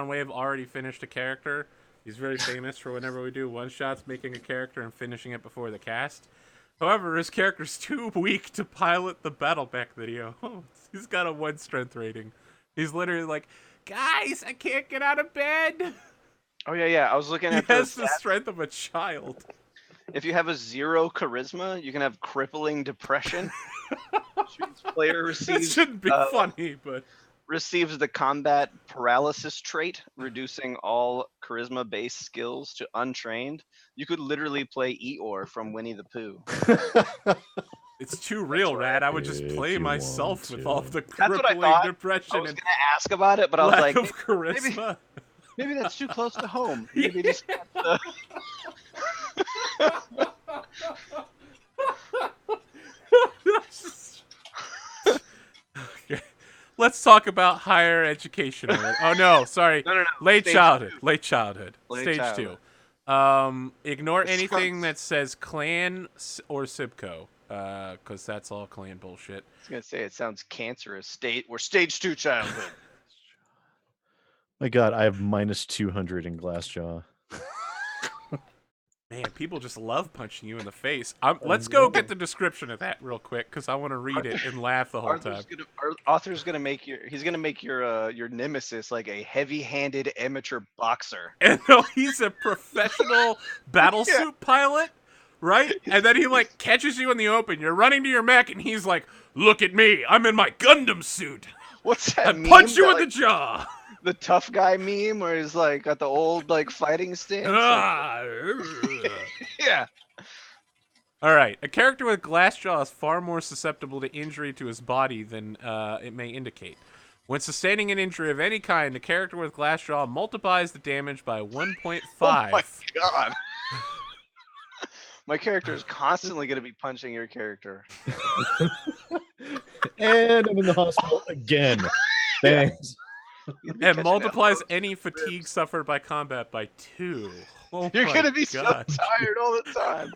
Wave already finished a character. He's very famous for whenever we do one shots, making a character and finishing it before the cast. However, his character's too weak to pilot the Battletech video. He's got a 1 strength rating. He's literally like, guys, I can't get out of bed. Oh yeah. I was looking He at has the strength of a child. If you have a 0 charisma, you can have crippling depression. Player receives. That shouldn't be funny, but receives the combat paralysis trait, reducing all charisma-based skills to untrained. You could literally play Eeyore from Winnie the Pooh. It's too real, Rad. I would just play myself with all the That's what I crippling thought. depression I was and gonna ask about it, but I was lack like, of charisma. maybe that's too close to home. Maybe just Okay. Let's talk about higher education. Oh no, sorry. No. Late Stage childhood. two. Late childhood. Late Stage childhood. 2. Ignore anything that says clan or Sibco, because that's all clan bullshit. I was gonna say it sounds cancerous. We're stage 2 childhood. My God, I have -200 in Glassjaw. Man, people just love punching you in the face. Let's go get the description of that real quick, because I want to read it and laugh the whole time. Author's gonna make your nemesis like a heavy-handed amateur boxer. And no, he's a professional battlesuit pilot, right? And then he like catches you in the open. You're running to your mech, and he's like, "Look at me! I'm in my Gundam suit. What's that? I meme punch you that, in the jaw." The tough guy meme where he's like got the old like fighting stance. Yeah. All right. A character with Glassjaw is far more susceptible to injury to his body than it may indicate. When sustaining an injury of any kind, a character with Glassjaw multiplies the damage by 1.5. Oh my God. My character is constantly going to be punching your character. And I'm in the hospital again. Thanks. And multiplies any fatigue suffered by combat by 2. Oh You're going to be God. so tired all the time.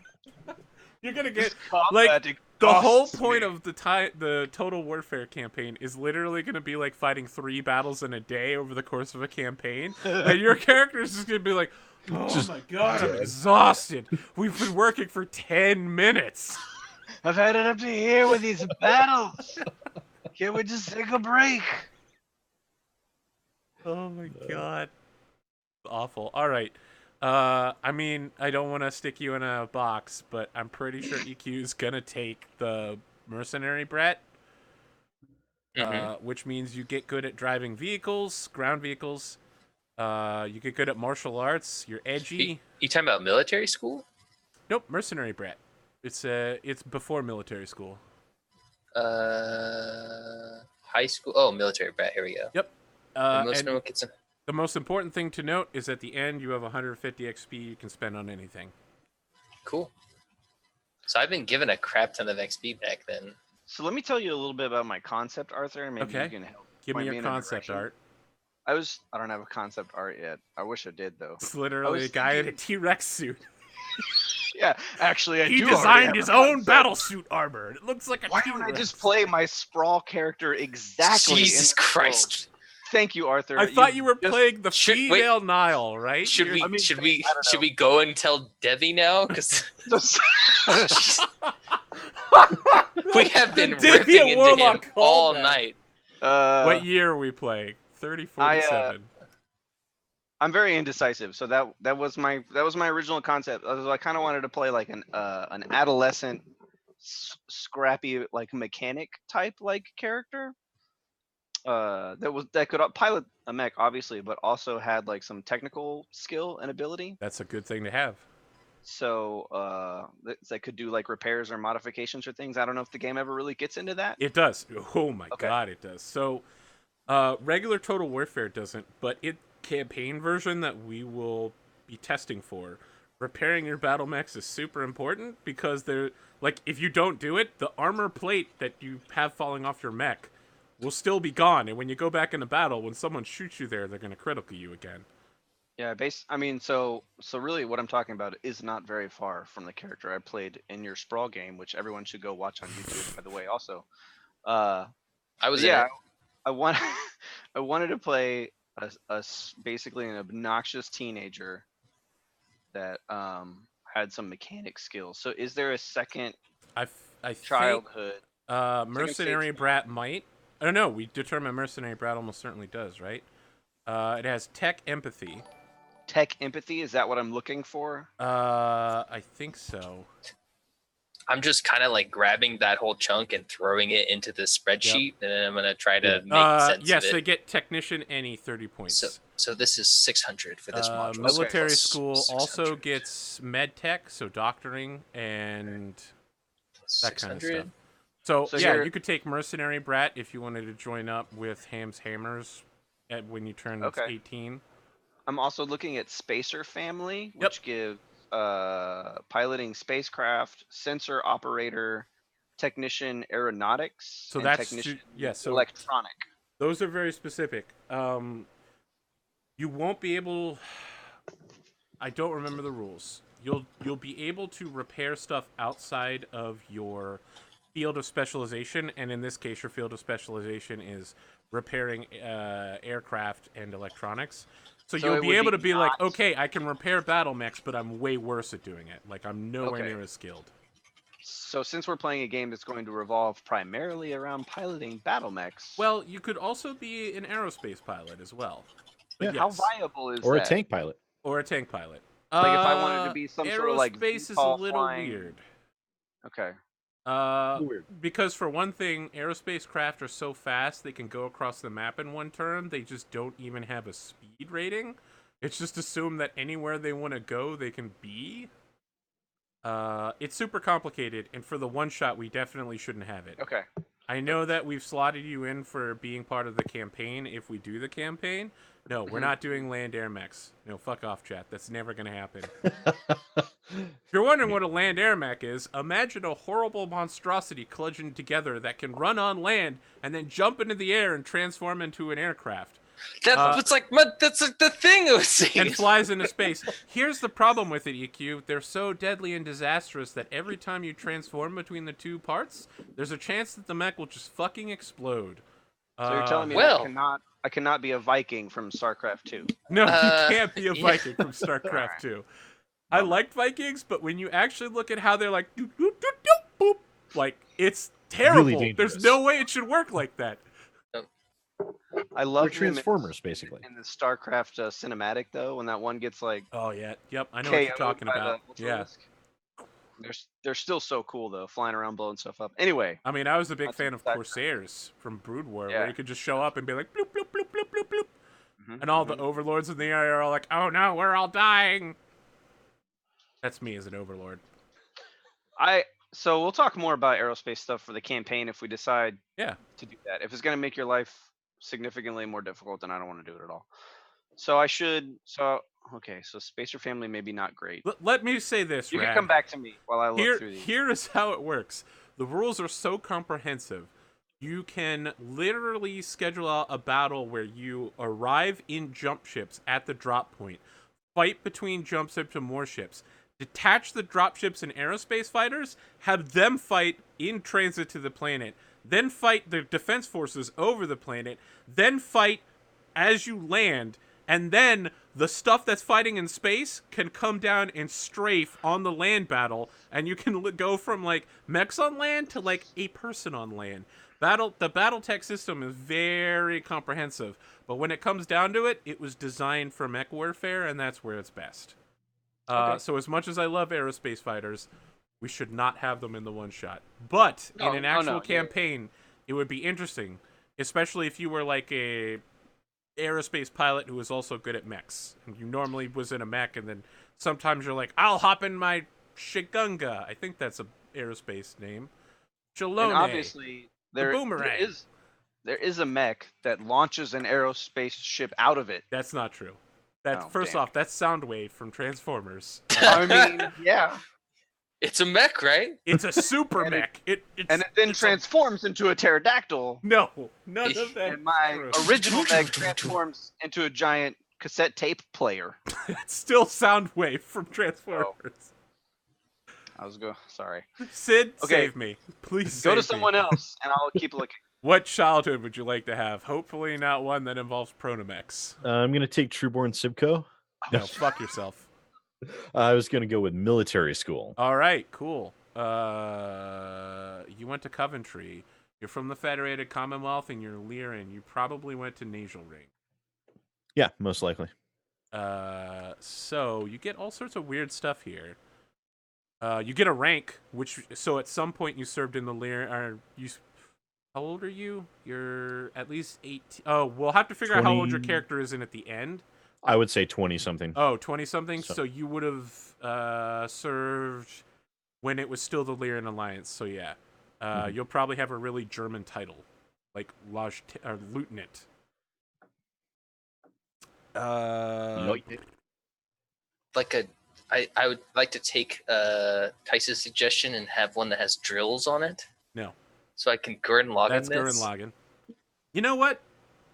You're going to get like the whole point of the Total Warfare campaign is literally going to be like fighting 3 battles in a day over the course of a campaign. And your character is just going to be like, oh my God, I'm exhausted. We've been working for 10 minutes. I've had it up to here with these battles. Can't we just take a break? Oh my God. Awful. All right. I mean, I don't want to stick you in a box, but I'm pretty sure EQ is going to take the mercenary Brett, which means you get good at driving vehicles, ground vehicles. You get good at martial arts. You're edgy. You talking about military school? Nope, mercenary Brett. It's before military school. High school? Oh, military brat. Here we go. Yep. The most important thing to note is at the end you have 150 XP you can spend on anything. Cool. So I've been given a crap ton of XP back then. So let me tell you a little bit about my concept, Arthur. Maybe okay. You can help. Give me your concept art. I don't have a concept art yet. I wish I did though. It's literally a guy in a T-Rex suit. Yeah, actually, he designed his own battlesuit armor. It looks like a Why T-Rex. don't I just play my sprawl character exactly? Jesus Christ! Thank you, Arthur. I thought you were playing the female Nile, right? Should we go and tell Debbie now? Because we have been ripping into him all night. What year are we playing? 3047. I'm very indecisive, so that was my original concept. I kind of wanted to play like an adolescent, scrappy like mechanic type like character. That could pilot a mech obviously, but also had like some technical skill and ability. That's a good thing to have. So that could do like repairs or modifications or things. I don't know if the game ever really gets into that. It does. Oh my God, it does. So regular Total Warfare doesn't, but campaign version that we will be testing for, repairing your Battlemechs is super important because they're like, if you don't do it, the armor plate that you have falling off your mech will still be gone, and when you go back into battle, when someone shoots you there, they're going to critical you again. Yeah, so really what I'm talking about is not very far from the character I played in your Sprawl game, which everyone should go watch on YouTube, by the way, also. I wanted to play basically an obnoxious teenager that had some mechanic skills. So is there a second I think childhood? Mercenary stage Brat might. I don't know. We determined Mercenary Brat almost certainly does, right? It has tech empathy. Tech empathy, is that what I'm looking for? I think so. I'm just kind of like grabbing that whole chunk and throwing it into the spreadsheet, and then I'm gonna try to make sense yes, of it. they get technician any 30 points. So this is 600 for this module. Military Plus school 600. also gets med tech, so doctoring and that kind of stuff. So yeah, you could take Mercenary Brat if you wanted to join up with Ham's Hammers when you turn 18. I'm also looking at Spacer Family, which gives piloting spacecraft, sensor operator, technician aeronautics, so and that's technician so electronic. Those are very specific. You won't be able. I don't remember the rules. You'll be able to repair stuff outside of your field of specialization, and in this case, your field of specialization is repairing aircraft and electronics. So you'll be able to be like, okay, I can repair Battlemechs, but I'm way worse at doing it. Like, I'm nowhere near as skilled. So since we're playing a game that's going to revolve primarily around piloting Battlemechs... Well, you could also be an aerospace pilot as well. But How viable is or that? a tank pilot. Or a tank pilot. Like if I wanted to be some sort of like aerospace is a little weird. Okay. Because for one thing, aerospace craft are so fast they can go across the map in one turn. They just don't even have a speed rating. It's just assumed that anywhere they want to go, they can be. It's super complicated, and for the one shot, we definitely shouldn't have it. Okay. I know that we've slotted you in for being part of the campaign if we do the campaign. No, we're not doing land air mechs. No, fuck off, chat. That's never going to happen. If you're wondering what a land air mech is, imagine a horrible monstrosity clutching together that can run on land and then jump into the air and transform into an aircraft. That's like the thing I was saying. And flies into space. Here's the problem with it, EQ. They're so deadly and disastrous that every time you transform between the two parts, there's a chance that the mech will just fucking explode. So you're telling me I cannot be a Viking from StarCraft 2? No, you can't be a Viking from StarCraft 2. I liked Vikings, but when you actually look at how they're like, doop, doop, doop, doop, boop, like, it's terrible. Really There's no way it should work like that. I love Transformers, basically. In the StarCraft cinematic, though, when that one gets like... Oh, yeah. Yep, I know what you're talking about. Yeah. They're still so cool, though, flying around, blowing stuff up. Anyway. I mean, I was a big fan of Corsairs from Brood War, where you could just show up and be like, bloop, bloop, bloop, bloop, bloop, bloop. And all the overlords in the area are all like, oh no, we're all dying. That's me as an overlord. So we'll talk more about aerospace stuff for the campaign if we decide to do that. If it's going to make your life significantly more difficult, then I don't want to do it at all. Okay, so Spacer Family maybe not great. Let me say this, You can come back to me while I look through these. Here is how it works. The rules are so comprehensive. You can literally schedule out a battle where you arrive in jump ships at the drop point, fight between jump ships and more ships, detach the drop ships and aerospace fighters, have them fight in transit to the planet, then fight the defense forces over the planet, then fight as you land, and then the stuff that's fighting in space can come down and strafe on the land battle, and you can go from like mechs on land to like a person on land. The Battletech system is very comprehensive, but when it comes down to it, it was designed for mech warfare, and that's where it's best. So as much as I love aerospace fighters, we should not have them in the one shot. But in an actual campaign, it would be interesting, especially if you were like a aerospace pilot who was also good at mechs. And you normally was in a mech, and then sometimes you're like, I'll hop in my Shigunga. I think that's a aerospace name. Shalom. And obviously, there is a mech that launches an aerospace ship out of it. That's not true. First off, that's Soundwave from Transformers. I mean, yeah. It's a mech, right? It's a super mech. It then transforms into a pterodactyl. No, none of that. And my original mech transforms into a giant cassette tape player. It's still Soundwave from Transformers. Sorry. Sid, save me. Please go to someone else, and I'll keep looking. What childhood would you like to have? Hopefully not one that involves Protomechs. I'm gonna take Trueborn Simcoe. No, fuck yourself. I was gonna go with military school. All right, cool. You went to Coventry. You're from the Federated Commonwealth, and you're Lyran. You probably went to Nasal Ring. Yeah, most likely. So you get all sorts of weird stuff here. You get a rank, so at some point you served in the Lyran. How old are you? You're at least 18. Oh, we'll have to figure out how old your 20. character is in at the end. I would say 20-something. Oh, 20-something? So- So you would have served when it was still the Lyran Alliance. So yeah. You'll probably have a really German title, like Lieutenant. I would like to take Tice's suggestion and have one that has drills on it. No. So I can Gurren Lagann That's this. Gurren Lagann. You know what?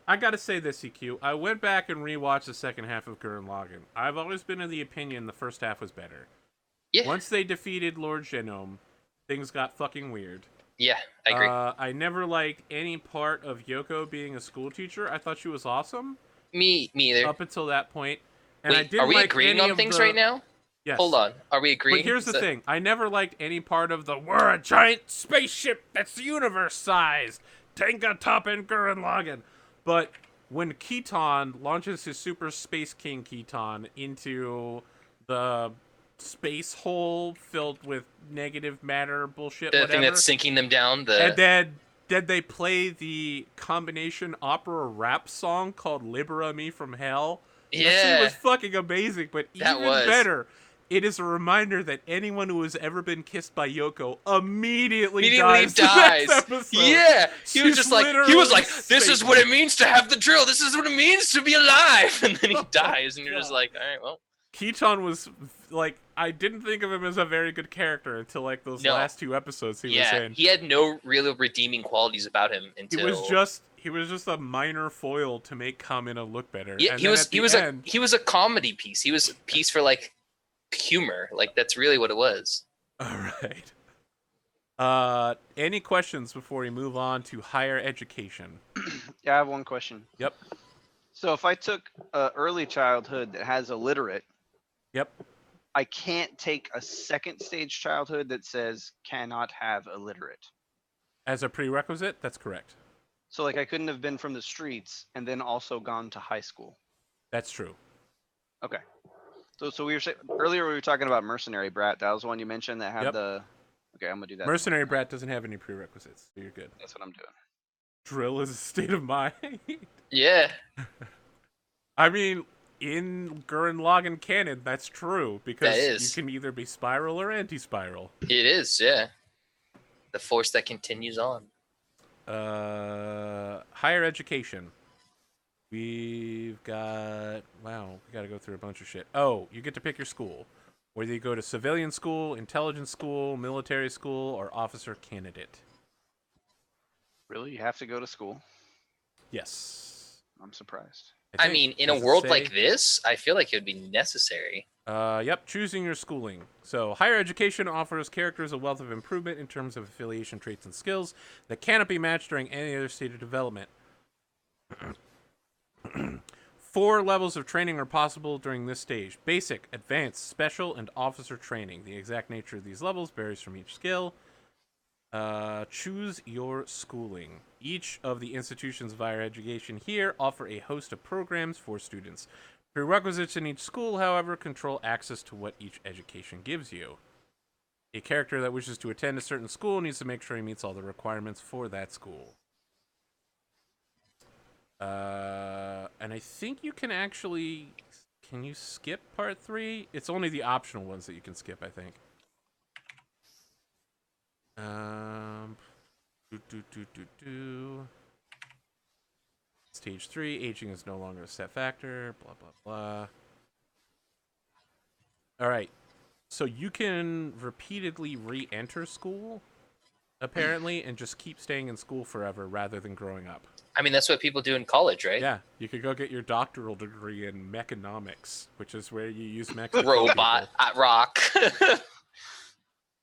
I gotta say this, EQ. I went back and rewatched the second half of Gurren Lagann. I've always been of the opinion the first half was better. Yeah. Once they defeated Lord Genome, things got fucking weird. Yeah, I agree. I never liked any part of Yoko being a school teacher. I thought she was awesome. Me either. Up until that point. And I Wait, didn't are we like agreeing any on of things the... right now? Yes. Hold on. Are we agreeing? But here's the So- thing. I never liked any part of the we're a giant spaceship that's universe sized. Tenga Toppin Gurren Lagann. But when Keaton launches his Super Space King Keaton into the space hole filled with negative matter bullshit, The whatever, thing that's sinking them down. and then they play the combination opera rap song called Libera Me from Hell. That scene was fucking amazing, but That even was. better, it is a reminder that anyone who has ever been kissed by Yoko immediately dies. the next episode. Yeah, he was She's just like, literally this is Satan. what it means to have the drill. This is what it means to be alive. And then he dies, and you're just like, all right, well. Keaton was like, I didn't think of him as a very good character until like those No. last two episodes he was Yeah, in. he had no real redeeming qualities about him until He was just a minor foil to make Kamina look better. Yeah, And he then was at the end, he was a comedy piece. He was a piece for like humor. Like that's really what it was. All right. Any questions before we move on to higher education? Yeah, I have one question. Yep. So if I took early childhood that has illiterate, Yep. I can't take a second stage childhood that says cannot have illiterate. As a prerequisite, that's correct. So like I couldn't have been from the streets and then also gone to high school. That's true. Okay. So we were saying earlier we were talking about Mercenary Brat. That was one you mentioned that had Yep. the. Okay, I'm gonna do that. Mercenary Brat doesn't have any prerequisites, so you're good. That's what I'm doing. Drill is a state of mind. Yeah. I mean, in Gurren Lagann canon, that's true because That is. you can either be spiral or anti-spiral. It is, yeah. The force that continues on. Higher education. We've got we gotta go through a bunch of shit. Oh, you get to pick your school. Whether you go to civilian school, intelligence school, military school, or officer candidate. Really, you have to go to school? Yes. I'm surprised. I think- mean, in a does it world say- like this, I feel like it would be necessary. Yep, choosing your schooling. So, higher education offers characters a wealth of improvement in terms of affiliation traits and skills that cannot be matched during any other stage of development. 4 levels of training are possible during this stage: basic, advanced, special, and officer training. The exact nature of these levels varies from each skill. Choose your schooling. Each of the institutions of higher education here offer a host of programs for students. Prerequisites in each school, however, control access to what each education gives you. A character that wishes to attend a certain school needs to make sure he meets all the requirements for that school. And I think you can actually... Can you skip part 3? It's only the optional ones that you can skip, I think. Stage 3, aging is no longer a set factor, blah, blah, blah. Alright, so you can repeatedly re-enter school, apparently, and just keep staying in school forever rather than growing up. I mean, that's what people do in college, right? Yeah, you could go get your doctoral degree in mechanomics, which is where you use mechs to kill Robot people. at rock.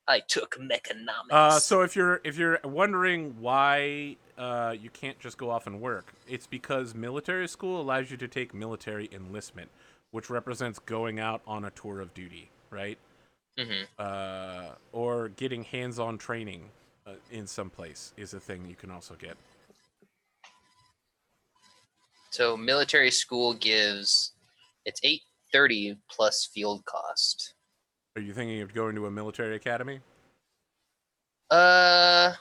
I took mechanomics. So if you're wondering why you can't just go off and work, it's because military school allows you to take military enlistment, which represents going out on a tour of duty, right? Or getting hands-on training in some place is a thing you can also get. So military school gives it's $830 plus field cost. Are you thinking of going to a military academy? I'm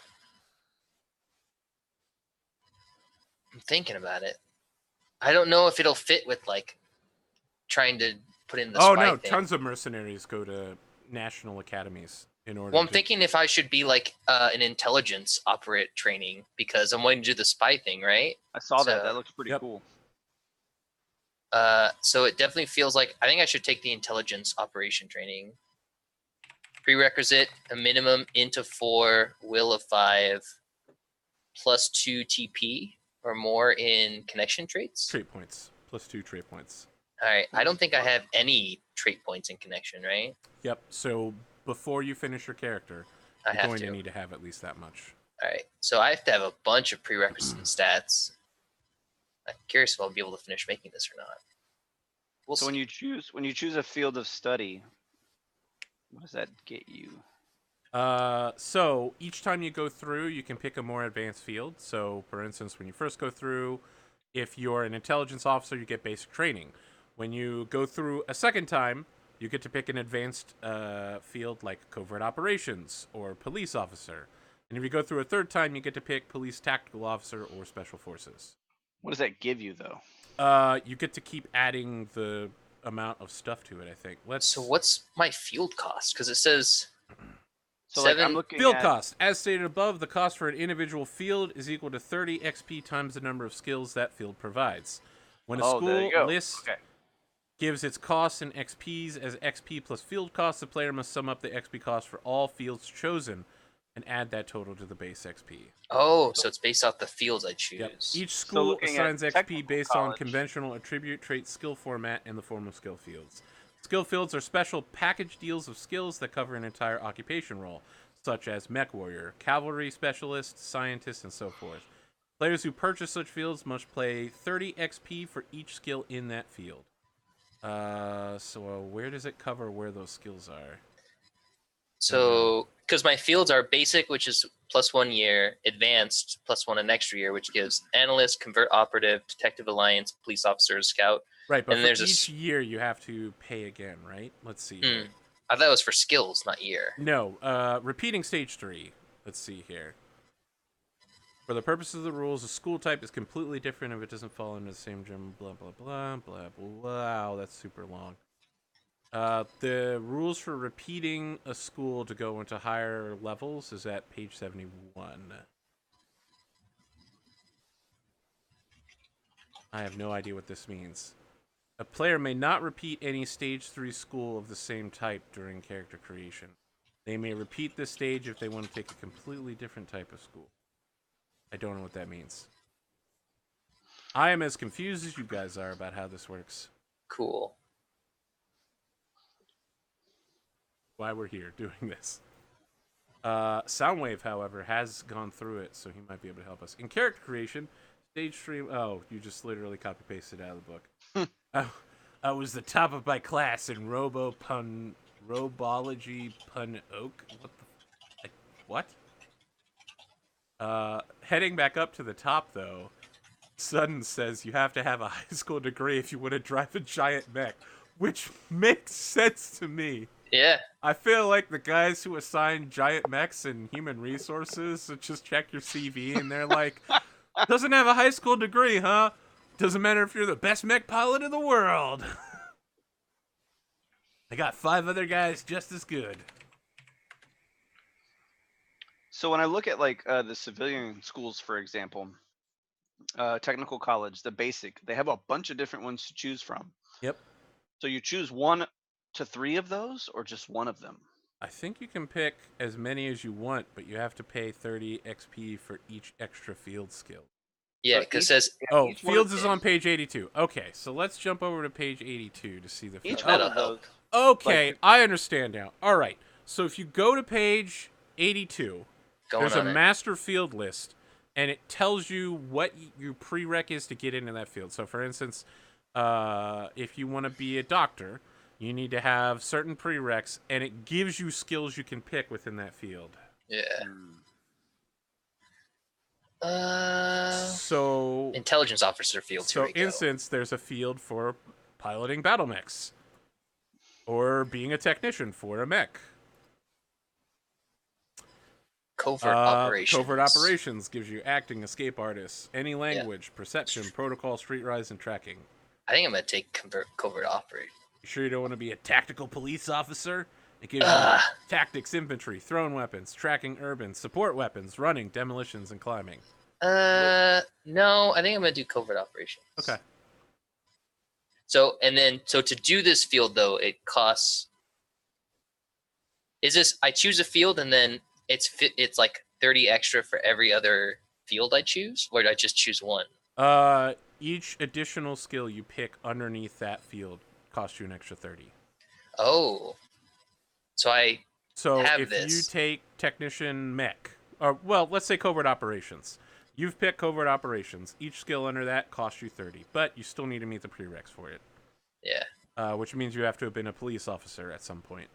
thinking about it. I don't know if it'll fit with like trying to put in the Oh spy no, thing. tons of mercenaries go to national academies in order. Well, I'm thinking if I should be like an intelligence operate training because I'm wanting to do the spy thing, right? I saw that. So- That looks pretty Yep. cool. So it definitely feels like I think I should take the intelligence operation training. Prerequisite: a minimum int of 4, will of 5, plus 2 TP or more in connection traits. Trait points. +2 trait points. All right. I don't think I have any trait points in connection, right? Yep. So before you finish your character, I you're have going to. to need to have at least that much. All right. So I have to have a bunch of prerequisite stats. I'm curious if I'll be able to finish making this or not. We'll So see. when you choose a field of study, what does that get you? So each time you go through, you can pick a more advanced field. So, for instance, when you first go through, if you're an intelligence officer, you get basic training. When you go through a second time, you get to pick an advanced field like covert operations or police officer. And if you go through a third time, you get to pick police tactical officer or special forces. What does that give you though? You get to keep adding the amount of stuff to it, I think. So what's my field cost? Because it says So like I'm Seven- looking Field at cost. As stated above, the cost for an individual field is equal to 30 XP times the number of skills that field provides. When a Oh, there you school go. list Okay. gives its costs in XPs as XP plus field cost, the player must sum up the XP cost for all fields chosen and add that total to the base XP. oh, so it's based off the fields I choose. Yep. Each school looking at assigns XP technical based on college- conventional attribute, trait, skill format, and the form of skill fields. Skill fields are special package deals of skills that cover an entire occupation role, such as Mechwarrior, cavalry specialist, scientist, and so forth. Players who purchase such fields must pay 30 XP for each skill in that field. So where does it cover where those skills are? So, because my fields are basic, which is +1 year, advanced +1 an extra year, which gives analyst, convert operative, detective alliance, police officer, scout. Right, but And for there's a each year you have to pay again, right? Let's see. here. I thought it was for skills, not year. No, repeating stage 3. Let's see here. For the purposes of the rules, a school type is completely different if it doesn't fall under the same gym, blah, blah, blah, blah, blah. Wow, that's super long. The rules for repeating a school to go into higher levels is at page 71. I have no idea what this means. A player may not repeat any stage 3 school of the same type during character creation. They may repeat this stage if they want to take a completely different type of school. I don't know what that means. I am as confused as you guys are about how this works. Cool. Why we're here doing this. Soundwave, however, has gone through it, so he might be able to help us. In character creation, stage 3... Oh, you just literally copy-pasted out of the book. I was the top of my class in Robology Pun Oak. What? Heading back up to the top, though, Sutton says you have to have a high school degree if you want to drive a giant mech, which makes sense to me. Yeah. I feel like the guys who assign giant mechs and human resources just check your CV and they're like, doesn't have a high school degree, huh? Doesn't matter if you're the best mech pilot in the world. I got 5 other guys just as good. So when I look at like the civilian schools, for example, technical college, the basic, they have a bunch of different ones to choose from. Yep. So you choose 1 to 3 of those, or just one of them? I think you can pick as many as you want, but you have to pay 30 XP for each extra field skill. Yeah, So because each- it says Oh, each one fields of is on those- page 82. Okay, so let's jump over to page 82 to see the Each field. one that'll of those. help. Okay, like- I understand now. All right. So if you go to page 82, there's a on it. master field list, and it tells you what your prereq is to get into that field. So for instance, if you want to be a doctor, you need to have certain prereqs, and it gives you skills you can pick within that field. Yeah. So Intelligence officer field. So, instance, there's a field for piloting Battlemechs, or being a technician for a mech. Covert operations. Covert operations gives you acting, escape artists, any language, perception, protocol, streetwise, and tracking. I think I'm gonna take covert operate. You sure you don't want to be a tactical police officer? It gives you tactics, infantry, thrown weapons, tracking urban, support weapons, running, demolitions, and climbing. No, I think I'm gonna do covert operations. Okay. So to do this field though, it costs. Is this I choose a field and then it's like 30 extra for every other field I choose, or do I just choose one? Each additional skill you pick underneath that field costs you an extra 30. Oh. So if you take technician mech, or well, let's say covert operations. You've picked covert operations. Each skill under that costs you 30, but you still need to meet the prereqs for it. Yeah. Which means you have to have been a police officer at some point.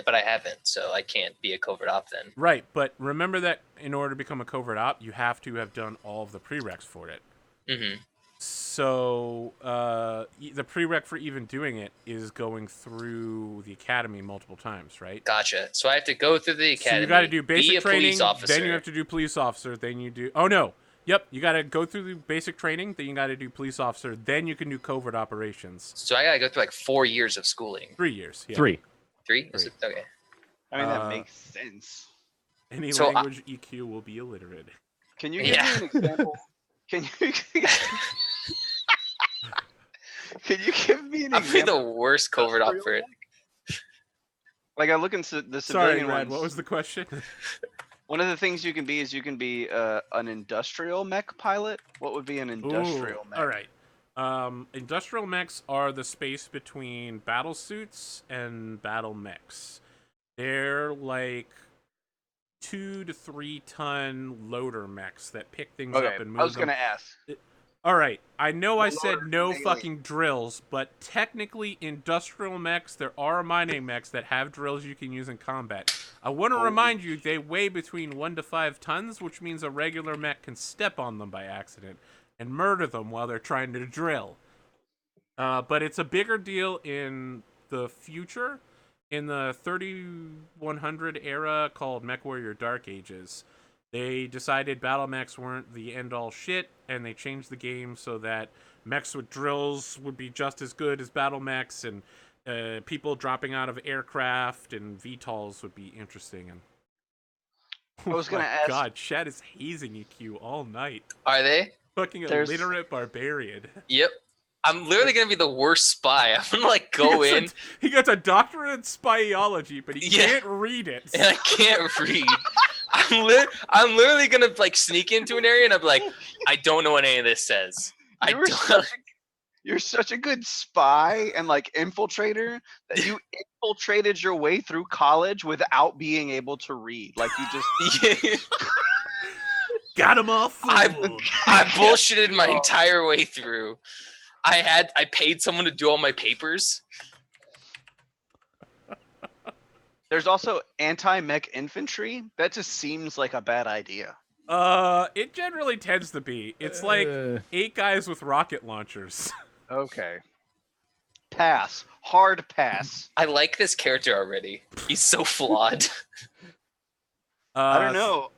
But I haven't, so I can't be a covert op then. Right, but remember that in order to become a covert op, you have to have done all of the prereqs for it. Mm-hmm. So the prereq for even doing it is going through the academy multiple times, right? Gotcha. So I have to go through the academy. So you got to do basic training, officer. then you have to do police officer, then you do. Oh no. Yep, you got to go through the basic training, then you got to do police officer, then you can do covert operations. So I got to go through like 4 years of schooling. 3 years. Yeah. 3. 3? Okay. I mean, that makes sense. Any language EQ will be illiterate. Can you give me an example? Can you give me an example? I'm the worst covert op for it. Like I look into the Sorry, civilian Rad, ones. what was the question? One of the things you can be is an industrial mech pilot. What would be an industrial mech? All right. Industrial mechs are the space between battle suits and Battlemechs. They're like 2 to 3 ton loader mechs that pick things up and move them. I was gonna ask. All right, I know I said no melee. fucking drills, but technically industrial mechs, there are mining mechs that have drills you can use in combat. I want to remind you, they weigh between 1 to 5 tons, which means a regular mech can step on them by accident and murder them while they're trying to drill. But it's a bigger deal in the future. In the 3100 era called Mechwarrior Dark Ages, they decided Battlemechs weren't the end-all shit, and they changed the game so that mechs with drills would be just as good as Battlemechs, and people dropping out of aircraft and VTOLs would be interesting. And I was gonna ask. God, Chad is hazing EQ all night. Are they? Fucking illiterate barbarian. Yep. I'm literally gonna be the worst spy. I'm gonna like go in. He gets a doctorate in spyology, but he can't read it. And I can't read. I'm literally gonna like sneak into an area and I'm like, I don't know what any of this says. You're such a good spy and like infiltrator that you infiltrated your way through college without being able to read. Like you just got him all fooled. I bullshitted my entire way through. I paid someone to do all my papers. There's also anti-mech infantry. That just seems like a bad idea. It generally tends to be. It's like 8 guys with rocket launchers. Okay. Pass. Hard pass. I like this character already. He's so flawed. I don't know.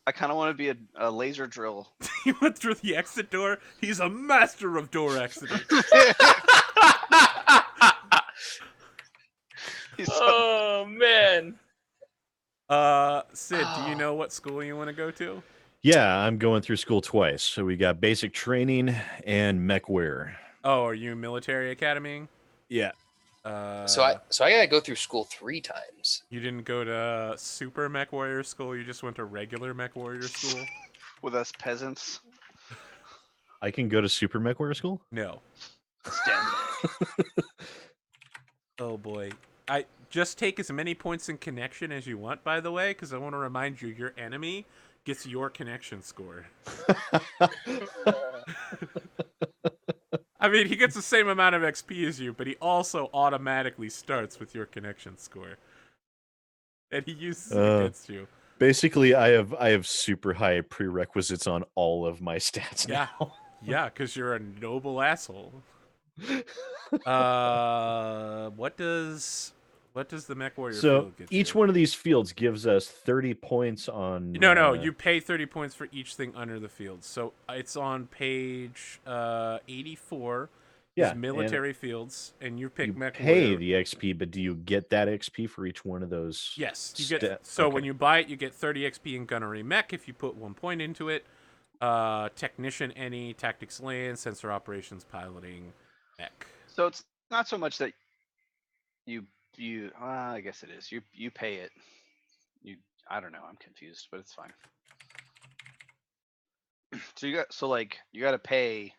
I kind of want to be a laser drill. He went through the exit door. He's a master of door exiting. Oh, man. Sid, do you know what school you want to go to? Yeah, I'm going through school twice. So we got basic training and Mechwarrior. Oh, are you military academy? Yeah. So I gotta go through school 3 times. You didn't go to super Mechwarrior school. You just went to regular Mechwarrior school. With us peasants. I can go to super Mechwarrior school? No. Stand Oh boy. just take as many points in connection as you want, by the way, because I want to remind you, your enemy gets your connection score. I mean, he gets the same amount of XP as you, but he also automatically starts with your connection score. And he uses it against you. Basically, I have super high prerequisites on all of my stats Yeah. now. Yeah, because you're a noble asshole. What does the Mechwarrior So field get each you? one of these fields gives us 30 points on. No, you pay 30 points for each thing under the field. So it's on page 84. Yeah, Is military fields, and you pick you Mech pay Warrior. the XP, but do you get that XP for each one of those? Yes, you get. So when okay. you buy it, you get 30 XP in Gunnery Mech if you put 1 point into it. Technician any, Tactics Land, Sensor Operations, Piloting, Mech. So it's not so much that you I guess it is. You pay it. I don't know. I'm confused, but it's fine. So you got to pay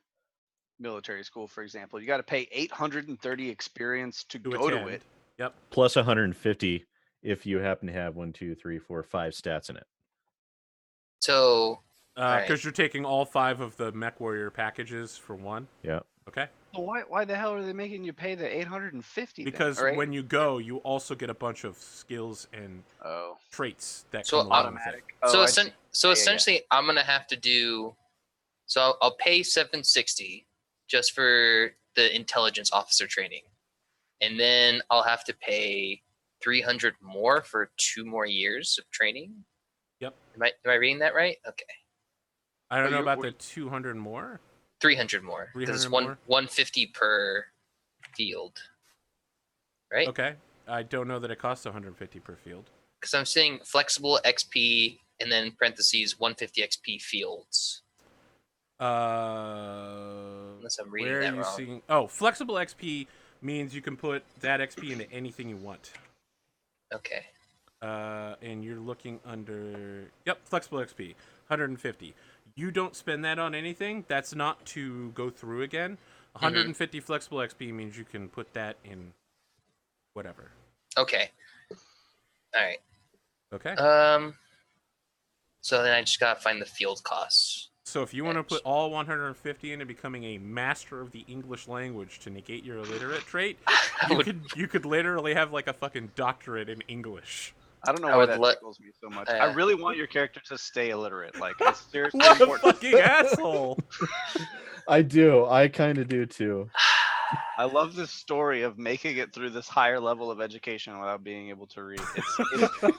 military school, for example. You got to pay 830 experience to go to attend. it. Yep. Plus 150 if you happen to have 1, 2, 3, 4, 5 stats in it. So, Because you're taking all 5 of the Mech Warrior packages for 1. Yeah. Okay. So why the hell are they making you pay the 850? Because then? when you go, you also get a bunch of skills and Oh, traits that So come along automatic. with it. Oh, I see. Yeah, yeah. essentially, I'm gonna have to do. So I'll pay 760 just for the intelligence officer training, and then I'll have to pay 300 more for 2 more years of training. Yep. Am I reading that right? Okay. I don't know about you're- the 200 more. 300 more. 300 Because it's more? 150 per field. Right? Okay. I don't know that it costs 150 per field. Because I'm seeing flexible XP and then parentheses 150 XP fields. Unless I'm reading where that are you wrong. seeing? Oh, flexible XP means you can put that XP into anything you want. Okay. And you're looking under. Yep, flexible XP, 150. You don't spend that on anything. That's not to go through again. 150 flexible XP means you can put that in whatever. Okay. All right. Okay. So then I just gotta find the field costs. So if you want to put all 150 into becoming a master of the English language to negate your illiterate trait, you could literally have like a fucking doctorate in English. I don't know I why would that tickles me so much. I really want your character to stay illiterate. Like, it's seriously What a important. fucking asshole! I do. I kind of do too. I love this story of making it through this higher level of education without being able to read.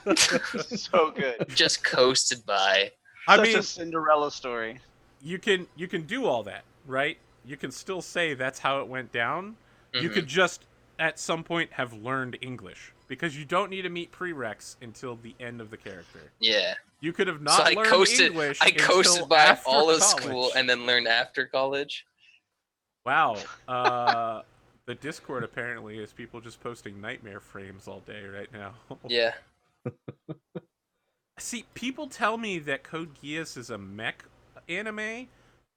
It's so good. Just coasted by. Such I mean, a Cinderella story. you can do all that, right? You can still say that's how it went down. You could just at some point have learned English because you don't need to meet prereqs until the end of the character. Yeah. You could have So not I learned coasted. English. I until coasted by after all of college. school and then learned after college. Wow. The Discord apparently is people just posting nightmare frames all day right now. Yeah. See, people tell me that Code Geass is a mech anime.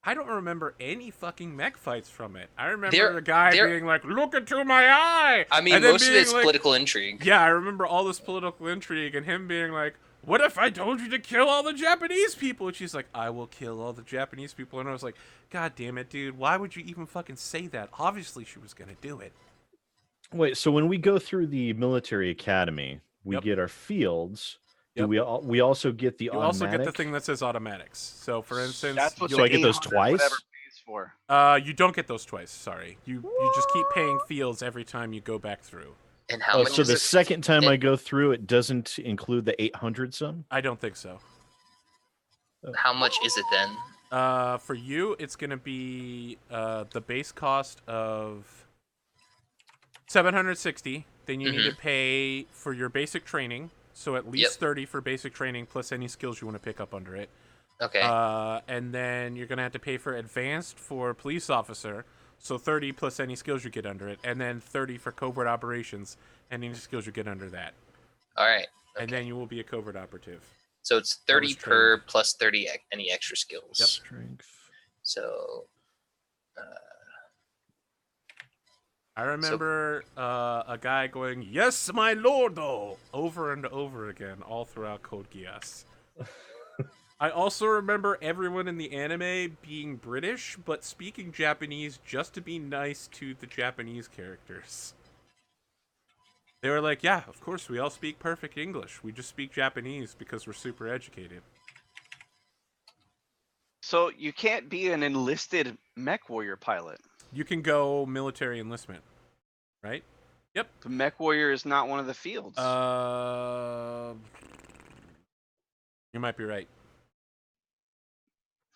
I don't remember any fucking mech fights from it. I remember a guy being like, "Look into my eye." I mean, and then most of being it's like, political intrigue. Yeah, I remember all this political intrigue and him being like, "What if I told you to kill all the Japanese people?" And she's like, "I will kill all the Japanese people." And I was like, "God damn it, dude! Why would you even fucking say that?" Obviously, she was gonna do it. Wait, so when we go through the military academy, we Yep. get our fields. Do Yep. we also get the You automatic? also get the thing that says automatics. So, for instance, That's what So I get those 800 twice? whatever pays for. you don't get those twice. Sorry, you just keep paying fields every time you go back through. And how Oh, much so is the it? second time I go through, it doesn't include the 800 some? I don't think so. How much is it then? For you, it's gonna be the base cost of 760. Then you need to pay for your basic training, so at least 30 for basic training plus any skills you want to pick up under it. Okay. And then you're gonna have to pay for advanced for police officer, so 30 plus any skills you get under it, and then 30 for covert operations and any skills you get under that. All right. And then you will be a covert operative. So it's 30 per plus 30 any extra skills. Yep. Strength. So. I remember a guy going, "Yes, my lordo," over and over again, all throughout Code Geass. I also remember everyone in the anime being British, but speaking Japanese just to be nice to the Japanese characters. They were like, "Yeah, of course, we all speak perfect English. We just speak Japanese because we're super educated." So you can't be an enlisted mech warrior pilot. You can go military enlistment, right? Yep. The mech warrior is not one of the fields. You might be right.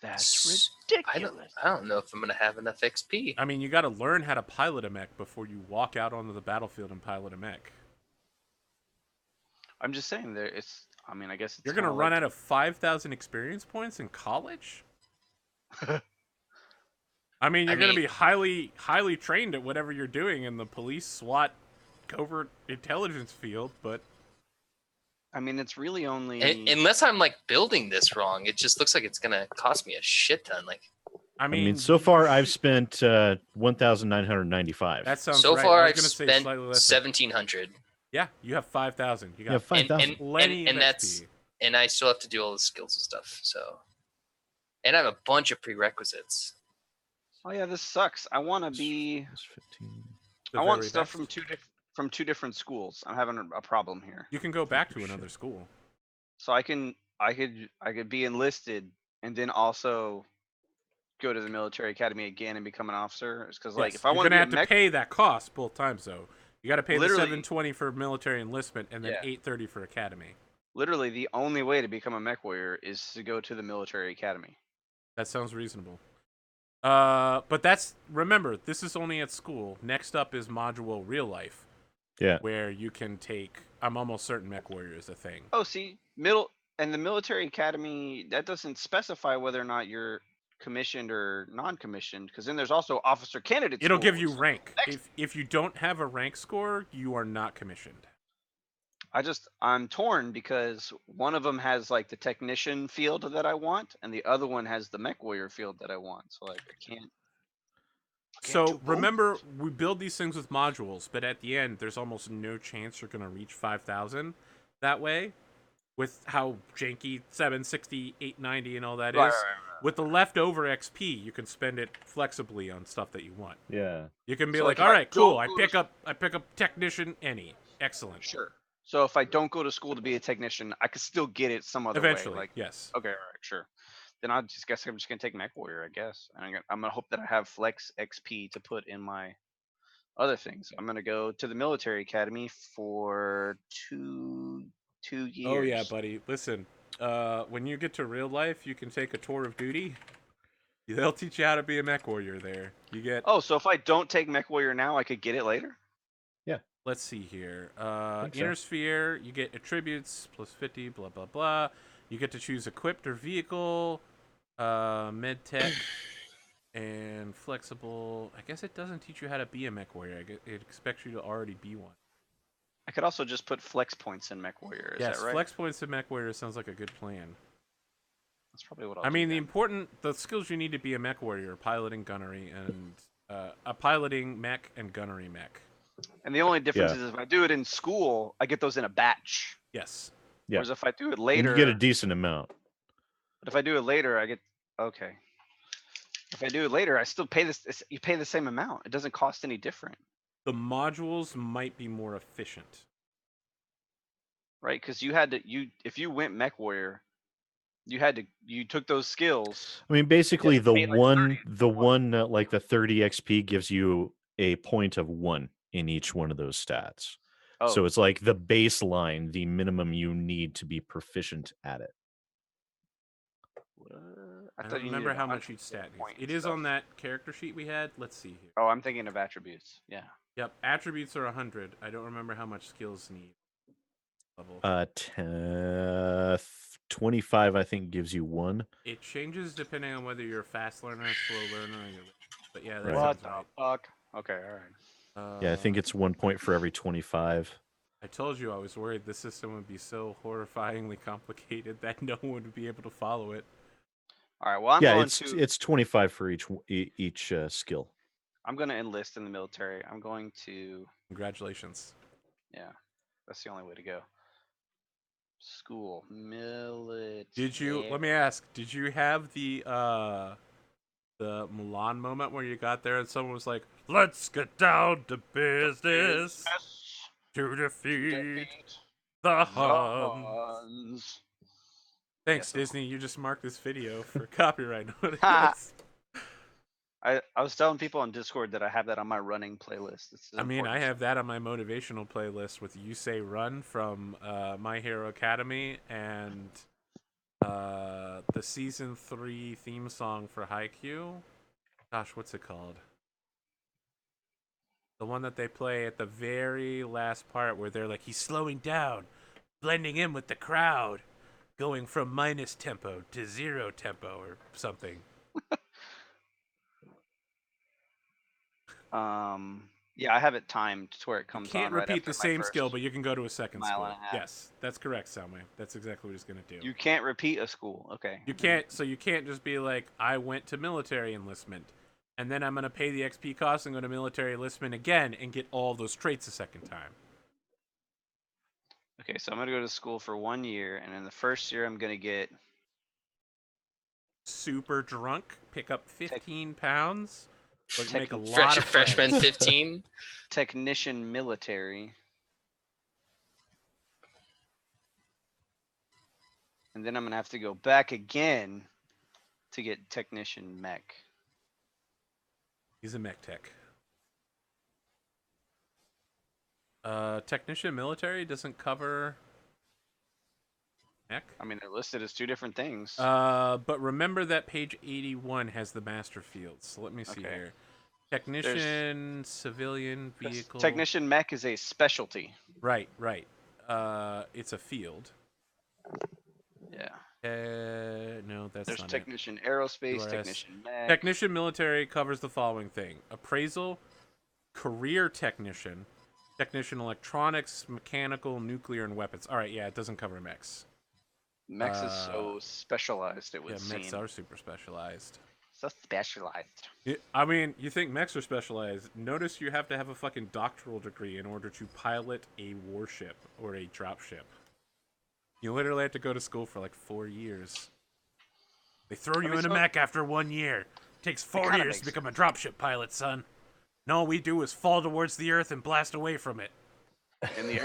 That's I ridiculous. don't know if I'm gonna have enough XP. I mean, you got to learn how to pilot a mech before you walk out onto the battlefield and pilot a mech. I'm just saying there. It's. I mean, I guess it's. You're gonna kinda run like out of 5,000 experience points in college. I mean, you're gonna be highly trained at whatever you're doing in the police, SWAT, covert intelligence field, but I mean, it's really only. Unless I'm like building this wrong, it just looks like it's gonna cost me a shit ton. Like, I I mean, mean, so far I've spent 1,995. that sounds so right. far I was I've gonna say spent slightly less than- 1,700, Yeah, you have 5,000. You You got have 5,000. plenty and of that's XP. and I still have to do all the skills and stuff. So, and I have a bunch of prerequisites. Oh yeah, this sucks. I want to be. It's 15. The I want very stuff best. from two different schools. I'm having a problem here. You can go back to Shit. another school. So I could be enlisted and then also go to the military academy again and become an officer. Because like Yes, if I you're want to gonna be a have to mech, pay that cost both times though. You got to pay Literally- the 720 for military enlistment and then Yeah. 830 for academy. literally the only way to become a mech warrior is to go to the military academy. That sounds reasonable. But remember, this is only at school. Next up is module real life, Yeah. where you can take. I'm almost certain Mech Warrior is a thing. Oh, see, the military academy that doesn't specify whether or not you're commissioned or non-commissioned, because then there's also officer candidate. It'll give you schools. rank. If you don't have a rank score, you are not commissioned. I'm torn because one of them has like the technician field that I want, and the other one has the mech warrior field that I want. So like I can't do So both. remember, we build these things with modules, but at the end, there's almost no chance you're gonna reach 5,000 that way. With how janky 760, 890, and all that is. Right. With the leftover XP, you can spend it flexibly on stuff that you want. Yeah. You can be So, like, like, if all I right, cool. I don't pick up technician any. Excellent. Sure. So if I don't go to school to be a technician, I could still get it some other Eventually, way. Like, yes. okay, all right, sure. Then I just guess I'm just gonna take mech warrior, I guess. And I'm gonna hope that I have flex XP to put in my other things. I'm gonna go to the military academy for two years. Oh yeah, buddy. Listen, when you get to real life, you can take a tour of duty. They'll teach you how to be a mech warrior there. You get. Oh, so if I don't take mech warrior now, I could get it later? Let's see here. Think so. Inner sphere, you get attributes plus 50, blah blah blah. You get to choose equipped or vehicle, med tech, and flexible. I guess it doesn't teach you how to be a mech warrior. It expects you to already be one. I could also just put flex points in mech warrior. Is Yes, that right? flex points in mech warrior sounds like a good plan. That's probably what I'll I mean, do the skills you need to be a mech warrior are piloting gunnery and piloting mech and gunnery mech. And the only difference Yeah. is if I do it in school, I get those in a batch. Yes. Yeah. Whereas if I do it And later, you get a decent amount. but if I do it later, I get okay. If I do it later, I still pay this. You pay the same amount. It doesn't cost any different, The modules might be more efficient. right? Because if you went mech warrior, you took those skills. I mean, basically, to pay, like, 30 like the 30 XP gives you a point of 1 in each one of those stats. Oh, So it's like the baseline, the minimum you need to be proficient at it. I thought don't you remember needed how 100 much each stat needs. point It and is stuff. on that character sheet we had. Let's see here. Oh, I'm thinking of attributes. Yeah. Yep, attributes are 100. I don't remember how much skills need. Level. 25, I think, gives you 1. It changes depending on whether you're a fast learner, slow learner, or but yeah, that Right. What sounds the right. fuck? Okay, all right. Yeah, I think it's 1 point for every 25. I told you I was worried the system would be so horrifyingly complicated that no one would be able to follow it. All right. Well, I'm Yeah, going it's to. it's 25 for each skill. I'm gonna enlist in the military. I'm going to. Congratulations. Yeah, that's the only way to go. School military. Did you? Let me ask. Did you have the Milan moment where you got there and someone was like, "Let's get down to business to defeat the Huns." Huns. Thanks, Yes, of Disney. You just marked this video for copyright notice. I was telling people on Discord that I have that on my running playlist. I mean, I have that on my motivational playlist with "You Say Run" from My Hero Academy and the season 3 theme song for Haikyuu. Gosh, what's it called? The one that they play at the very last part where they're like, he's slowing down, blending in with the crowd, going from minus tempo to 0 tempo or something. Yeah, I have it timed to where it You comes can't on right repeat after the my same first skill, but you can go to a second mile school. and a half. Yes, that's correct, Soundwave. That's exactly what he's going to do. You can't repeat a school. Okay. You can't, so you can't just be like, I went to military enlistment, and then I'm going to pay the XP cost and go to military enlistment again and get all those traits a second time. Okay, so I'm gonna go to school for 1 year, and in the first year, I'm gonna get Super drunk, pick up 15 pounds, but make a lot Fresh of freshman friends. 15. technician military. And then I'm gonna have to go back again to get technician mech. He's a mech tech. Technician military doesn't cover mech. I mean, they're listed as 2 different things. But remember that page 81 has the master fields. So let me see Okay. here. Technician, civilian, vehicle. Technician mech is a specialty. Right. It's a field. Yeah. No, that's There's not technician aerospace, URS. technician mech. Technician military covers the following thing: appraisal, career technician, technician electronics, mechanical, nuclear, and weapons. All right, yeah, it doesn't cover mechs. Mechs is so specialized, it would Yeah, seem. mechs are super specialized. So specialized. I mean, you think mechs are specialized. Notice you have to have a fucking doctoral degree in order to pilot a warship or a dropship. You literally have to go to school for like 4 years. They throw you in a mech after 1 year. Takes 4 years to become a dropship pilot, son. And all we do is fall towards the earth and blast away from it. In the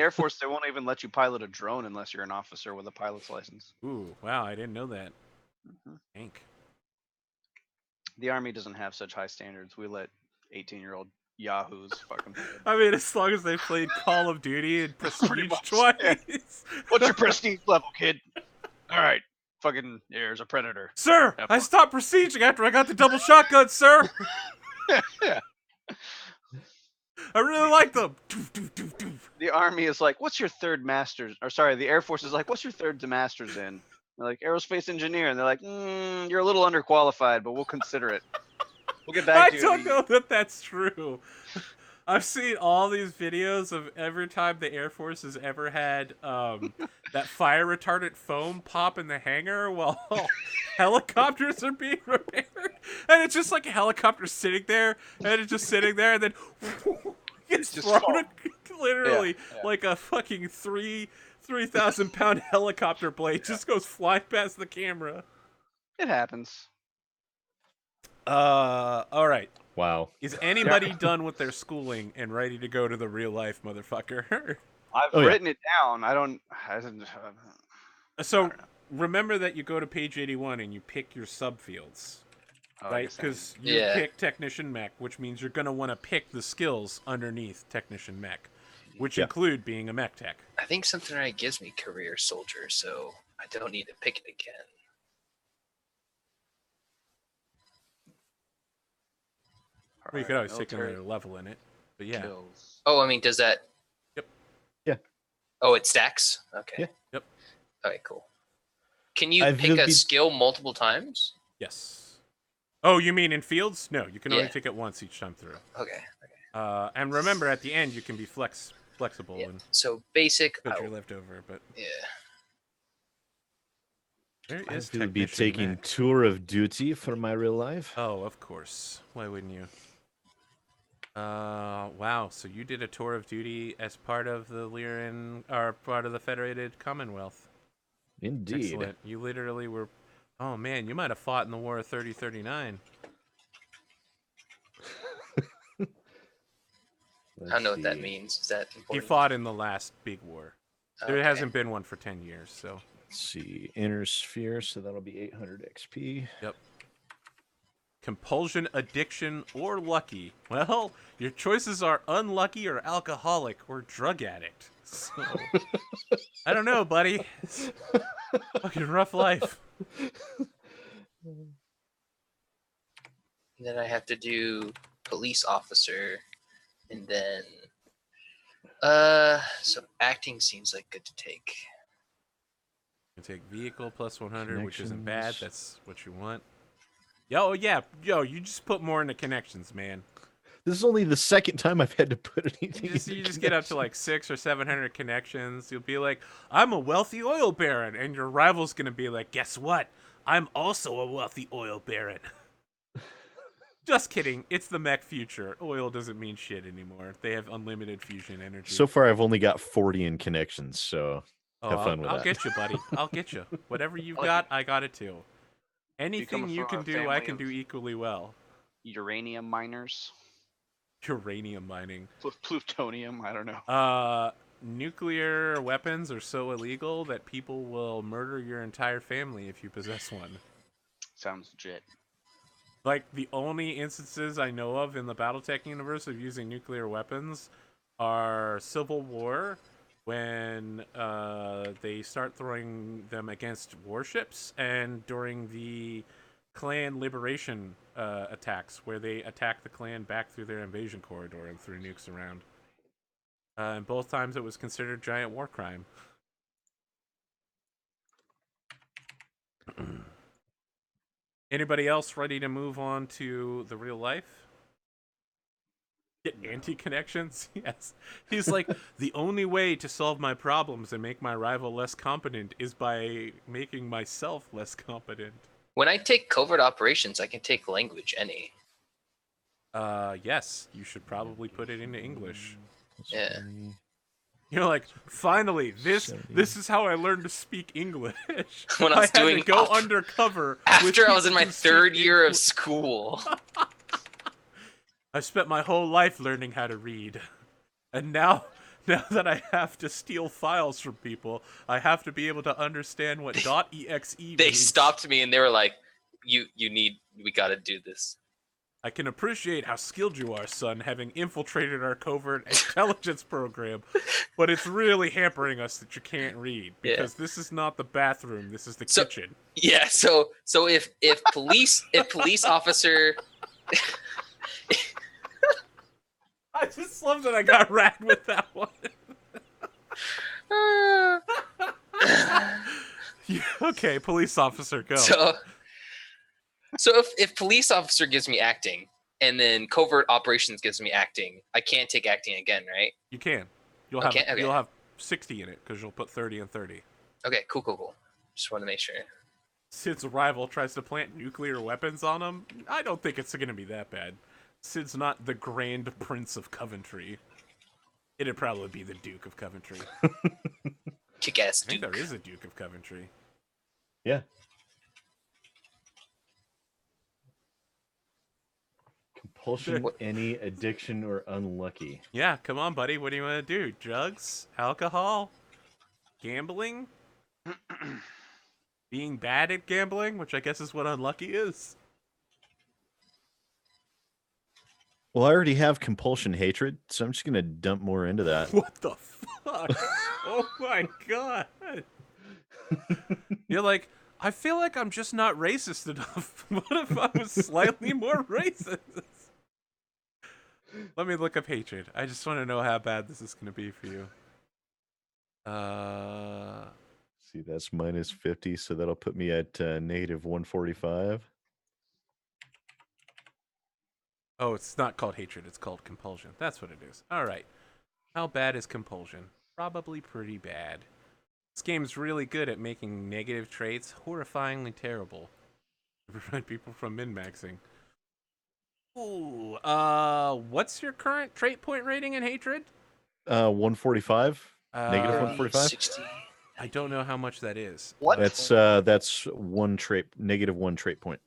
Air Force, they won't even let you pilot a drone unless you're an officer with a pilot's license. Ooh, wow, I didn't know that. Hank. The Army doesn't have such high standards. We let 18-year-old yahoos fucking. I mean, as long as they played Call of Duty and Prestige much, twice. yeah. What's your prestige level, kid? All right, fucking here's a predator. Sir, Have I fun. stopped prestiging after I got the double shotgun, sir. Yeah. I really like them. The Army is like, what's your third master's? Or sorry, the Air Force is like, what's your third master's in? They're like, aerospace engineer, and they're like, you're a little underqualified, but we'll consider it. We'll get back I to you. don't know that that's true. I've seen all these videos of every time the Air Force has ever had that fire retardant foam pop in the hangar while helicopters are being repaired. And it's just like a helicopter sitting there, and it's just sitting there, and then gets just thrown literally Yeah. like a fucking 3,000 pound helicopter blade just goes flying past the camera. It happens. All right. Wow. Is anybody done with their schooling and ready to go to the real life, motherfucker? I've Oh, yeah. written it down. I don't. So remember that you go to page 81 and you pick your subfields, Oh, I right? guess I Because didn't. you Yeah. pick technician mech, which means you're going to want to pick the skills underneath technician mech, which Yeah. include being a mech tech. I think something right gives me career soldier, so I don't need to pick it again. Well, you could always take another level in it, but yeah. Kills. Oh, I mean, does that? Yep. Yeah. Oh, it stacks. Okay. Yeah. Yep. Okay, cool. Can you I've pick a been- skill multiple times? Yes. Oh, you mean in fields? No, you can only Yeah. take it once each time through. Okay. And remember, at the end, you can be flexible Yeah. and So basic. put I- your leftover, but yeah. there I is will be technician taking mech. tour of duty for my real life. Oh, of course. Why wouldn't you? Wow. So you did a tour of duty as part of the Lyran, or part of the Federated Commonwealth. Indeed. Excellent. You literally were. Oh man, you might have fought in the War of 3039. I don't know what that means. Is that He important? fought in the last big war. There Okay. hasn't been one for 10 years, so. Let's see. Inner sphere, so that'll be 800 XP. Yep. Compulsion, addiction, or lucky. Well, your choices are unlucky or alcoholic or drug addict. So, I don't know, buddy. It's fucking rough life. And then I have to do police officer, and then so acting seems like good to take. You take vehicle plus 100, which isn't bad. Connections. That's what you want. Yo, yeah, yo, you just put more into connections, man. This is only the second time I've had to put anything. You just get up to like 600 or 700 connections. You'll be like, I'm a wealthy oil baron, and your rival's gonna be like, guess what? I'm also a wealthy oil baron. Just kidding. It's the mech future. Oil doesn't mean shit anymore. They have unlimited fusion energy. So far, I've only got 40 in connections, so have fun with I'll that. get you, buddy. I'll get you. Whatever you've I like got, I got it too. Become Anything you from can a do, I family can of- do equally well. Uranium miners, Uranium mining. plutonium. I don't know. Nuclear weapons are so illegal that people will murder your entire family if you possess one. Sounds legit. Like, the only instances I know of in the Battletech universe of using nuclear weapons are Civil War, when they start throwing them against warships, and during the clan liberation attacks, where they attack the clan back through their invasion corridor and threw nukes around. And both times it was considered giant war crime. Anybody else ready to move on to the real life? Get anti-connections? Yes. He's like, the only way to solve my problems and make my rival less competent is by making myself less competent. When I take covert operations, I can take language any. Yes, you should probably put it into English. Yeah. You're like, finally, this 70. is how I learned to speak English. When I was had to doing go op- undercover with After I was in people my who speak third year of English. school. I spent my whole life learning how to read. And now that I have to steal files from people, I have to be able to understand what .exe means. They stopped me and they were like, we gotta do this. I can appreciate how skilled you are, son, having infiltrated our covert intelligence program, but it's really hampering us that you can't read, because this is not the bathroom, this is the kitchen. Yeah, so if police officer I just love that I got rad with that one. Okay, police officer, go. So if police officer gives me acting, and then covert operations gives me acting, I can't take acting again, right? You can. You'll Okay, have okay. you'll have 60 in it, because you'll put 30 and 30. Okay, cool. Just want to make sure. Sid's rival tries to plant nuclear weapons on him. I don't think it's going to be that bad. Sid's not the Grand Prince of Coventry. It'd probably be the Duke of Coventry. Kick-ass I think Duke. there is a Duke of Coventry. Yeah. Compulsion, any addiction, or unlucky. Yeah, come on, buddy. What do you want to do? Drugs? Alcohol? Gambling? Being bad at gambling, which I guess is what unlucky is. Well, I already have compulsion hatred, so I'm just going to dump more into that. What the fuck? Oh my god. You're like, I feel like I'm just not racist enough. What if I was slightly more racist? Let me look up hatred. I just want to know how bad this is going to be for you. See, that's minus 50, so that'll put me at negative 145. Oh, it's not called hatred. It's called compulsion. That's what it is. All right. How bad is compulsion? Probably pretty bad. This game's really good at making negative traits horrifyingly terrible to prevent people from min-maxing. Ooh, what's your current trait point rating in hatred? 145. Negative 30, 145. 60. I don't know how much that is. What? That's one trait, negative one trait point.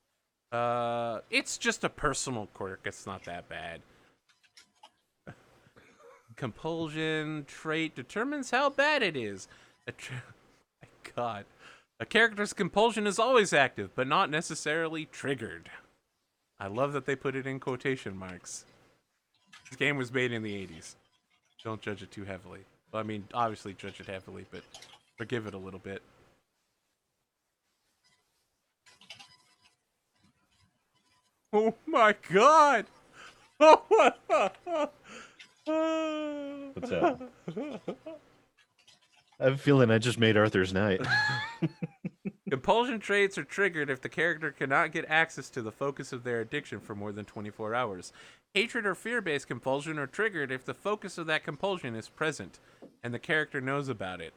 It's just a personal quirk. It's not that bad. Compulsion trait determines how bad it is. My God. A character's compulsion is always active, but not necessarily triggered. I love that they put it in quotation marks. This game was made in the 80s. Don't judge it too heavily. Well, I mean, obviously judge it heavily, but forgive it a little bit. Oh my God! What's that? I have a feeling I just made Arthur's night. Compulsion traits are triggered if the character cannot get access to the focus of their addiction for more than 24 hours. Hatred or fear-based compulsion are triggered if the focus of that compulsion is present and the character knows about it.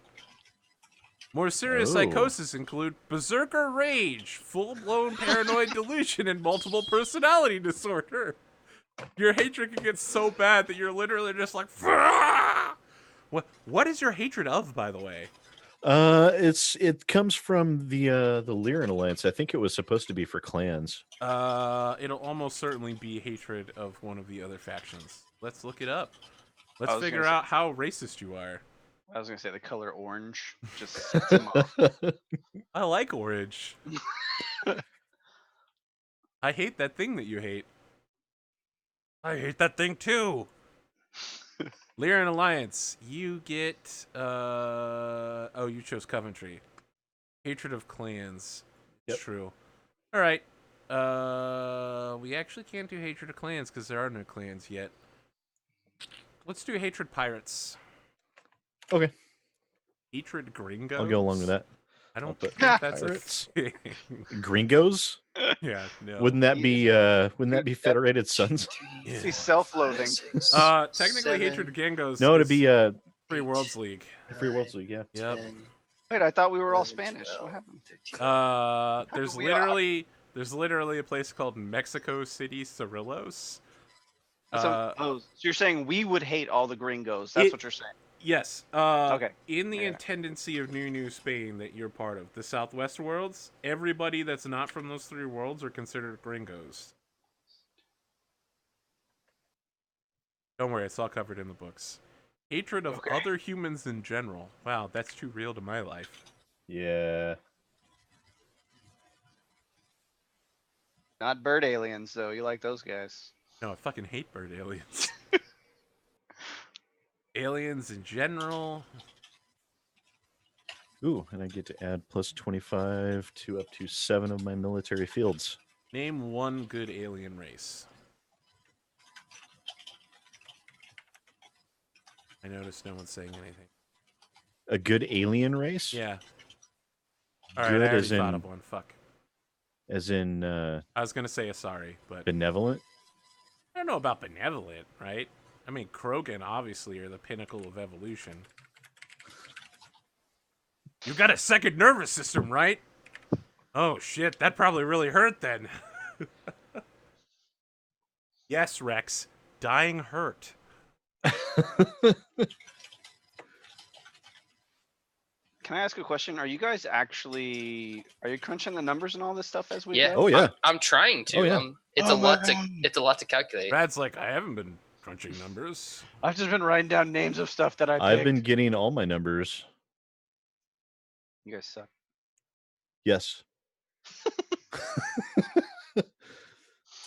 More serious psychosis include berserker rage, full-blown paranoid delusion, and multiple personality disorder. Your hatred can get so bad that you're literally just like, What is your hatred of, by the way? It comes from the Lyran Alliance. I think it was supposed to be for clans. It'll almost certainly be hatred of one of the other factions. Let's look it up. Let's figure out how racist you are. I was gonna say the color orange just sets him off. I like orange. I hate that thing that you hate. I hate that thing too. Lyran Alliance, you get oh, you chose Coventry. Hatred of clans. It's true. All right. We actually can't do hatred of clans because there are no clans yet. Let's do hatred pirates. Okay. Hatred gringos. I'll go along with that. I don't put think that's pirates. a thing. Gringos? Yeah, no. Wouldn't that be Federated Sons? Yeah. He's self-loathing. Technically, hatred gringos. No, to is be Free Worlds League. Free Worlds League, yeah. Yep. Wait, I thought we were all Spanish. What happened? There's literally a place called Mexico City Cirillos. So you're saying we would hate all the gringos? That's what you're saying? Yes. Okay. In the intendancy of New Spain that you're part of, the Southwest worlds, everybody that's not from those three worlds are considered gringos. Don't worry, it's all covered in the books. Hatred of other humans in general. Wow, that's too real to my life. Yeah. Not bird aliens, though. You like those guys? No, I fucking hate bird aliens. Aliens in general. Ooh, and I get to add plus 25 to up to 7 of my military fields. Name one good alien race. I noticed no one's saying anything. A good alien race? Yeah. All right, Good I already as in, thought of one. Fuck. As in I was gonna say a sorry, but benevolent? I don't know about benevolent, right? I mean, Krogan obviously are the pinnacle of evolution. You got a second nervous system, right? Oh shit, that probably really hurt then. Yes, Rex. Dying hurt. Can I ask a question? Are you guys actually crunching the numbers and all this stuff as we Yeah. go? Oh yeah. I'm trying to. Oh, yeah. It's a lot to calculate. Brad's like, I haven't been crunching numbers. I've just been writing down names of stuff that I've been getting all my numbers. You guys suck. Yes.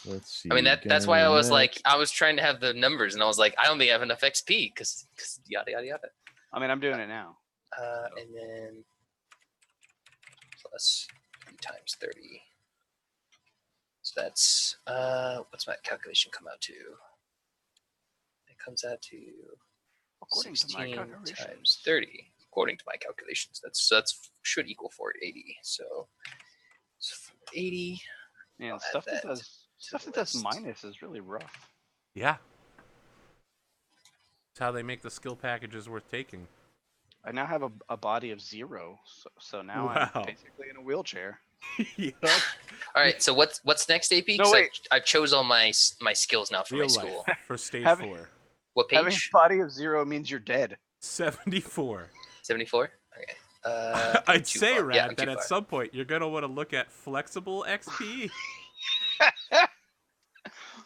Let's see. I mean that's why I was like I was trying to have the numbers and I was like I don't think I have enough XP because yada yada yada. I mean I'm doing it now. And then plus 3 times 30. So that's what's my calculation come out to? It comes out to According to my 16 calculations. times 30. According to my calculations, that's should equal 480. So it's 480. Man, I'll stuff add that that does list. minus is really rough. Yeah. It's how they make the skill packages worth taking. I now have a body of 0, so now Wow. I'm basically in a wheelchair. Yep. All right. So what's next, AP? No, 'Cause wait. I chose all my skills now for Real my life school. for stage Having- 4. What Having a page? body of 0 means you're dead. 74. 74. Okay. I'd too say, far. Yeah, Rad, I'm that too at far. some point you're gonna want to look at flexible XP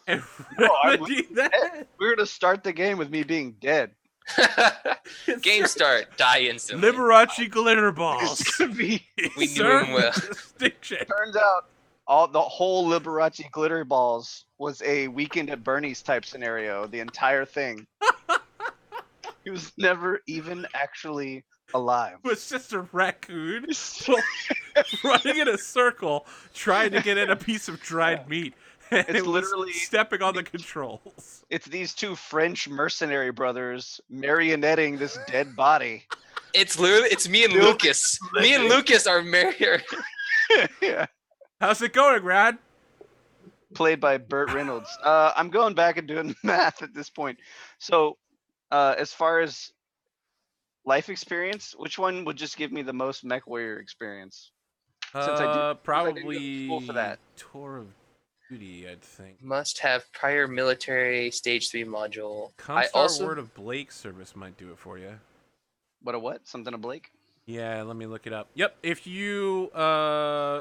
and I'm remedy that. We're gonna start the game with me being dead. Game start. Die instantly. Liberace glitter It's balls. gonna be. We knew Serve him well. distinction. Turns out, the whole Liberace glitter balls was a Weekend at Bernie's type scenario. The entire thing. He was never even actually alive. It was just a raccoon running in a circle trying to get in a piece of dried meat. And It's it was literally- stepping on the controls. It's these two French mercenary brothers marionetting this dead body. It's literally me and Building Lucas. Me and living. Lucas are married. Yeah. How's it going, Rad? Played by Burt Reynolds. I'm going back and doing math at this point. So, as far as life experience, which one would just give me the most Mechwarrior experience? Since I didn't go to Probably school for that. Tour of Duty, I'd think. Must have prior military stage 3 module. I Comstar also Word of Blake service might do it for you. What a what? Something to Blake? Yeah, let me look it up. Yep, if you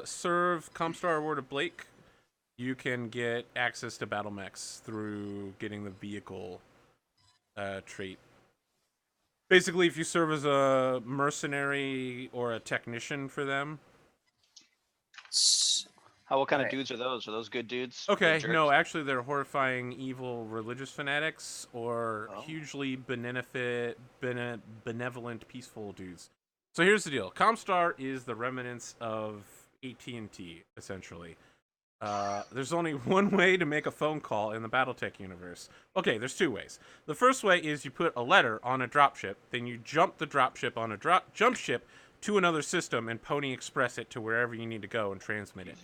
serve Comstar Word of Blake, you can get access to Battlemechs through getting the vehicle trait. Basically, if you serve as a mercenary or a technician for them. What kind of Right. dudes are those? Are those good dudes? Okay, Good no, jerks? actually, they're horrifying, evil religious fanatics or Oh. hugely benevolent, peaceful dudes. So here's the deal: Comstar is the remnants of AT&T, essentially. There's only one way to make a phone call in the Battletech universe. Okay, there's two ways. The first way is you put a letter on a dropship, then you jump the dropship on a jump ship to another system and Pony Express it to wherever you need to go and transmit it.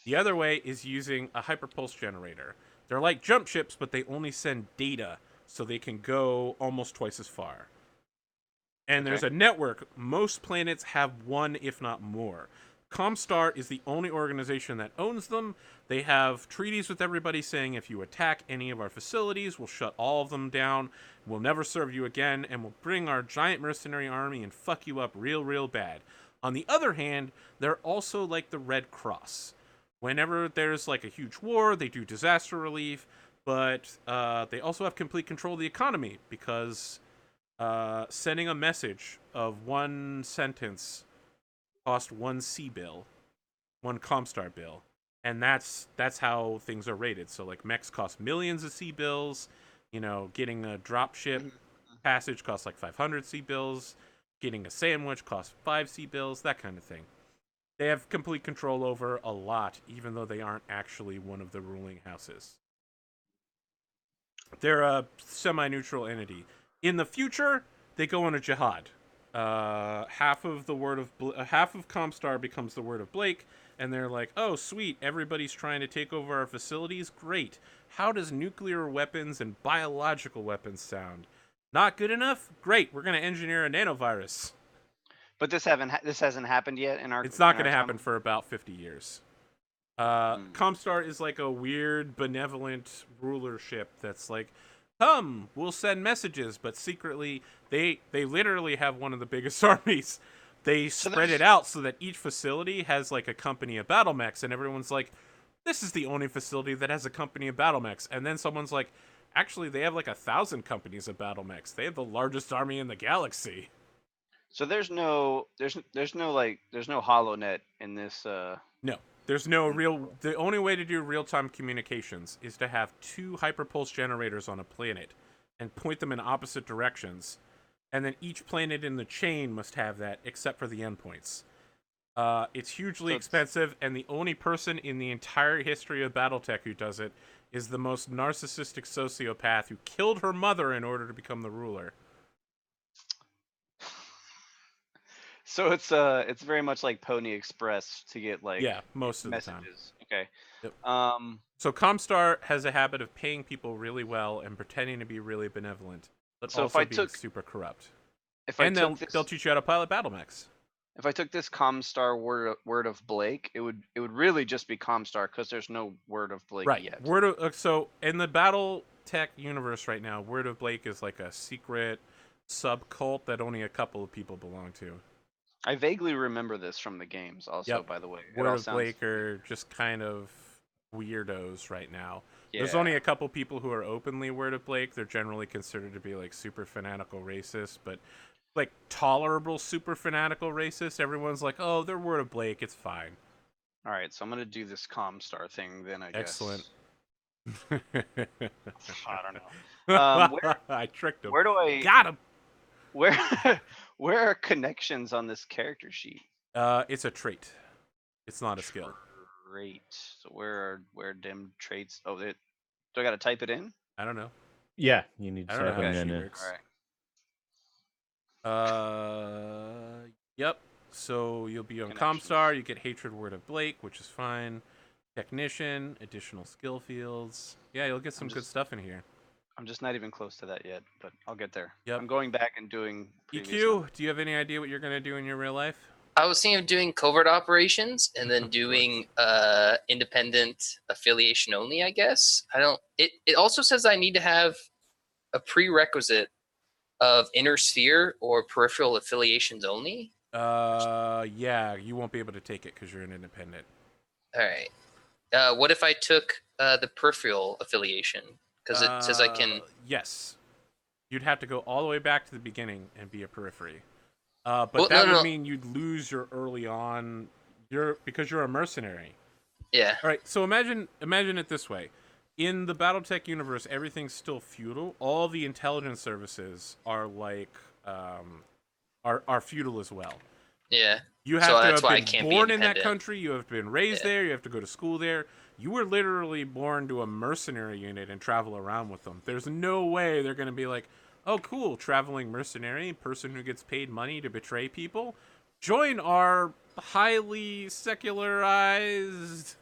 The other way is using a hyperpulse generator. They're like jump ships, but they only send data, so they can go almost twice as far. And there's a network. Most planets have one, if not more. Comstar is the only organization that owns them. They have treaties with everybody saying if you attack any of our facilities, we'll shut all of them down, we'll never serve you again, and we'll bring our giant mercenary army and fuck you up real bad. On the other hand, they're also like the Red Cross. Whenever there's like a huge war, they do disaster relief, but they also have complete control of the economy because sending a message of one sentence cost one C bill, one Comstar bill, and that's how things are rated. So like mechs cost millions of C bills, you know, getting a dropship passage costs like 500 C bills, getting a sandwich costs 5 C bills, that kind of thing. They have complete control over a lot, even though they aren't actually one of the ruling houses. They're a semi-neutral entity. In the future, they go on a jihad. Half of Comstar becomes the Word of Blake, and they're like, "Oh, sweet! Everybody's trying to take over our facilities. Great. How does nuclear weapons and biological weapons sound? Not good enough? Great. We're gonna engineer a nanovirus. But this hasn't happened yet in our. It's not in gonna our happen time? for about 50 years." Comstar is like a weird, benevolent rulership that's like, come, we'll send messages, but secretly they literally have one of the biggest armies. They spread it out so that each facility has like a company of Battlemechs, and everyone's like, this is the only facility that has a company of Battlemechs. And then someone's like, actually, they have like 1,000 companies of Battlemechs. They have the largest army in the galaxy. So there's no HoloNet in this. No, there's no real. The only way to do real-time communications is to have 2 hyperpulse generators on a planet and point them in opposite directions, and then each planet in the chain must have that, except for the endpoints. It's hugely expensive, and the only person in the entire history of Battletech who does it is the most narcissistic sociopath who killed her mother in order to become the ruler. So it's very much like Pony Express to get like Yeah, most of the time. messages. Okay. Yep. So So Comstar has a habit of paying people really well and pretending to be really benevolent, but So if also I being took- super corrupt. if I And took they'll teach you how to pilot Battlemechs. If I took this Comstar word of Blake, it would really just be Comstar because there's no word of Blake Right. yet. Word of so in the Battletech universe right now, Word of Blake is like a secret subcult that only a couple of people belong to. I vaguely remember this from the games. Also, Yep. by the way, it Word all of sounds Blake are just kind of weirdos right now. yeah. There's only a couple people who are openly Word of Blake. They're generally considered to be like super fanatical racist, but like tolerable super fanatical racist. Everyone's like, oh, they're Word of Blake. It's fine. All right, so I'm gonna do this Comstar thing then. I Excellent. guess. I don't know. Where I tricked him. where do I Got him. where where are connections on this character sheet? It's a trait. It's not a skill. Great. So where dim traits? Oh, do I gotta type it in? I don't know. Yeah, you need I to don't know type how them she in. works. All right. Yep. So you'll be on Connections. Comstar. You get Hatred Word of Blake, which is fine. Technician, additional skill fields. Yeah, you'll get some good just- stuff in here. I'm just not even close to that yet, but I'll get there. Yep. I'm going back and doing previous EQ, numbers. do you have any idea what you're gonna do in your real life? I was thinking of doing covert operations and then Of doing independent affiliation only, I guess. I don't it also says I need to have a prerequisite of inner sphere or peripheral affiliations only. Yeah, you won't be able to take it because you're an independent. All right. What if I took the peripheral affiliation? Because it says I can. Yes. You'd have to go all the way back to the beginning and be a periphery. But Well, that no. would mean you'd lose your early on, because you're a mercenary. Yeah. All right, so imagine it this way. In the Battletech universe, everything's still feudal. All the intelligence services are like are feudal as well. Yeah. You So have to that's have why I been can't be born in that independent. country. You have been raised Yeah. there. You have to go to school there. You were literally born to a mercenary unit and travel around with them. There's no way they're going to be like, oh, cool, traveling mercenary, person who gets paid money to betray people. Join our highly secularized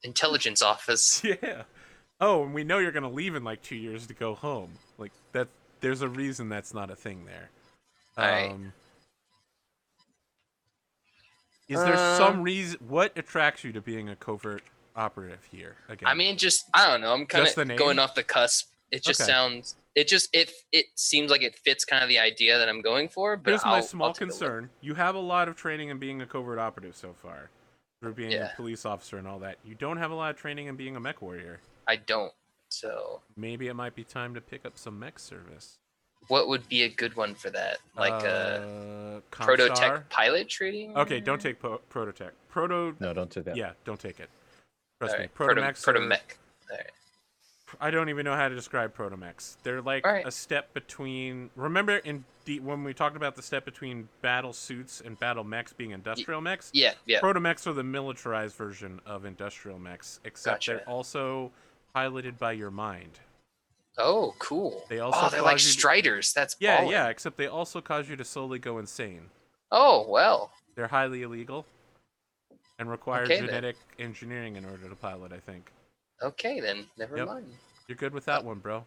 Intelligence office. Yeah. Oh, and we know you're gonna leave in like 2 years to go home. Like that. There's a reason that's not a thing there. Alright. Is there some reason? What attracts you to being a covert operative here? Again, I mean, just I don't know. I'm kind Just the of name? going off the cusp. It just Okay. sounds. It seems like it fits kind of the idea that I'm going for. But here's my I'll small take a look. concern. You have a lot of training in being a covert operative so far, for being Yeah. a police officer and all that. You don't have a lot of training in being a mech warrior. I don't. So, Maybe it might be time to pick up some mech service. what would be a good one for that? Like Comstar? Prototech pilot training? Okay, don't take Prototech. No, don't do that. Yeah, don't take it. Trust me. Alright. Protomechs are- Protomech. Alright. I don't even know how to describe Protomechs. They're like Alright. a step between. Remember when we talked about the step between battle suits and battle mechs being industrial mechs? Yeah. Yeah. Protomechs are the militarized version of industrial mechs, except Gotcha. they're also piloted by your mind. Oh, cool. They also they're like cause you to- Striders. That's Yeah, ballin'. yeah. Except they also cause you to slowly go insane. Oh well. They're highly illegal and require Okay, then. genetic engineering in order to pilot. I think Okay then. Never Yep. mind. you're good with that one, bro.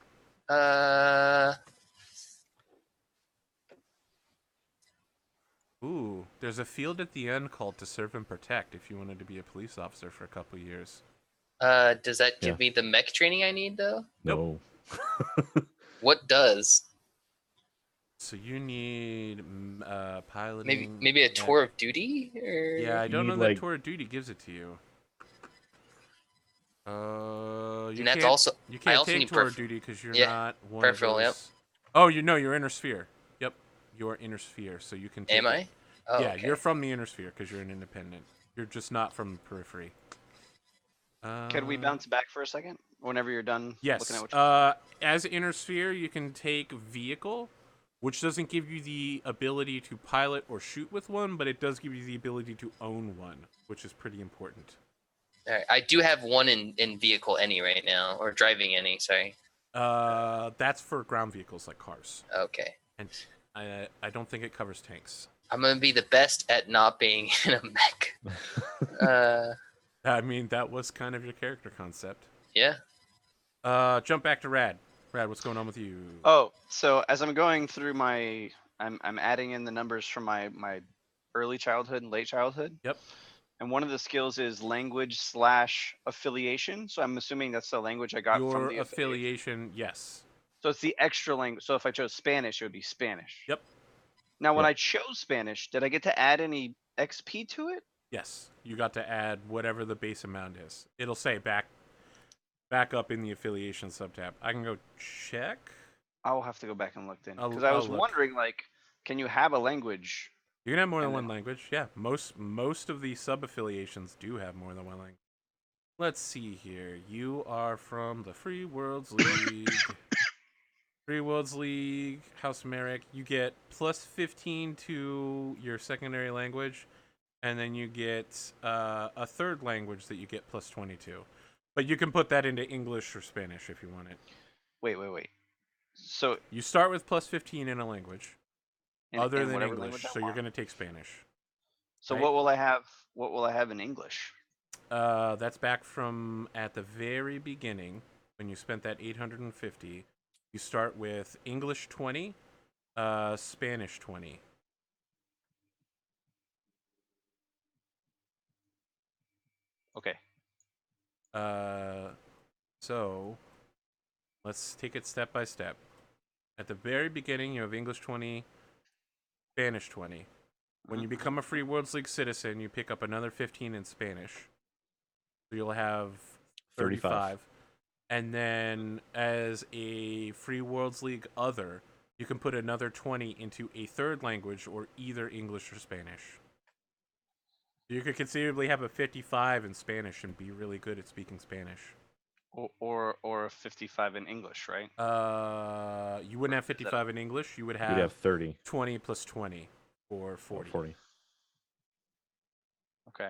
Ooh, there's a field at the end called To Serve and Protect if you wanted to be a police officer for a couple years. Does that give Yeah. me the mech training I need though? No. What does? So you need piloting. Maybe a mech- tour of duty? Or... Yeah, I don't know need, that like- Tour of Duty gives it to you. You And that's can't, also you I can't also take need Tour perf- of Duty because you're yeah, not one peripheral, of yep. those. Oh, you're inner sphere. Yep, you're inner sphere, so you can. Take am it. I? Oh, Yeah, okay. you're from the inner sphere because you're an independent. You're just not from the periphery. Can we bounce back for a second? Whenever you're done Yes. looking at what As inner sphere, you can take vehicle, which doesn't give you the ability to pilot or shoot with one, but it does give you the ability to own one, which is pretty important. All right. I do have one in vehicle any right now, or driving any. Sorry. That's for ground vehicles like cars, Okay. and I don't think it covers tanks. I'm gonna be the best at not being in a mech. I mean, that was kind of your character concept. Yeah. Jump back to Rad. Rad, what's going on with you? Oh, so as I'm going through I'm adding in the numbers from my early childhood and late childhood. Yep. And one of the skills is language/affiliation. So I'm assuming that's the language I got from Your the affiliation. affiliation, yes. So it's the extra language. So if I chose Spanish, it would be Spanish. Yep. Now, when Yep. I chose Spanish, did I get to add any XP to it? Yes. You got to add whatever the base amount is. It'll say back up in the affiliation subtab. I can go check. I'll have to go back and look then, I'll- because I was I'll look. wondering, like, can you have a language? You can have more than And one then- language. Yeah, most of the sub affiliations do have more than one language. Let's see here. You are from the Free Worlds League. Free Worlds League, House Merrick. You get plus 15 to your secondary language, and then you get a third language that you get plus 22. But you can put that into English or Spanish if you want it. Wait. So You start with plus 15 in a language other than whatever English, language I so you're want. going to take Spanish. So right? what will I have? What will I have in English? That's back from at the very beginning when you spent that 850. You start with English 20, Spanish 20. Okay. So let's take it step by step. At the very beginning, you have English 20, Spanish 20. When you become a Free Worlds League citizen, you pick up another 15 in Spanish. So you'll have 35. And then as a Free Worlds League other, you can put another 20 into a third language or either English or Spanish. You could conceivably have a 55 in Spanish and be really good at speaking Spanish. Or a 55 in English, right? You wouldn't have 55 in English. You would You'd have 30 20 plus 20 or 40. or 40. Okay.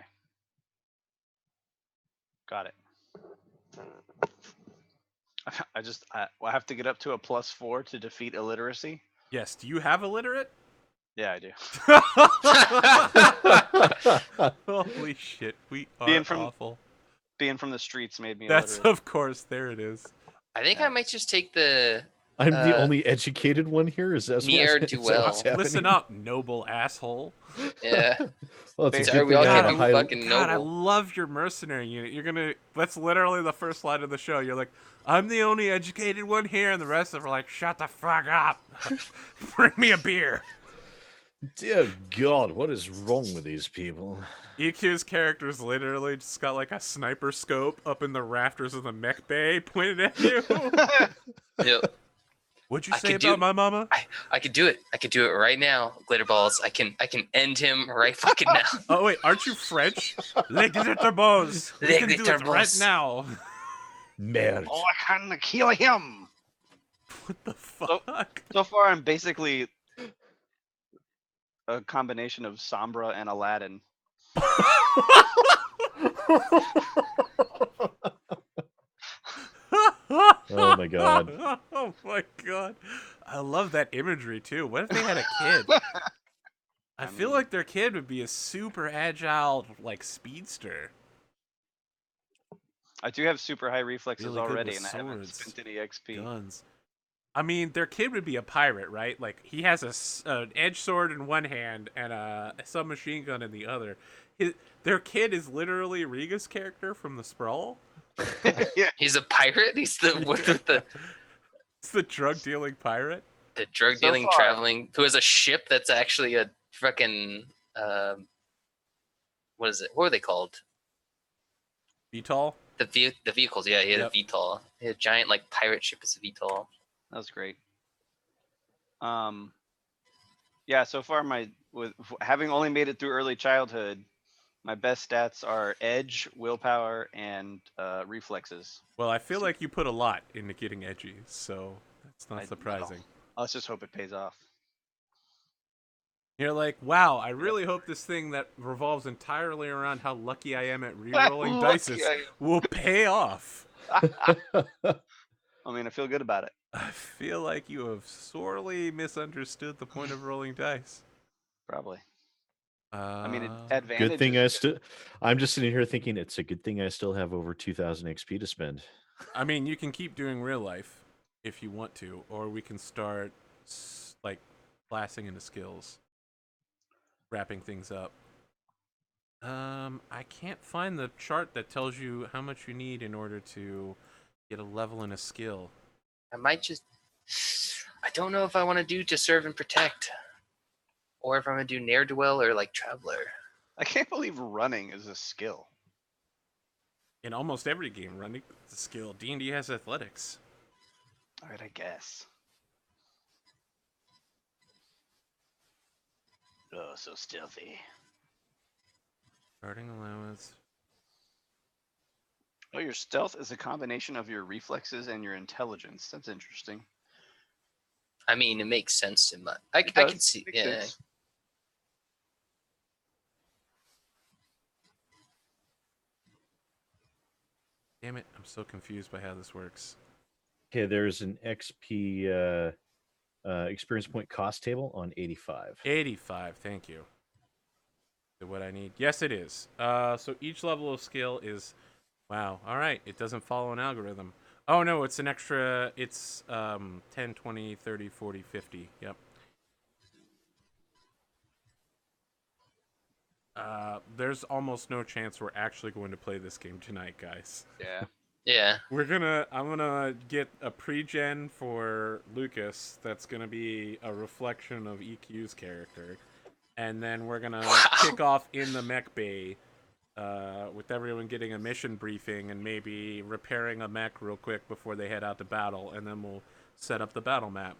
Got it. I have to get up to a +4 to defeat illiteracy. Yes. Do you have illiterate? Yeah, I do. Holy shit. We are Being from- awful. Being from the streets made me That's, illiterate. of course, there it is. I think I Yeah. might just take the I'm the only educated one here. Is that Ne'er what's do well. happening? Listen up, noble asshole. yeah. Well, it's a Sorry, good we thing all I can't have a be high. fucking God, I noble. love your mercenary unit. That's literally the first line of the show. You're like, I'm the only educated one here, and the rest of them are like, shut the fuck up. Bring me a beer. Dear God, what is wrong with these people? EQ's character's literally just got like a sniper scope up in the rafters of the mech bay pointed at you. Yep. What'd you I say could do- about my mama? I could do it. I could do it right now. Glitter balls. I can end him right fucking now. Oh wait, aren't you French? Les glitter-balls. We Les can do it right glitter-balls. now. Merde. Oh, I can kill him. What the fuck? So far, I'm basically a combination of Sombra and Aladdin. Oh my God. Oh my god. I love that imagery too. What if they had a kid? I feel mean- like their kid would be a super agile, like, speedster. I do have super high reflexes Really good already, with and I haven't swords, spent any XP. Guns. I mean, their kid would be a pirate, right? Like, he has an edge sword in one hand and a submachine gun in the other. Their kid is literally Riga's character from the Sprawl. He's a pirate. He's the It's the drug dealing pirate. the drug So dealing far. traveling who has a ship that's actually a fucking what is it? What are they called? VTOL. The vehicles. Yeah, he had Yep. a VTOL. He had a giant like pirate ship as a VTOL. That was great. Yeah, so far with having only made it through early childhood, my best stats are edge, willpower, and reflexes. Well, I feel like you put a lot into getting edgy, so that's I not know. surprising. Let's just hope it pays off. You're like, wow, I really hope this thing that revolves entirely around how lucky I am at re-rolling dice will pay off. I mean, I feel good about it. I feel like you have sorely misunderstood the point of rolling dice. Probably. I mean, Uh, advantage. Good thing I still. I'm just sitting here thinking it's a good thing I still have over 2,000 XP to spend. I mean, you can keep doing real life if you want to, or we can start like classing into skills. wrapping things up. I can't find the chart that tells you how much you need in order to get a level in a skill. I might just. I don't know if I want to do just serve and protect, or if I'm gonna do ne'er do well or like traveler. I can't believe running is a skill. In almost every game, running is a skill. D&D has athletics. All right, I guess. Oh, so stealthy. Starting allowance. Oh, your stealth is a combination of your reflexes and your intelligence. That's interesting. I mean, it makes sense in my. I It can does. see. Makes Yeah. sense. Damn it, I'm so confused by how this works. Okay, there's an XP experience point cost table on 85. 85, thank you. Is it what I need? Yes, it is. So each level of skill is... Wow, alright, it doesn't follow an algorithm. Oh no, it's an extra... It's 10, 20, 30, 40, 50. Yep. There's almost no chance we're actually going to play this game tonight, guys. Yeah. Yeah. I'm gonna get a pre-gen for Lucas that's gonna be a reflection of EQ's character. And then we're gonna kick off in the mech bay with everyone getting a mission briefing and maybe repairing a mech real quick before they head out to battle, and then we'll set up the battle map.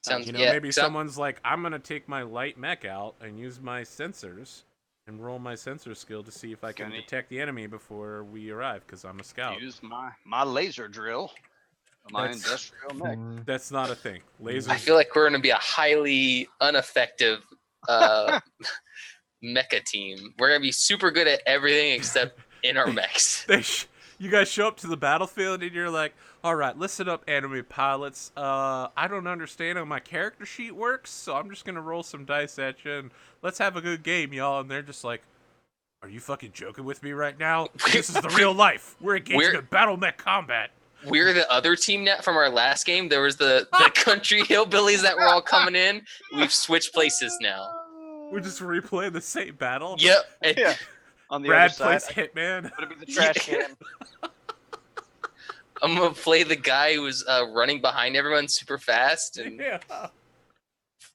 Sounds. You know, Yeah. maybe someone's like, I'm gonna take my light mech out and use my sensors and roll my sensor skill to see if I can Gonna detect the enemy before we arrive, because I'm a scout. Use my laser drill. My That's- industrial mech. That's not a thing. Lasers. I feel like we're gonna be a highly ineffective mecha team. We're gonna be super good at everything except in our mechs. You guys show up to the battlefield and you're like, all right, listen up, enemy pilots. I don't understand how my character sheet works, so I'm just going to roll some dice at you and let's have a good game, y'all. And they're just like, are you fucking joking with me right now? This is the real life. We're engaging in battle mech combat. We're the other team now from our last game. There was the country hillbillies that were all coming in. We've switched places now. We're just replaying the same battle. Yep. Yeah. On the Brad other side, plays Hitman. I'm gonna be the trash can. I'm gonna play the guy who's running behind everyone super fast and Yeah.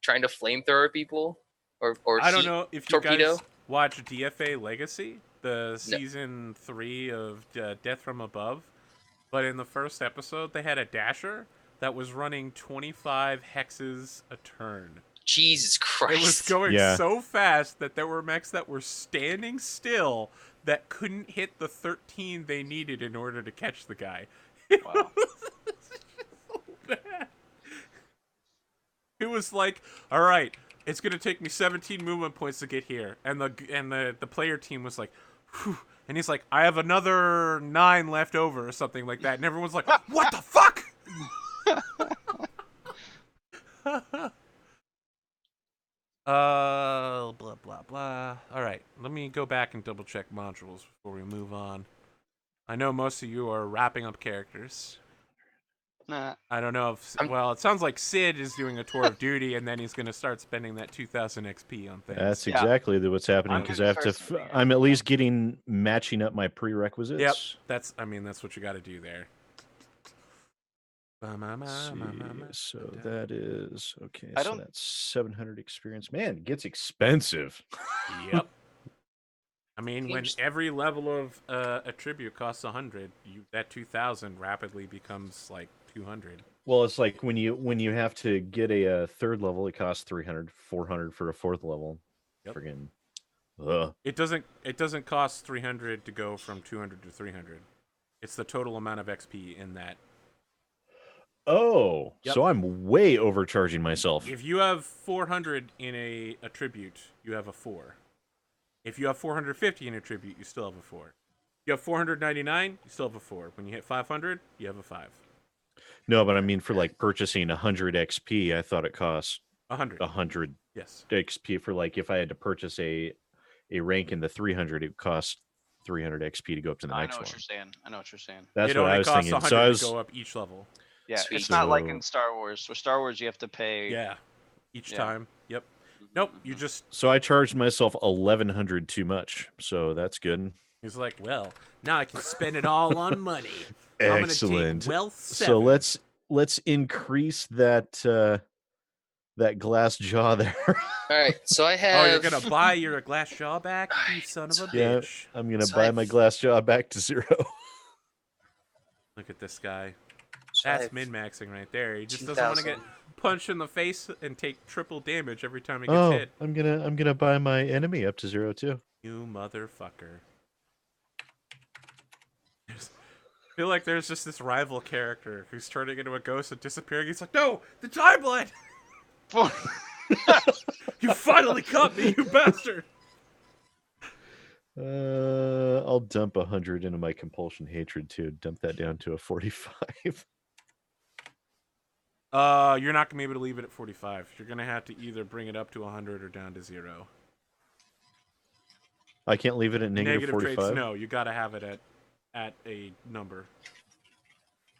trying to flamethrower people. Or I don't heat know if you torpedo. guys watch DFA Legacy, the season 3 of Death from Above, but in the first episode they had a dasher that was running 25 hexes a turn. Jesus Christ. It was going so fast that there were mechs that were standing still that couldn't hit the 13 they needed in order to catch the guy. Wow. So bad. It was like, all right, it's gonna take me 17 movement points to get here, and the player team was like, whew. And he's like, I have another 9 left over or something like that, and everyone's like, what the fuck? Blah blah blah. All right, let me go back and double check modules before we move on. I know most of you are wrapping up characters. Nah. I don't know if it sounds like Sid is doing a tour of duty, and then he's going to start spending that 2,000 XP on things. That's exactly what's happening because I have to. I'm at least matching up my prerequisites. Yep, that's what you got to do there. So that is okay. I So don't- that's 700 experience. Man, it gets expensive. Yep. I mean, when every level of attribute costs 100, that 2,000 rapidly becomes like 200. Well, it's like when you have to get a third level, it costs 300, 400 for a fourth level. Yep. Friggin'. It doesn't cost 300 to go from 200 to 300. It's the total amount of XP in that. Oh, Yep. so I'm way overcharging myself. If you have 400 in a attribute, you have a 4. If you have 450 in a tribute, you still have a 4. If you have 499, you still have a 4. When you hit 500, you have a 5. No, but I mean for like purchasing 100 XP, I thought it cost 100 yes XP for like if I had to purchase a rank in the 300, it cost 300 XP to go up to the next one. I know what you're saying. That's it what only I was costs thinking. 100 So I was to go up each level. Yeah, Sweet. it's not like So- in Star Wars. For Star Wars, you have to pay. Yeah, each Yeah. time. Yep. Nope, you just. So I charged myself 1,100 too much. So that's good. He's like, well, now I can spend it all on money. I'm gonna Excellent. take wealth 7. So let's increase that that glass jaw there. All right, so I Oh, have. you're gonna buy your glass jaw back, you son of a Yeah, bitch. I'm gonna So buy I've- my glass jaw back to 0. Look at this guy. so I That's have min-maxing right there. He just doesn't want to get 2,000. punched in the face and take triple damage every time he gets Oh, hit. I'm gonna buy my enemy up to 0 too. You motherfucker. I feel like there's just this rival character who's turning into a ghost and disappearing. He's like, no, the time blood! You finally caught me, you bastard! I'll dump 100 into my compulsion hatred too. Dump that down to a 45. You're not gonna be able to leave it at 45. You're gonna have to either bring it up to 100 or down to 0. I can't leave it at negative 45. traits, no. You gotta have it at a number.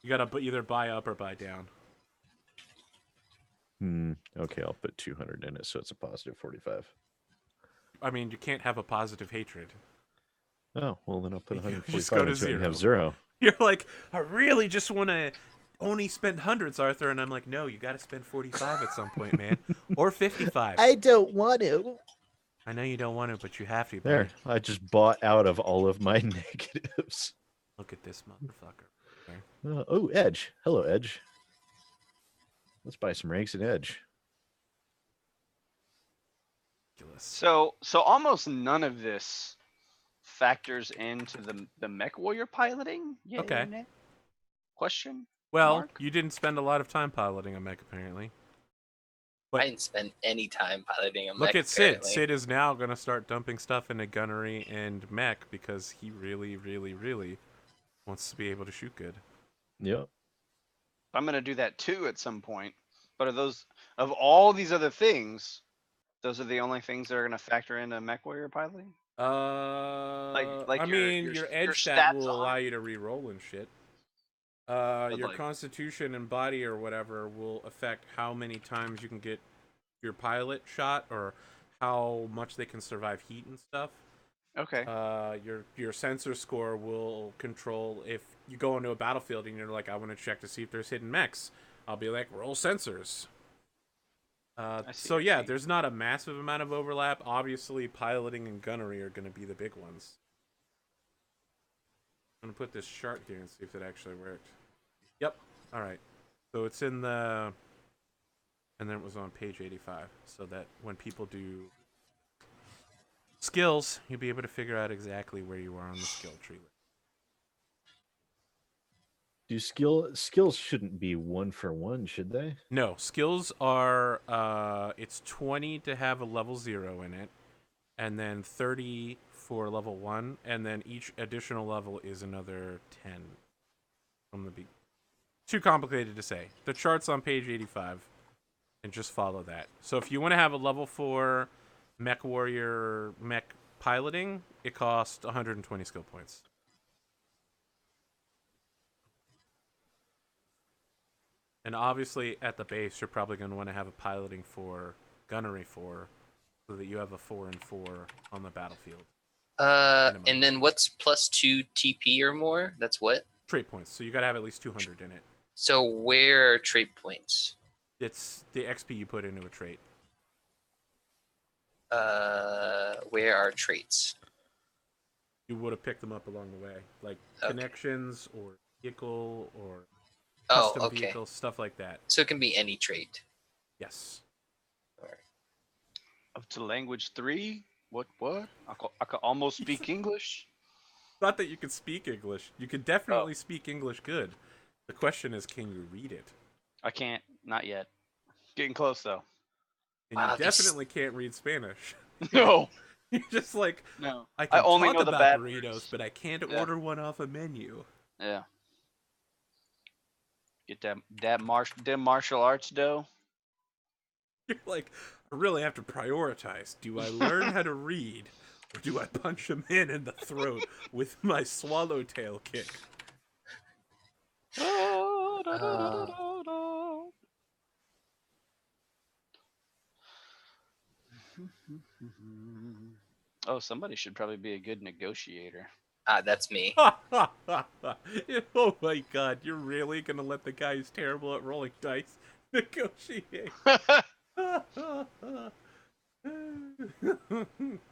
You gotta either buy up or buy down. Okay, I'll put 200 in it, so it's a positive 45. I mean, you can't have a positive hatred. Oh, well then I'll put You 145 just go to into it and 0. have 0. You're like, I really just want to only spend hundreds, Arthur, and I'm like, no, you got to spend 45 at some point, man, or 55. I don't want to. I know you don't want to, but you have to. There, buddy. I just bought out of all of my negatives. Look at this motherfucker. Okay. Oh, Edge. Hello, Edge. Let's buy some ranks in Edge. Ridiculous. So almost none of this factors into the mech warrior piloting. Yeah. Okay. Question. Well, Mark? you didn't spend a lot of time piloting a mech, apparently. I didn't spend any time piloting a mech. Look at Sid. apparently. Sid is now going to start dumping stuff into gunnery and mech because he really, really, really wants to be able to shoot good. Yep. I'm gonna do that too at some point. But are those of all these other things, those are the only things that are gonna factor into mech warrior piloting? Like I your- mean, your- your your edge stat stats will on allow it. you to re-roll and shit. But Your like- constitution and body or whatever will affect how many times you can get your pilot shot or how much they can survive heat and stuff. Okay. Your sensor score will control if you go into a battlefield and you're like, I want to check to see if there's hidden mechs. I'll be like, roll sensors. So I yeah, see. there's not a massive amount of overlap. Obviously, piloting and gunnery are going to be the big ones. I'm going to put this chart here and see if it actually worked. Yep. All right. So it's in the... And then it was on page 85. So that when people do skills, you'll be able to figure out exactly where you are on the skill tree. Do skills shouldn't be 1 for 1, should they? No, skills are... it's 20 to have a level 0 in it. And then 30 for level 1. And then each additional level is another 10 from the beginning. Too complicated to say. The chart's on page 85. And just follow that. So if you want to have a level 4 mech warrior mech piloting, it costs 120 skill points. And obviously at the base, you're probably going to want to have a piloting 4, gunnery 4, so that you have a 4 and 4 on the battlefield. And then what's +2 TP or more? That's what? Trait points. So you got to have at least 200 in it. So where are trait points? It's the XP you put into a trait. Where are traits? You would have picked them up along the way, like Okay. connections or vehicle or Oh, custom okay. vehicles, stuff like that. So it can be any trait. Yes. Up to language 3? What? I could almost speak English. Not that you can speak English. You can definitely speak English good. The question is, can you read it? I can't. Not yet. Getting close though. And Wow, you definitely can't read Spanish. No. You're just like, No. I can only talk know the about bad burritos, words. but I can't Yeah. order one off a menu. Yeah. Get that martial arts dough. You're like, I really have to prioritize. Do I learn how to read, or do I punch him in the throat with my swallowtail kick? Oh, somebody should probably be a good negotiator. That's me. Oh my god, you're really gonna let the guy who's terrible at rolling dice negotiate?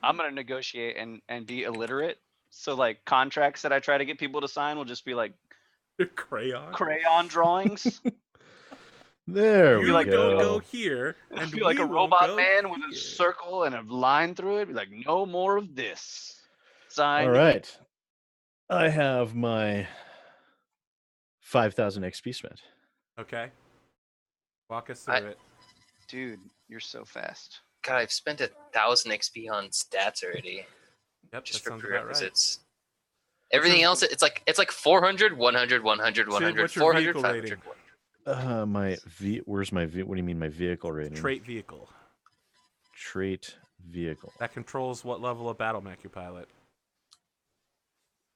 I'm gonna negotiate and be illiterate. So like contracts that I try to get people to sign will just be like crayon drawings. There You we like, don't go. go here, It'll and be like we a will robot go man with a here. circle and a line through it. Be like, no more of this. Sign. All right. I have my 5,000 XP spent. Okay. Walk us through it. Dude, you're so fast. God, I've spent 1,000 XP on stats already. Yep, Just that for sounds about right. prerequisites. Everything else, it's like 400, 100, 100, 100, what's your 400, vehicle 500, rating? 100. Where's my what do you mean my vehicle rating? Trait vehicle. Trait vehicle. That controls what level of battle mech you pilot.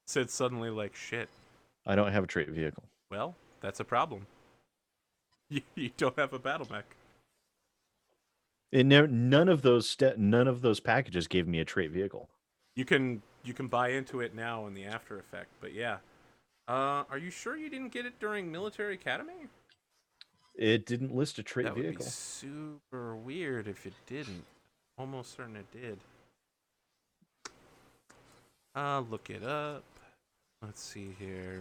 Sid suddenly like shit. I don't have a trait vehicle. Well, that's a problem. You don't have a battle mech. None of those packages gave me a trait vehicle. You can buy into it now in the After Effect, but yeah. Are you sure you didn't get it during Military Academy? It didn't list a trait That would vehicle. be super weird if it didn't. Almost certain it did. I'll look it up. Let's see here.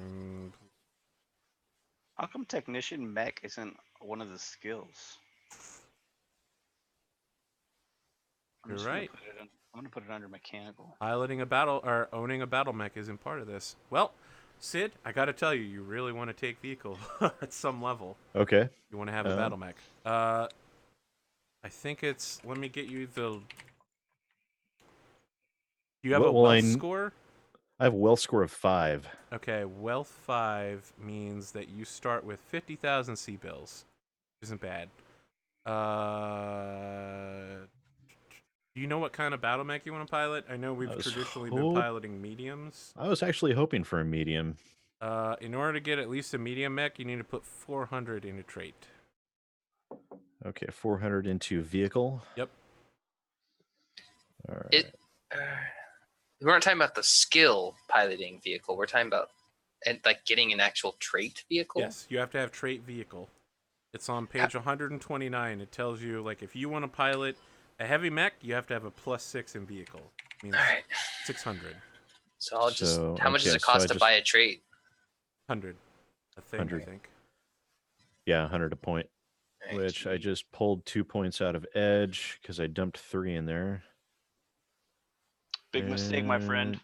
How come technician mech isn't one of the skills? You're right. I'm gonna put it under mechanical. Piloting a battle or owning a battle mech isn't part of this. Well, Sid, I gotta tell you, you really want to take vehicle at some level. Okay. You want to have a battle mech. I think it's. Let me get you the. You have a wealth score? I have a wealth score of 5. Okay, wealth 5 means that you start with 50,000 sea bills. Isn't bad. Do you know what kind of battle mech you want to pilot? I know we've traditionally been piloting mediums. I was actually hoping for a medium. In order to get at least a medium mech, you need to put 400 in a trait. Okay, 400 into vehicle. Yep. All right. We weren't talking about the skill piloting vehicle. We're talking about like getting an actual trait vehicle. Yes, you have to have trait vehicle. It's on page 129. It tells you like if you want to pilot a heavy mech, you have to have a +6 in vehicle. Means all right. 600. So I'll just. How much does it cost to buy a trait? 100. A thing, 100. I think. Yeah, 100 a point. Right. Which I just pulled 2 points out of edge because I dumped 3 in there. Big mistake, my friend.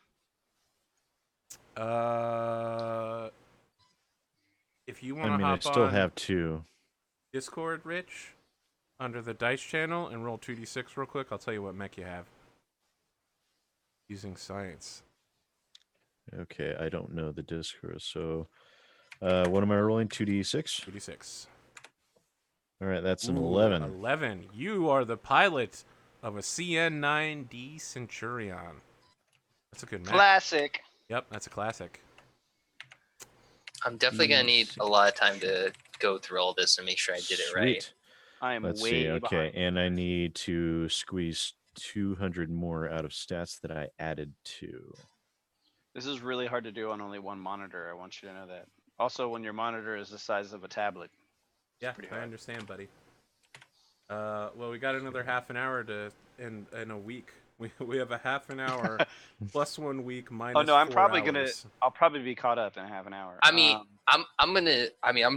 If you want to hop I still on have 2. Discord, Rich, under the dice channel and roll 2d6 real quick, I'll tell you what mech you have. Using science. Okay, I don't know the Discord, so what am I rolling? 2d6? 2d6. All right, that's an 11. 11. You are the pilot of a CN9D Centurion. That's a good mech. Classic. Yep, that's a classic. I'm definitely gonna need a lot of time to go through all this and make sure I did it right. Sweet. I am Let's way see. Okay, behind. and I need to squeeze 200 more out of stats that I added to. This is really hard to do on only one monitor. I want you to know that. Also, when your monitor is the size of a tablet. Yeah, I understand, buddy. Well, we got another half an hour to in a week. We have a half an hour plus 1 week minus. Oh no, I'm 4 probably hours. I'll probably be caught up in a half an hour. I mean, I'm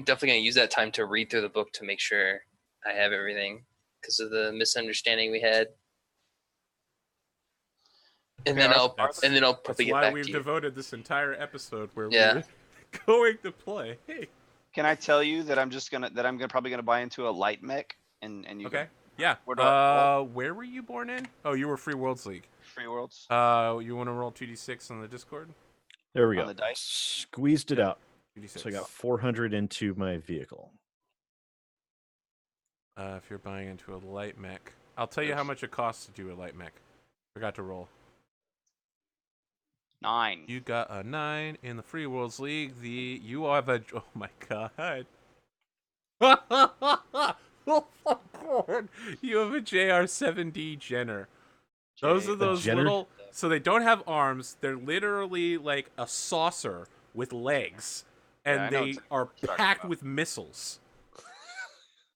definitely gonna use that time to read through the book to make sure I have everything because of the misunderstanding we had. And then I'll probably get back to you. That's why we've devoted this entire episode where we're going to play. Hey. Can I tell you that I'm probably gonna buy into a light mech and you okay. Yeah. Where were you born in? Oh, you were Free Worlds League. Free Worlds. You want to roll 2d6 on the Discord? There we go. On the dice. Squeezed it out. 2d6. So I got 400 into my vehicle. If you're buying into a light mech, I'll tell you how much it costs to do a light mech. Forgot to roll. 9. You got a 9 in the Free Worlds League. You have a. Oh my god. Oh my god! You have a JR7D Jenner. Those are those Jenner? little. So they don't have arms. They're literally like a saucer with legs, Yeah, and I know they exactly are what you're talking packed about. with missiles.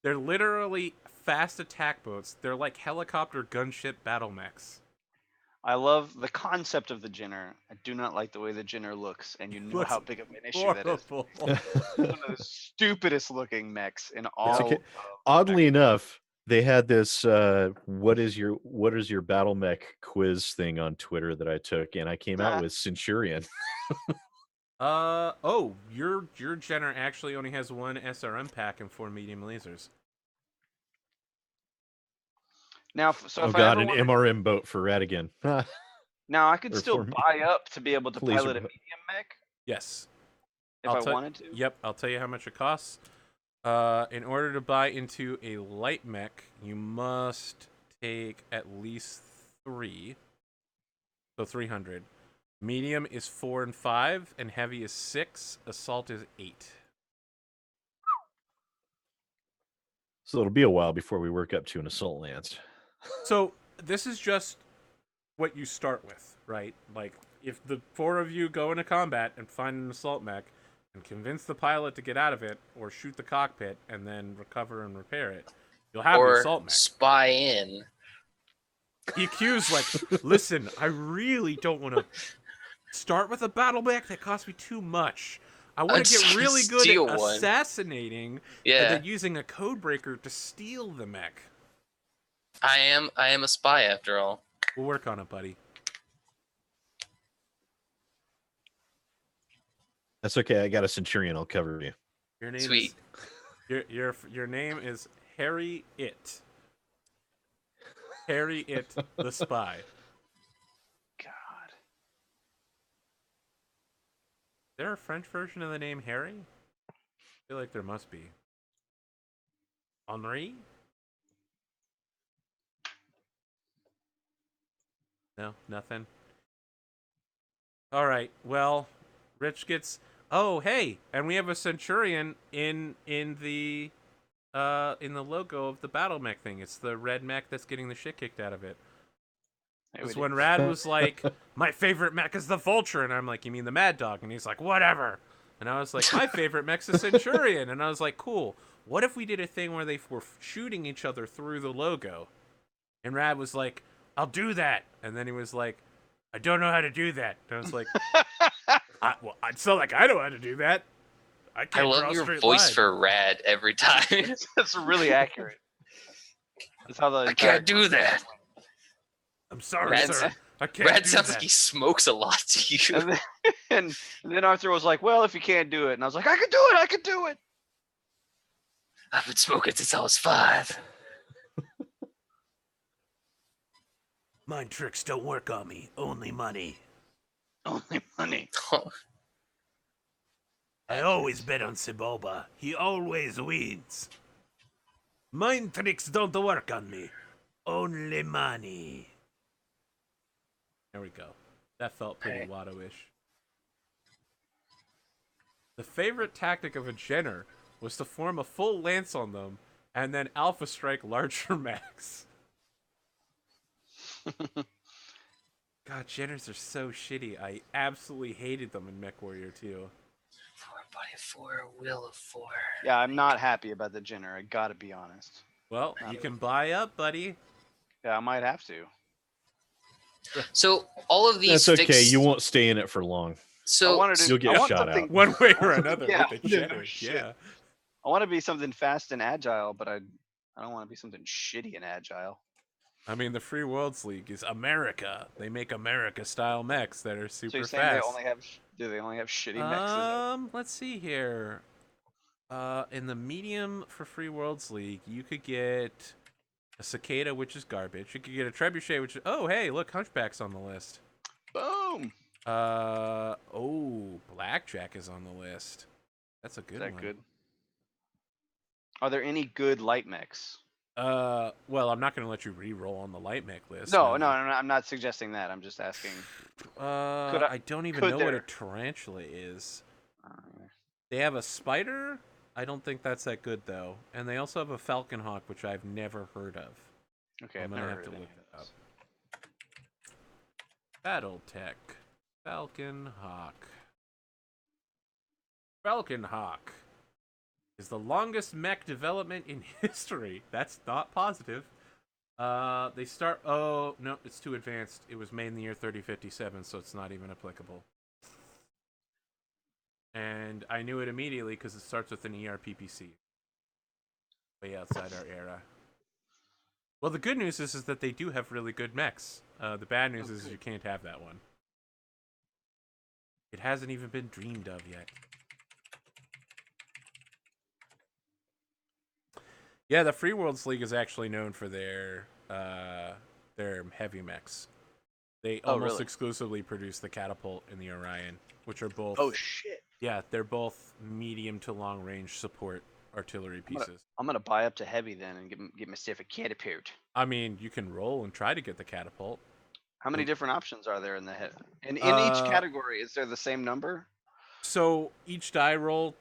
They're literally fast attack boats. They're like helicopter gunship Battlemechs. I love the concept of the Jinner. I do not like the way the Jinner looks, and you know Looks how big of an issue that is. Horrible. It's one of the stupidest looking mechs in all. Okay. of Oddly mech. enough, they had this what is your battle mech quiz thing on Twitter that I took, and I came out with Centurion. Your Jenner actually only has one SRM pack and 4 medium lasers. Now, so Oh if I god, ever an wanted, MRM boat for Radigan. now I could or still for me. buy up to be able to Laser pilot a boat. medium mech Yes. if I wanted to. Yep, I'll tell you how much it costs. In order to buy into a light mech, you must take at least 3. So 300. Medium is 4 and 5, and heavy is 6. Assault is 8. So it'll be a while before we work up to an assault lance. So this is just what you start with, right? Like, if the 4 of you go into combat and find an assault mech and convince the pilot to get out of it or shoot the cockpit and then recover and repair it, you'll have the Or assault mech. spy in. EQ's like, listen, I really don't want to start with a battle mech that costs me too much. I want to get really good Steal at one. assassinating Yeah, and then using a code breaker to steal the mech. I am a spy after all. We'll work on it, buddy. That's okay. I got a Centurion. I'll cover you. Your name Sweet. is your name is Harry It. Harry It the Spy. God. Is there a French version of the name Harry? I feel like there must be. Henri? No, nothing. All right. Well, Rich gets. Oh, hey, and we have a Centurion in the logo of the battle mech thing. It's the red mech that's getting the shit kicked out of it. Hey, Because we when did- Rad was like, my favorite mech is the Vulture, and I'm like, you mean the Mad Dog? And he's like, whatever. And I was like, my favorite mech's a Centurion. And I was like, cool. What if we did a thing where they were shooting each other through the logo? And Rad was like, I'll do that. And then he was like, I don't know how to do that. And I was like, I'd sound like I know how to do that. I I can't draw love a your straight voice line. for Rad every time. That's really accurate. That's how the I entire can't do that. I'm sorry, Rad's- sir. I can't Rad do sounds that. like he smokes a lot to you. and then Arthur was like, well, if you can't do it. And I was like, I can do it. I can do it. I've been smoking since I was 5. Mind tricks don't work on me. Only money. Only money. I always bet on SidAlpha. He always wins. Mind tricks don't work on me. Only money. There we go. That felt pretty Hey. Watto-ish. The favorite tactic of a Jenner was to form a full lance on them and then alpha strike larger mechs. God, Jenners are so shitty. I absolutely hated them in Mechwarrior 2. 4 body of 4, will of 4. Yeah, I'm not happy about the Jinner. I gotta be honest. Well, you can buy up, buddy. Yeah, I might have to. So all of these That's okay. fixed- You won't stay in it for long. I So wanted to, You'll get I want shot something, out. One way or another Yeah, with the no Jenners. shit. Yeah. I want to be something fast and agile, but I don't want to be something shitty and agile. I mean, the Free Worlds League is America. They make America-style mechs that are So super you're saying fast. do they only have shitty mechs? Let's see here. In the medium for Free Worlds League, you could get a Cicada, which is garbage. You could get a Trebuchet, which is... Oh, hey, look, Hunchback's on the list. Boom. Blackjack is on the list. That's a good Is that one. good? Are there any good light mechs? Well, I'm not going to let you re-roll on the light mech list. No, I'm not suggesting that. I'm just asking. I don't even could know what a there- tarantula is. Uh, They have a spider, I don't think that's that good though. And they also have a Falcon Hawk, which I've never heard of. Okay, I'm I've gonna never have heard to of look any that of up. Battletech, Falcon Hawk. Falcon Hawk is the longest mech development in history. That's not positive. They start. Oh no, it's too advanced. It was made in the year 3057, so it's not even applicable. And I knew it immediately because it starts with an ERPPC. Way outside our era. Well, the good news is that they do have really good mechs. The bad news is you can't have that one. It hasn't even been dreamed of yet. Yeah, the Free Worlds League is actually known for their heavy mechs. They almost exclusively produce the Catapult and the Orion, which are both. Oh shit! Yeah, they're both medium to long range support artillery pieces. I'm gonna buy up to heavy then and get myself a catapult. I mean, you can roll and try to get the Catapult. How many different options are there in the head? And in each category, is there the same number? So each die roll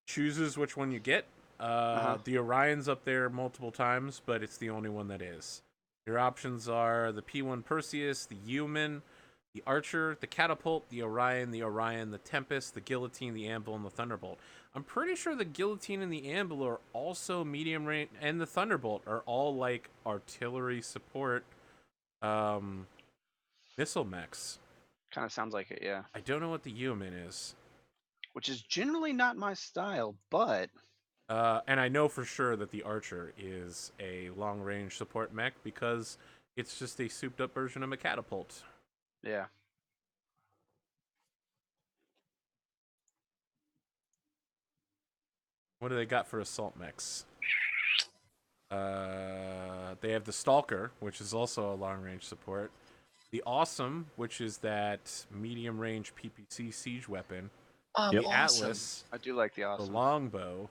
chooses which one you get. The Orion's up there multiple times, but it's the only one that is. Your options are the P1 Perseus, the Human, the Archer, the Catapult, the Orion, the Tempest, the Guillotine, the Anvil, and the Thunderbolt. I'm pretty sure the Guillotine and the Anvil are also medium range, and the Thunderbolt are all like artillery support missile mechs. Kind of sounds like it, yeah. I don't know what the Human is. Which is generally not my style, but and I know for sure that the Archer is a long-range support mech because it's just a souped-up version of a catapult. Yeah. What do they got for assault mechs? They have the Stalker, which is also a long-range support. The Awesome, which is that medium-range PPC siege weapon. The Awesome. Atlas. I do like the Awesome. The Longbow.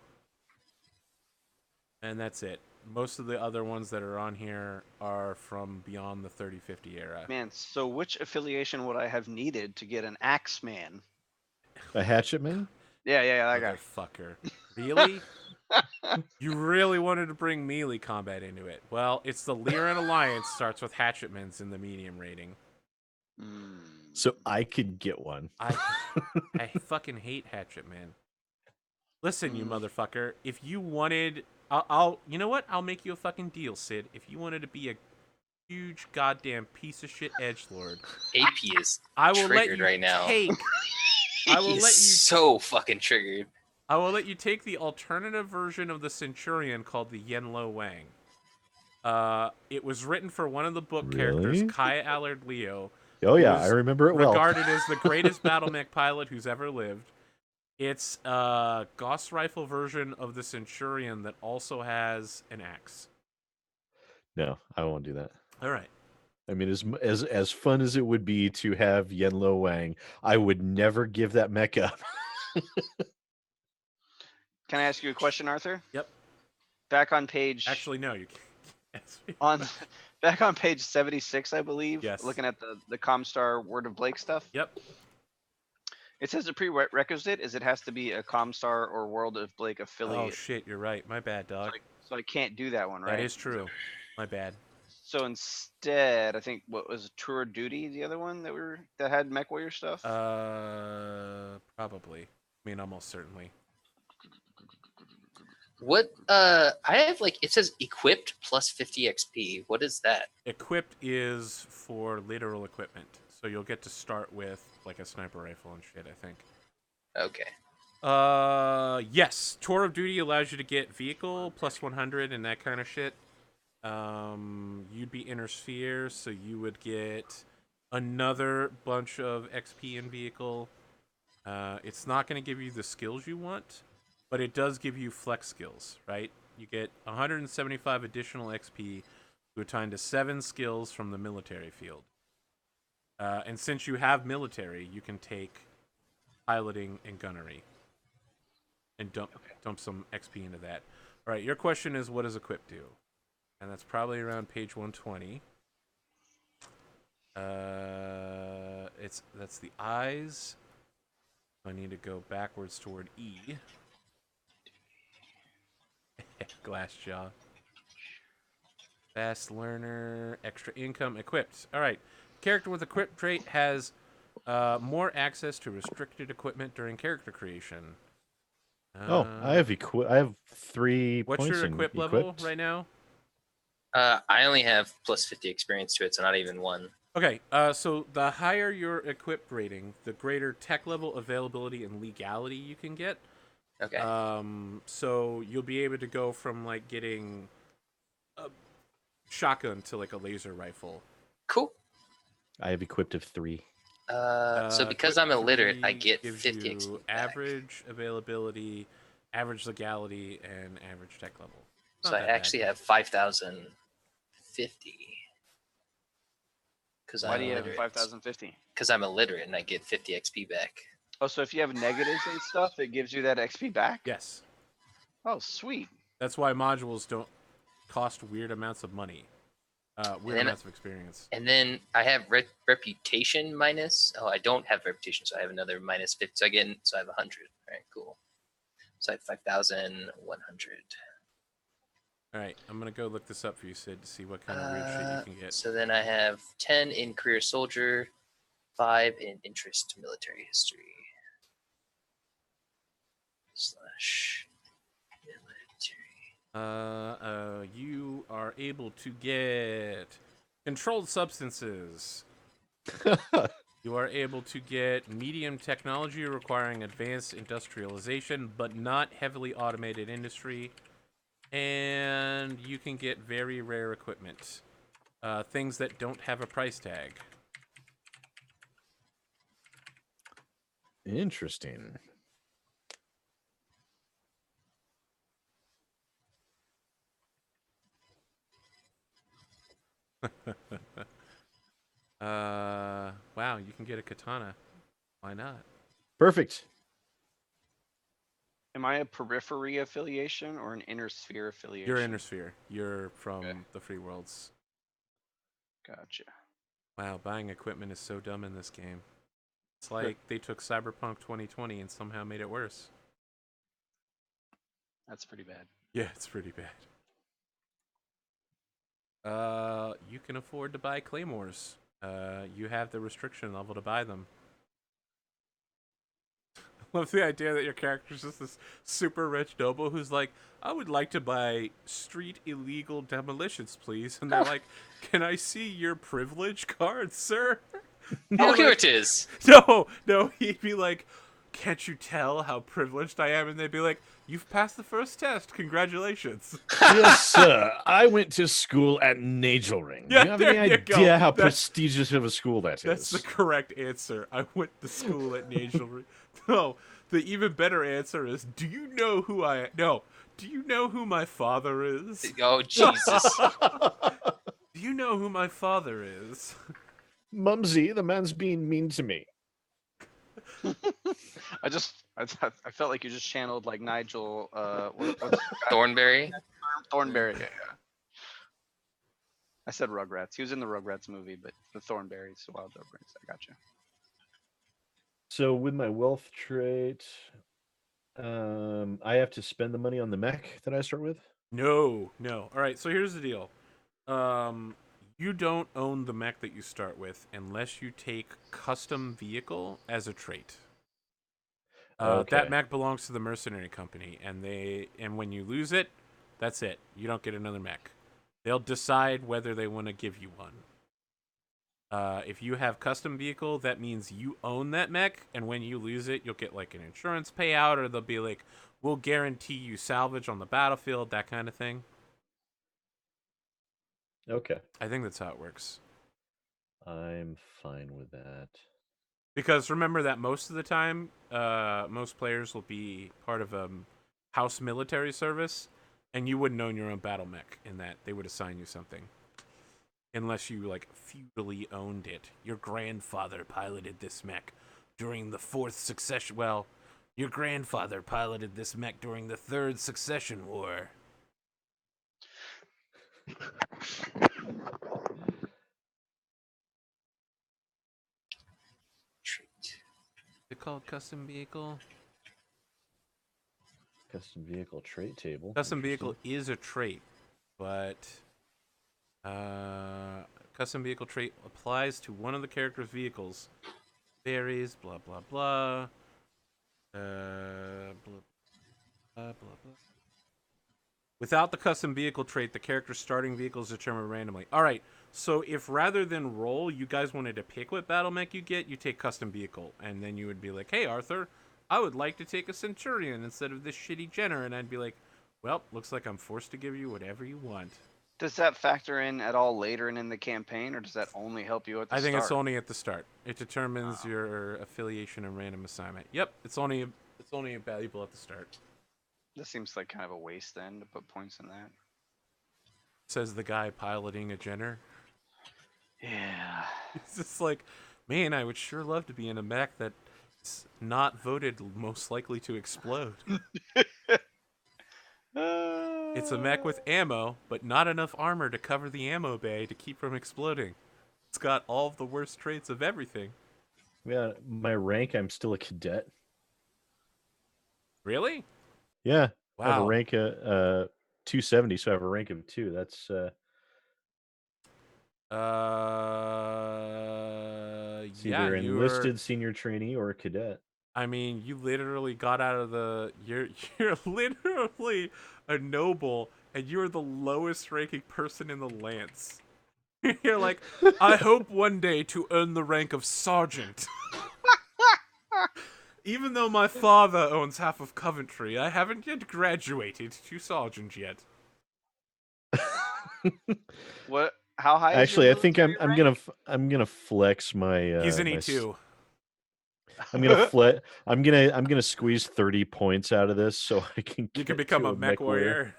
And that's it. Most of the other ones that are on here are from beyond the 3050 era. Man, so which affiliation would I have needed to get an Axeman? A Hatchetman? Yeah, that guy. Motherfucker. Really? You really wanted to bring melee combat into it. Well, it's the Lyran Alliance starts with Hatchetmans in the medium rating. So I could get one. I fucking hate Hatchetman. Listen, you motherfucker. If you wanted... I'll you know what? I'll make you a fucking deal, Sid. If you wanted to be a huge goddamn piece of shit edgelord, AP is I will let triggered you right now. I will let you so fucking triggered. I will let you take the alternative version of the Centurion called the Yenlo Wang. It was written for one of the book characters, Kai Allard Leo. Oh yeah, I remember it well. Regarded as the greatest battle mech pilot who's ever lived. It's a Gauss rifle version of the Centurion that also has an axe. No, I won't do that. All right. I mean, as fun as it would be to have Yenlo Wang, I would never give that mech up. Can I ask you a question, Arthur? Yep. Back on page. Actually, no, you can't. Back on page 76, I believe. Yes. Looking at the Comstar Word of Blake stuff. Yep. It says the prerequisite is it has to be a Comstar or World of Blake affiliate. Oh shit, you're right. My bad, dog. So I can't do that one, right? That is true. My bad. So instead, I think what was Tour Duty, the other one that had Mechwarrior stuff. Probably. I mean, almost certainly. What I have it says equipped plus 50 XP. What is that? Equipped is for literal equipment. So you'll get to start with like a sniper rifle and shit, I think. Okay. Yes. Tour of Duty allows you to get vehicle plus 100 and that kind of shit. You'd be Inner Sphere, so you would get another bunch of XP in vehicle. It's not going to give you the skills you want, but it does give you flex skills, right? You get 175 additional XP to attain to 7 skills from the military field. And since you have military, you can take piloting and gunnery and dump some XP into that. All right, your question is, what does equip do? And that's probably around page 120. That's the eyes. I need to go backwards toward E. Glass jaw. Fast learner, extra income, equipped. All right. Character with equipped trait has more access to restricted equipment during character creation. I have 3 What's points your in equip level right now? I only have plus 50 experience to it, so not even 1. Okay, so the higher your equipped rating, the greater tech level, availability, and legality you can get. Okay. So you'll be able to go from like getting a shotgun to like a laser rifle. Cool. I have equipped of 3. So because equip I'm illiterate, I 3 get gives 50 you XP back. average availability, average legality, and average tech level. So Not I that bad. actually have 5,050. Why do you have 5,050? Because I'm illiterate and I get 50 XP back. Oh, so if you have negatives and stuff, it gives you that XP back? Yes. Oh, sweet. That's why modules don't cost weird amounts of money. Weird amounts of experience. And then I have reputation minus. Oh, I don't have reputation, so I have another minus 50. So I have 100. All right, cool. So I have 5,100. All right, I'm gonna go look this up for you, Sid, to see what kind of weird shit you can get. So then I have 10 in career soldier, 5 in interest military history. /military. You are able to get controlled substances. You are able to get medium technology requiring advanced industrialization, but not heavily automated industry. And you can get very rare equipment. Things that don't have a price tag. Interesting. Wow, you can get a katana. Why not? Perfect. Am I a periphery affiliation or an inner sphere affiliation? You're inner sphere. You're from Okay. the free worlds. Gotcha. Wow, buying equipment is so dumb in this game. It's like they took Cyberpunk 2020 and somehow made it worse. That's pretty bad. Yeah, it's pretty bad. You can afford to buy claymores. You have the restriction level to buy them. I love the idea that your character's just this super rich noble who's like, I would like to buy street illegal demolitions, please. And they're like, can I see your privilege card, sir? Oh, You're here like, it is. No, he'd be like, can't you tell how privileged I am? And they'd be like, you've passed the first test. Congratulations. Yes, sir. I went to school at Nagelring. Yeah, Do you have there any you go. idea how That's- prestigious of a school that That's the is? correct answer. I went to school at Nagelry. No, the even better answer is, do you know who I am? No, do you know who my father is? Oh, Jesus. Do you know who my father is? Mumsy, the man's being mean to me. I felt like you just channeled like Nigel. What's the guy? Thornberry. Thornberry. Yeah. I said Rugrats. He was in the Rugrats movie, but the Thornberries, the Wild Thornberries. I got you. So with my wealth trait, I have to spend the money on the mech that I start with? No. All right, so here's the deal. You don't own the mech that you start with unless you take custom vehicle as a trait. Okay. That mech belongs to the mercenary company, and when you lose it, that's it. You don't get another mech. They'll decide whether they want to give you one. If you have custom vehicle, that means you own that mech, and when you lose it, you'll get like an insurance payout, or they'll be like, we'll guarantee you salvage on the battlefield, that kind of thing. Okay. I think that's how it works. I'm fine with that. Because remember that most of the time, most players will be part of a house military service, and you wouldn't own your own battle mech in that. They would assign you something. Unless you, like, feudally owned it. Your grandfather piloted this mech during the 4th succession... Well, your grandfather piloted this mech during the 3rd succession war. Treat. Is it called custom vehicle? Custom vehicle trait table. Custom vehicle Interesting. is a trait, but custom vehicle trait applies to one of the character's vehicles. Varies, blah blah blah. Blah blah blah. Without the custom vehicle trait, the character's starting vehicle is determined randomly. All right, so if rather than roll, you guys wanted to pick what battle mech you get, you take custom vehicle, and then you would be like, "Hey, Arthur, I would like to take a Centurion instead of this shitty Jenner," and I'd be like, "Well, looks like I'm forced to give you whatever you want." Does that factor in at all later in the campaign, or does that only help you at the I start? think it's only at the start. It determines Oh. your affiliation and random assignment. Yep, it's only valuable at the start. This seems like kind of a waste then to put points in that. Says the guy piloting a Jenner. Yeah. It's just like, man, I would sure love to be in a mech that's not voted most likely to explode. It's a mech with ammo, but not enough armor to cover the ammo bay to keep from exploding. It's got all of the worst traits of everything. Yeah, my rank, I'm still a cadet. Really? Yeah, I have a Wow. rank 270, so I have a rank of 2. That's it's Yeah, either you enlisted were. senior trainee or a cadet. I mean, you literally got out of the. You're literally a noble, and you're the lowest ranking person in the lance. You're like, I hope one day to earn the rank of sergeant. Even though my father owns half of Coventry, I haven't yet graduated to sergeant yet. What? How high? Actually, I is your think military rank? I'm gonna flex my. He's an my E2. I'm gonna squeeze 30 points out of this so I can You get can become to a mech warrior.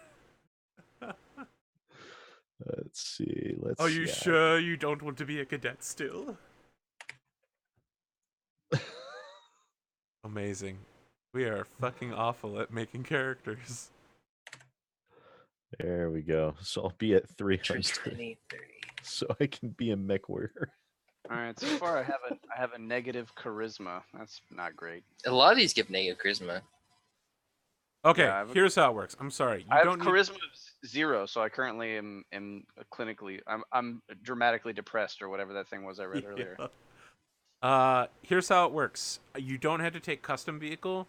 Let's see. Are you sure you don't want to be a cadet still? Amazing. We are fucking awful at making characters. There we go. So I'll be at 300, 30. so I can be a mech warrior. All right. So far, I have a negative charisma. That's not great. A lot of these give negative charisma. Okay, Yeah, I have a- here's how it works. I'm sorry. I You have don't need charisma of 0, so I currently am clinically. I'm dramatically depressed or whatever that thing was I read earlier. Here's how it works. You don't have to take custom vehicle.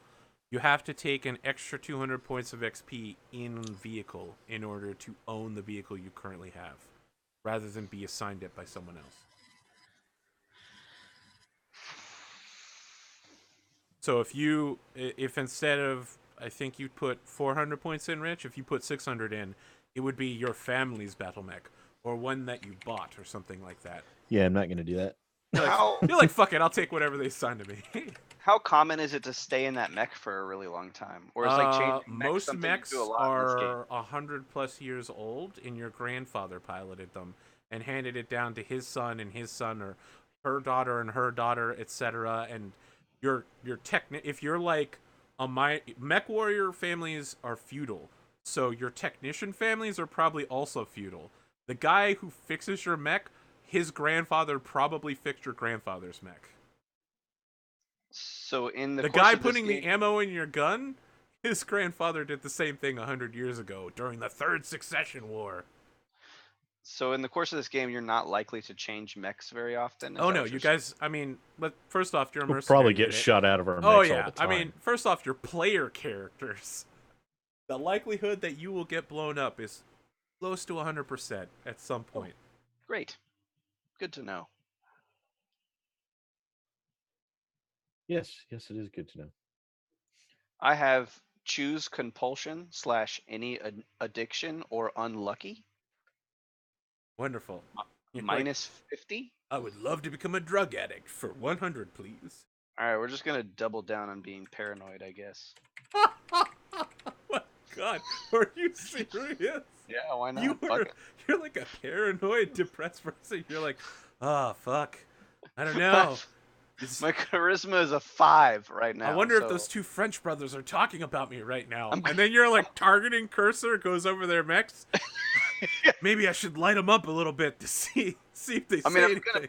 You have to take an extra 200 points of XP in vehicle in order to own the vehicle you currently have, rather than be assigned it by someone else. So if instead of, I think you put 400 points in, Rich, if you put 600 in, it would be your family's battle mech, or one that you bought, or something like that. Yeah, I'm not gonna do that. You're like, fuck it, I'll take whatever they assign to me. How common is it to stay in that mech for a really long time, or is like changing mech most something you mechs do a lot in this game? are 100+ years old, and your grandfather piloted them and handed it down to his son and his son, or her daughter and her daughter, etc. And your if you're like mech warrior families are feudal, so your technician families are probably also feudal. The guy who fixes your mech, his grandfather probably fixed your grandfather's mech. So in the The course guy of this putting game, the ammo in your gun, his grandfather did the same thing 100 years ago during the Third Succession War. so in the course of this game, you're not likely to change mechs very often. Is Oh that no, what you you're saying? guys, I mean, but first off, you're a We'll mercenary probably get unit. shot out of our Oh mechs yeah, all the time. I mean, first off, your player characters. The likelihood that you will get blown up is close to 100% at some point. Great, good to know. yes, it is good to know. I have choose compulsion / any addiction or unlucky Wonderful. You're like, minus 50. I would love to become a drug addict for 100, please. All right, we're just gonna double down on being paranoid, I guess. Oh my God, are you serious? Yeah, why not? Fuck it. You're like a paranoid, depressed person. You're like, oh fuck, I don't know. My charisma is a 5 right now. I wonder if so- those two French brothers are talking about me right now. I'm- And then you're like targeting cursor goes over their mechs. Maybe I should light them up a little bit to see if they say anything.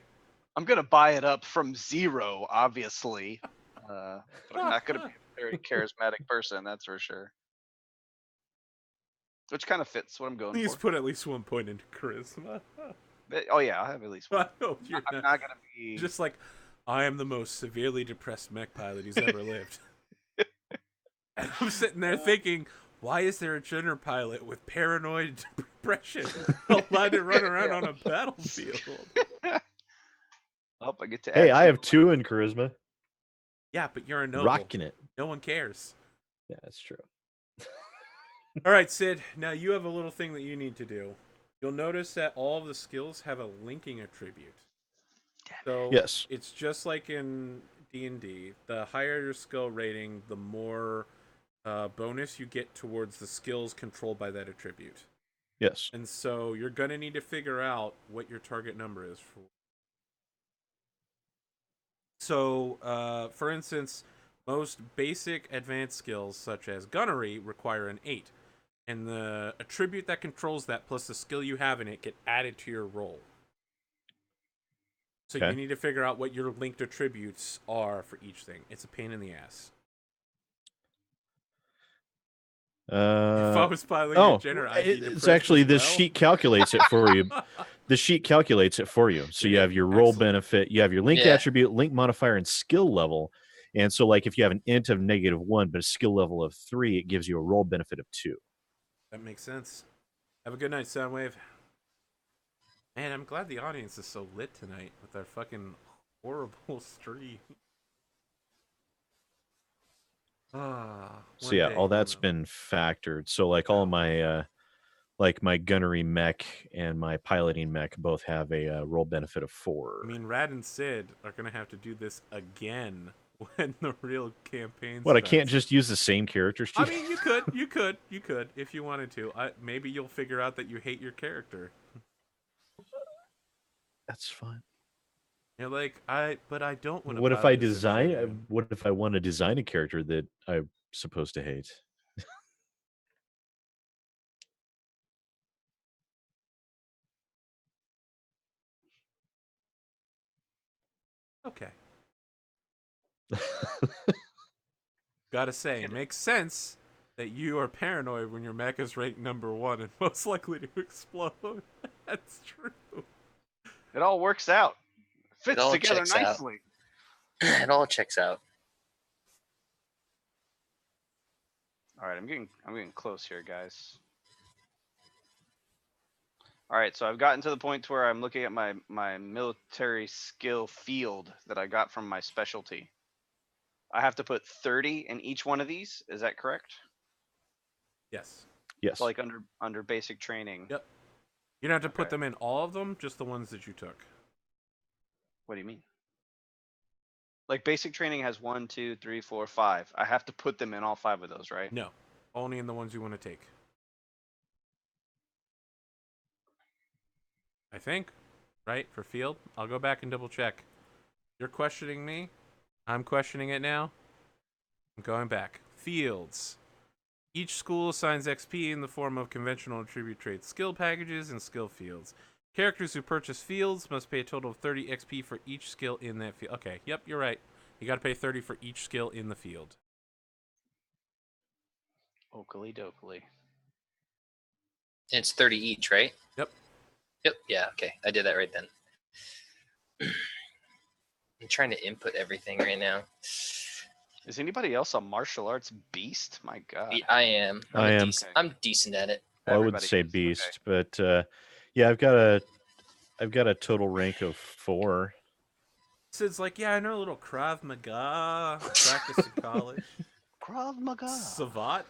I'm gonna buy it up from 0, obviously. But I'm not gonna be a very charismatic person, that's for sure. which kind of fits what I'm going Please for. put at least 1 point into charisma. Oh yeah, I'll have at least one. I hope you're I'm not gonna be just like, I am the most severely depressed mech pilot who's ever lived. And I'm sitting there thinking, why is there a junior pilot with paranoid depression allowed to run around on a battlefield? Oh, I get to. Hey, add I two. have 2 in charisma. Yeah, but you're a noble. Rocking it. No one cares. Yeah, that's true. All right, Sid. Now you have a little thing that you need to do. You'll notice that all of the skills have a linking attribute. So Yes. it's just like in D&D. The higher your skill rating, the more bonus you get towards the skills controlled by that attribute. Yes. And so you're going to need to figure out what your target number is for. So, for instance, most basic advanced skills, such as gunnery, require an 8. And the attribute that controls that plus the skill you have in it get added to your roll. So Okay. you need to figure out what your linked attributes are for each thing. It's a pain in the ass. If I was piloting a Jenner, I'd be it's depressed actually as this well. sheet calculates it for you. The sheet calculates it for you. So you have your roll Excellent. benefit, you have your link Yeah. attribute, link modifier, and skill level. And so, like, if you have an int of -1 but a skill level of 3, it gives you a roll benefit of 2. That makes sense. Have a good night, Soundwave. Man, I'm glad the audience is so lit tonight with our fucking horrible stream. So yeah, all that's been factored. So like all my like my gunnery mech and my piloting mech both have a roll benefit of 4. I mean, Rad and Sid are gonna have to do this again when the real campaign What, I starts. can't just use the same characters? I mean, you could if you wanted to. Maybe you'll figure out that you hate your character. That's fine. You're like, but I don't want to. What if I design? What if I want to design a character that I'm supposed to hate? Okay. Gotta say, it makes sense that you are paranoid when your mech is ranked #1 and most likely to explode. That's true. It all works out. Fits all together checks out. nicely. It all checks out. All right, I'm getting close here, guys. All right, so I've gotten to the point to where I'm looking at my military skill field that I got from my specialty. I have to put 30 in each one of these. Is that correct? Yes. Yes. So like under basic training. Yep. You don't have to put Okay. them in all of them, just the ones that you took. What do you mean? Like basic training has 1, 2, 3, 4, 5. I have to put them in all 5 of those, right? No, only in the ones you want to take. I think, right, for field. I'll go back and double check. You're questioning me. I'm questioning it now. I'm going back. Fields. Each school assigns XP in the form of conventional attribute traits, skill packages, and skill fields. Characters who purchase fields must pay a total of 30 XP for each skill in that field. Okay, yep, you're right. You got to pay 30 for each skill in the field. Oakley dokley. It's 30 each, right? Yep. Yep. Yeah. Okay. I did that right then. I'm trying to input everything right now. Is anybody else a martial arts beast? My God. I am. I am. I'm decent at it. Well, I would Everybody say is, beast, okay. but yeah, I've got a total rank of 4. Sid's like, yeah, I know a little Krav Maga. Practice in college. Krav Maga. Savat.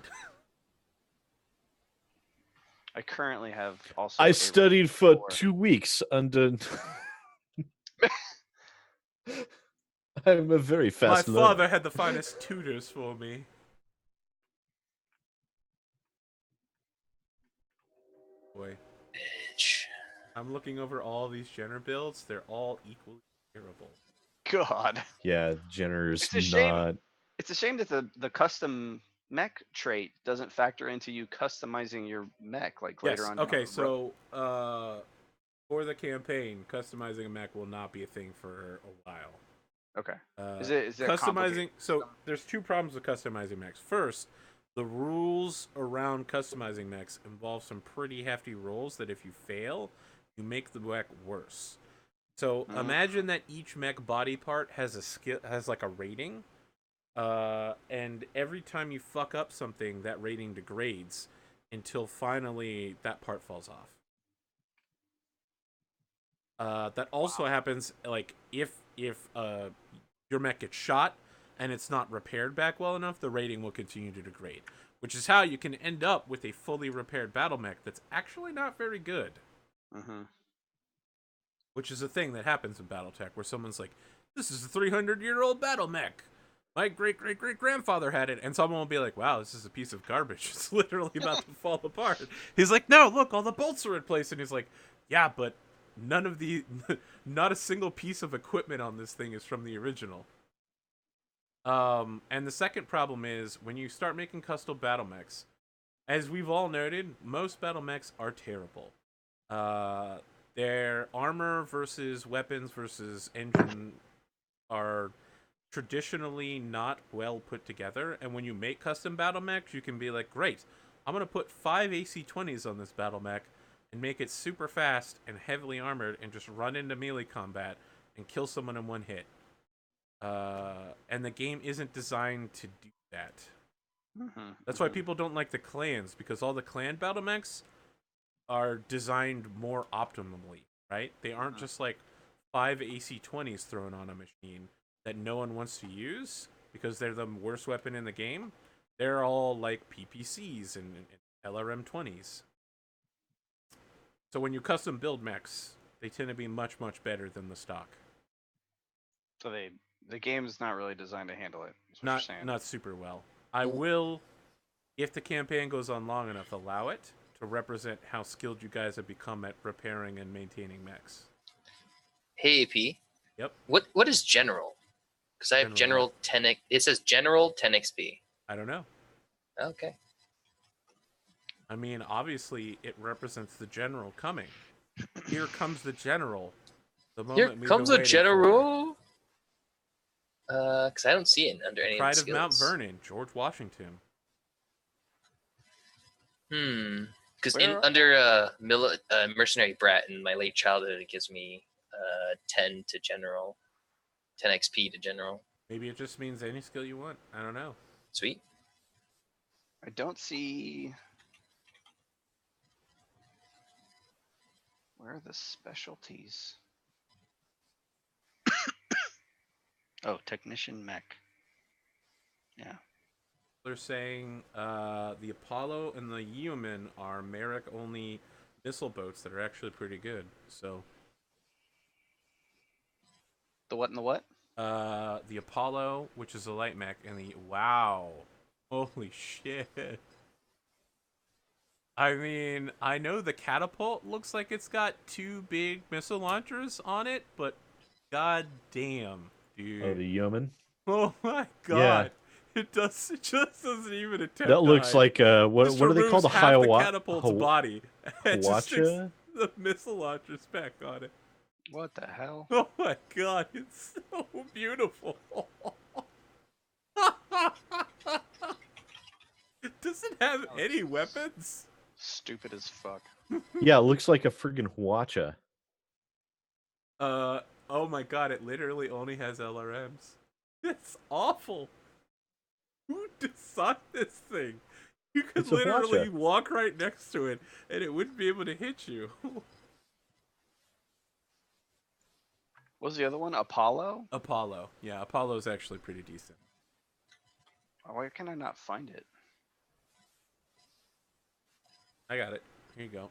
I currently have also. I a studied for four. 2 weeks under. I'm a very My fast learner. father had the finest tutors for me. Boy. Bitch. I'm looking over all these Jenner builds. They're all equally terrible. God. Yeah, Jenner's It's a shame. not. It's a shame that the custom mech trait doesn't factor into you customizing your mech like later Yes. on. down Okay. the road. So, for the campaign, customizing a mech will not be a thing for a while. Okay. Uh, Is it customizing? complicated? So there's 2 problems with customizing mechs. First, the rules around customizing mechs involve some pretty hefty rules that if you fail, you make the mech worse. So imagine that each mech body part has a skill, has like a rating, and every time you fuck up something, that rating degrades until finally that part falls off. That also happens like if your mech gets shot and it's not repaired back well enough, the rating will continue to degrade, which is how you can end up with a fully repaired battle mech that's actually not very good. Which is a thing that happens in Battletech, where someone's like, "This is a 300-year-old battle mech. My great-great-great-grandfather had it," and someone will be like, "Wow, this is a piece of garbage. It's literally about to fall apart." He's like, "No, look, all the bolts are in place," and he's like, "Yeah, but none of the, not a single piece of equipment on this thing is from the original." And the second problem is when you start making custom battle mechs, as we've all noted, most battle mechs are terrible. Their armor versus weapons versus engine are traditionally not well put together, and when you make custom battle mechs, you can be like, great, I'm going to put 5 AC-20s on this battle mech and make it super fast and heavily armored and just run into melee combat and kill someone in one hit. And the game isn't designed to do that. That's why people don't like the clans, because all the clan battle mechs are designed more optimally, right? They aren't just like 5 AC-20s thrown on a machine that no one wants to use because they're the worst weapon in the game. They're all like PPCs and LRM-20s. So when you custom build mechs, they tend to be much, much better than the stock. So the game's not really designed to handle it. Is what you're saying. Not super well. I will, if the campaign goes on long enough, allow it to represent how skilled you guys have become at repairing and maintaining mechs. Hey AP. Yep. What is general? Because I have general 10. It says general 10 XP. I don't know. Okay. I mean, obviously, it represents the general coming. Here comes the general. The moment Here comes the general. Because I don't see it under any Pride of the of Mount skills. Vernon, George Washington. Because under mercenary brat in my late childhood, it gives me 10 to general, 10 XP to general. Maybe it just means any skill you want. I don't know. Sweet. I don't see. Where are the specialties? Oh, technician mech. Yeah. They're saying the Apollo and the Equmag are Merrick-only missile boats that are actually pretty good. So. The what and the what? The Apollo, which is a light mech, and the wow, holy shit! I mean, I know the catapult looks like it's got 2 big missile launchers on it, but god damn, dude! Oh, the yeoman. Oh my god! Yeah. It just doesn't even attempt. That looks like what are they called? The catapult's body. And just the missile launcher's back on it. What the hell? Oh my god, it's so beautiful. Does it have any weapons? Stupid as fuck. Yeah, it looks like a friggin' Hwacha. Oh my god, it literally only has LRMs. It's awful. Who designed this thing? You could literally walk right next to it and it wouldn't be able to hit you. What was the other one? Apollo? Apollo. Yeah, Apollo's actually pretty decent. Why can I not find it? I got it. Here you go.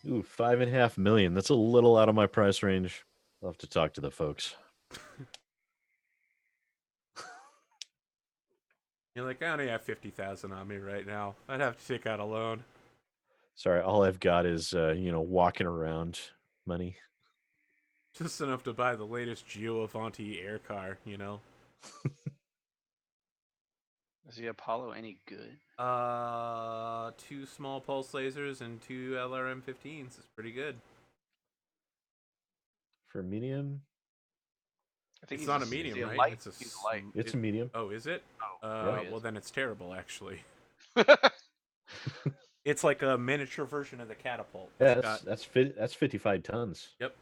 Ooh, $5.5 million. That's a little out of my price range. I'll have to talk to the folks. You're like, I only have 50,000 on me right now. I'd have to take out a loan. Sorry, all I've got is walking around money. Just enough to buy the latest Geo Avanti air car, you know. Is the Apollo any good? 2 small pulse lasers and 2 LRM-15s is pretty good. For medium? I think it's not a medium, right? Light. It's he's light. It's a medium. Oh, is it? Oh, Well, then it's terrible, actually. It's like a miniature version of the catapult. Yeah, It's got- that's 55 tons. Yep.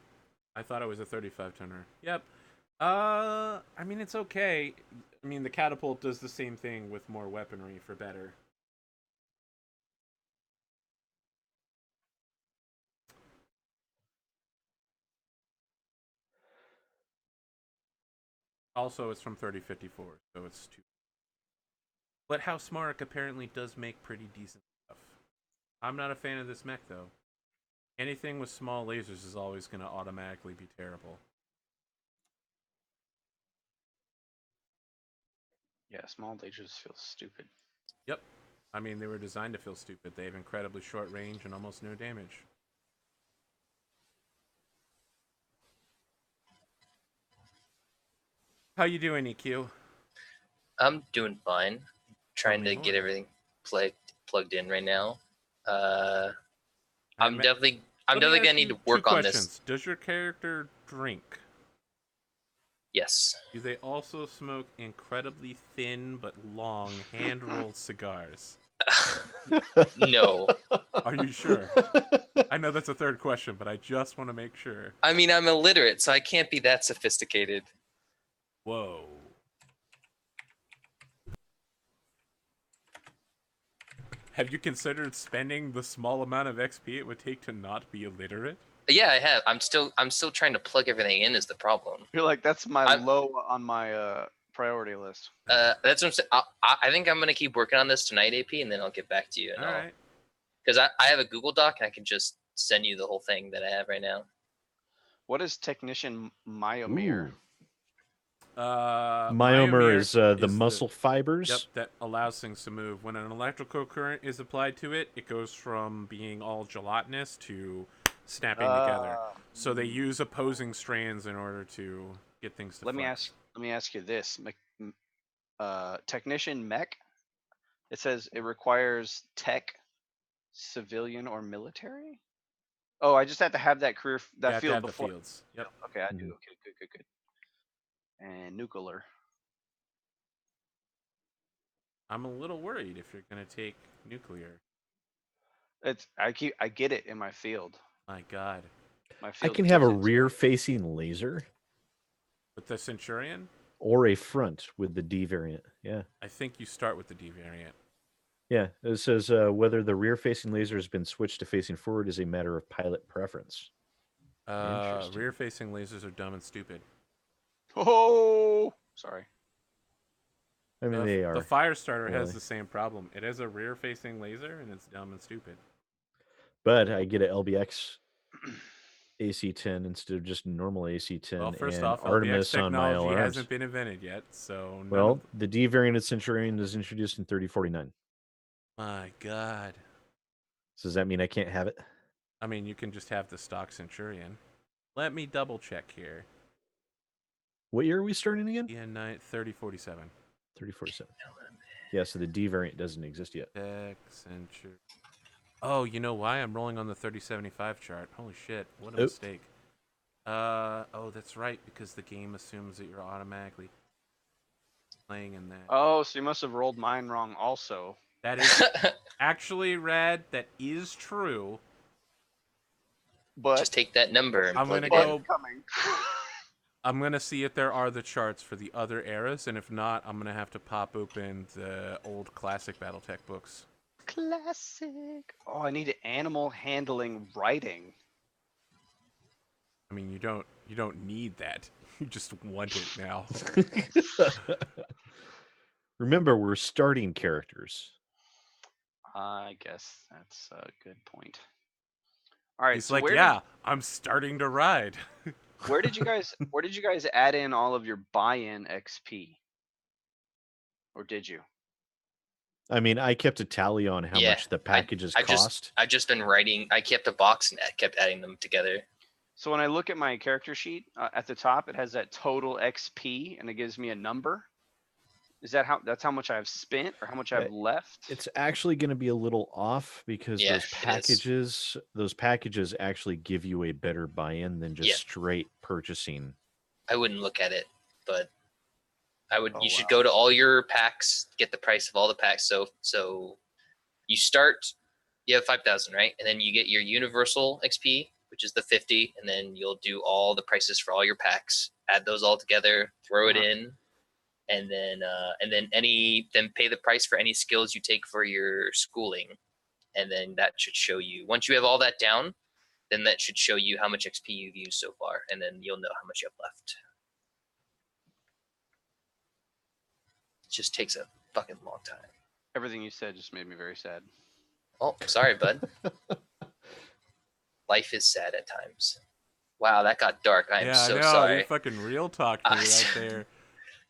I thought it was a 35 tonner. Yep. I mean, it's okay. I mean, the catapult does the same thing with more weaponry for better. Also, it's from 3054, so it's too. But Housemark apparently does make pretty decent stuff. I'm not a fan of this mech, though. Anything with small lasers is always going to automatically be terrible. Yeah, small lasers feel stupid. Yep. I mean, they were designed to feel stupid. They have incredibly short range and almost no damage. How you doing, EQ? I'm doing fine. Trying me to more. get everything plugged in right now. And I'm ma- definitely Let me gonna ask need you to work two on this. questions. Does your character drink? Yes. Do they also smoke incredibly thin but long hand-rolled cigars? No. Are you sure? I know that's a third question, but I just want to make sure. I mean, I'm illiterate, so I can't be that sophisticated. Whoa. Have you considered spending the small amount of XP it would take to not be illiterate? Yeah, I have. I'm still trying to plug everything in is the problem. I feel like that's my I'm- low on my priority list. That's what I'm saying. I think I'm gonna keep working on this tonight, AP, and then I'll get back to you. All right. Because I have a Google Doc and I can just send you the whole thing that I have right now. What is technician myomere? Myomer is the muscle fibers. Yep, that allows things to move. When an electrical current is applied to it, it goes from being all gelatinous to snapping together. So they use opposing strands in order to get things to Let me flex. ask you this. Technician mech. It says it requires tech, civilian, or military. Oh, I just have to have that career, You that have to field have the before. fields. Yep. Okay, I do. Mhm. Okay, good. And nuclear. I'm a little worried if you're gonna take nuclear. I get it in my field. My God. My I field can have a gives it to me. rear-facing laser With the Centurion, or a front with the D variant. Yeah. I think you start with the D variant. Yeah, it says whether the rear-facing laser has been switched to facing forward is a matter of pilot preference. Interesting. Rear-facing lasers are dumb and stupid. Oh, sorry. I mean, they are. The Firestarter has really. the same problem. It has a rear-facing laser, and it's dumb and stupid. But I get an LBX AC-10 instead of just normal AC-10. Well, first and off, Artemis LBX on my technology LRMs. hasn't been invented yet, so none Well, of... the D variant of Centurion is introduced in 3049. My God. So does that mean I can't have it? I mean, you can just have the stock Centurion. Let me double check here. What year are we starting again? Yeah, 3047. 3047. Yeah, so the D variant doesn't exist yet. Tech Centurion. Oh, you know why? I'm rolling on the 3075 chart. Holy shit, what a Oh. mistake. Oh, that's right, because the game assumes that you're automatically playing in that. Oh, so you must have rolled mine wrong also. That is actually, Rad, that is true. But Just take that number and I'm plug gonna it go- in. coming. I'm going to see if there are the charts for the other eras, and if not, I'm going to have to pop open the old classic Battletech books. Classic. Oh, I need animal handling writing. I mean, you don't need that. You just want it now. Remember, we're starting characters. I guess that's a good point. All right, He's so like, yeah, I'm starting to ride. where did you guys add in all of your buy-in XP? Or did you? I mean, I kept a tally on how Yeah, much the packages cost. I just been writing. I kept a box and kept adding them together. So when I look at my character sheet at the top, it has that total XP and it gives me a number. Is that that's how much I've spent or how much I've left? It's actually going to be a little off because Yeah, those packages actually give you a better buy-in than just Yeah. straight purchasing. I wouldn't look at it, but I would. Oh, You should wow. go to all your packs, get the price of all the packs. So you have 5,000, right? And then you get your universal XP, which is the 50, and then you'll do all the prices for all your packs, add those all together, throw it in, and then pay the price for any skills you take for your schooling. And then that should show you, once you have all that down, then that should show you how much XP you've used so far, and then you'll know how much you have left. It just takes a fucking long time. Everything you said just made me very sad. Oh, sorry, bud. Life is sad at times. Wow, that got dark. I am so I know, sorry. You fucking real talked me right there.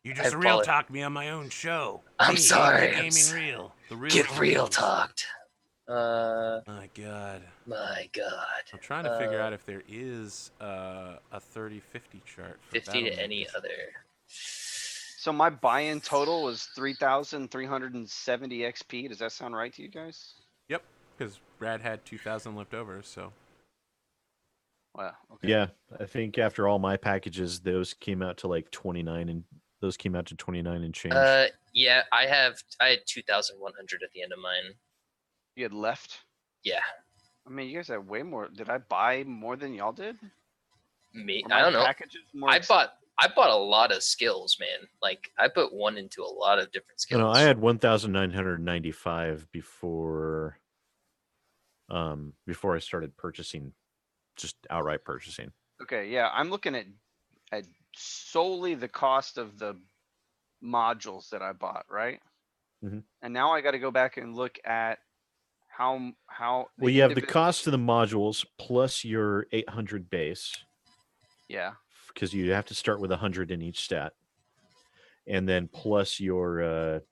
You just I real talked me on my own show. I'm sorry. APGamingREAL. The real Get real talkers. talked. My God. My God. I'm trying to figure out if there is a 30-50 chart. For 50 to Battlemechs. any other. So my buy-in total was 3,370 XP. Does that sound right to you guys? Yep, because Brad had 2,000 left over, so. Wow. Okay. Yeah, I think after all my packages, those came out to like 29, and those came out to 29 and change. Yeah, I had 2,100 at the end of mine. You had left? Yeah. I mean, you guys had way more. Did I buy more than y'all did? Me, Were my I don't know. packages more I bought a lot of skills, man. Like I put one into a lot of different skills. No, I had 1,995 before I started purchasing, just outright purchasing. Okay, yeah, I'm looking at solely the cost of the modules that I bought, right? Mhm. And now I got to go back and look at how. Well, you have the cost of the modules plus your 800 base. Yeah. Because you have to start with 100 in each stat, and then plus your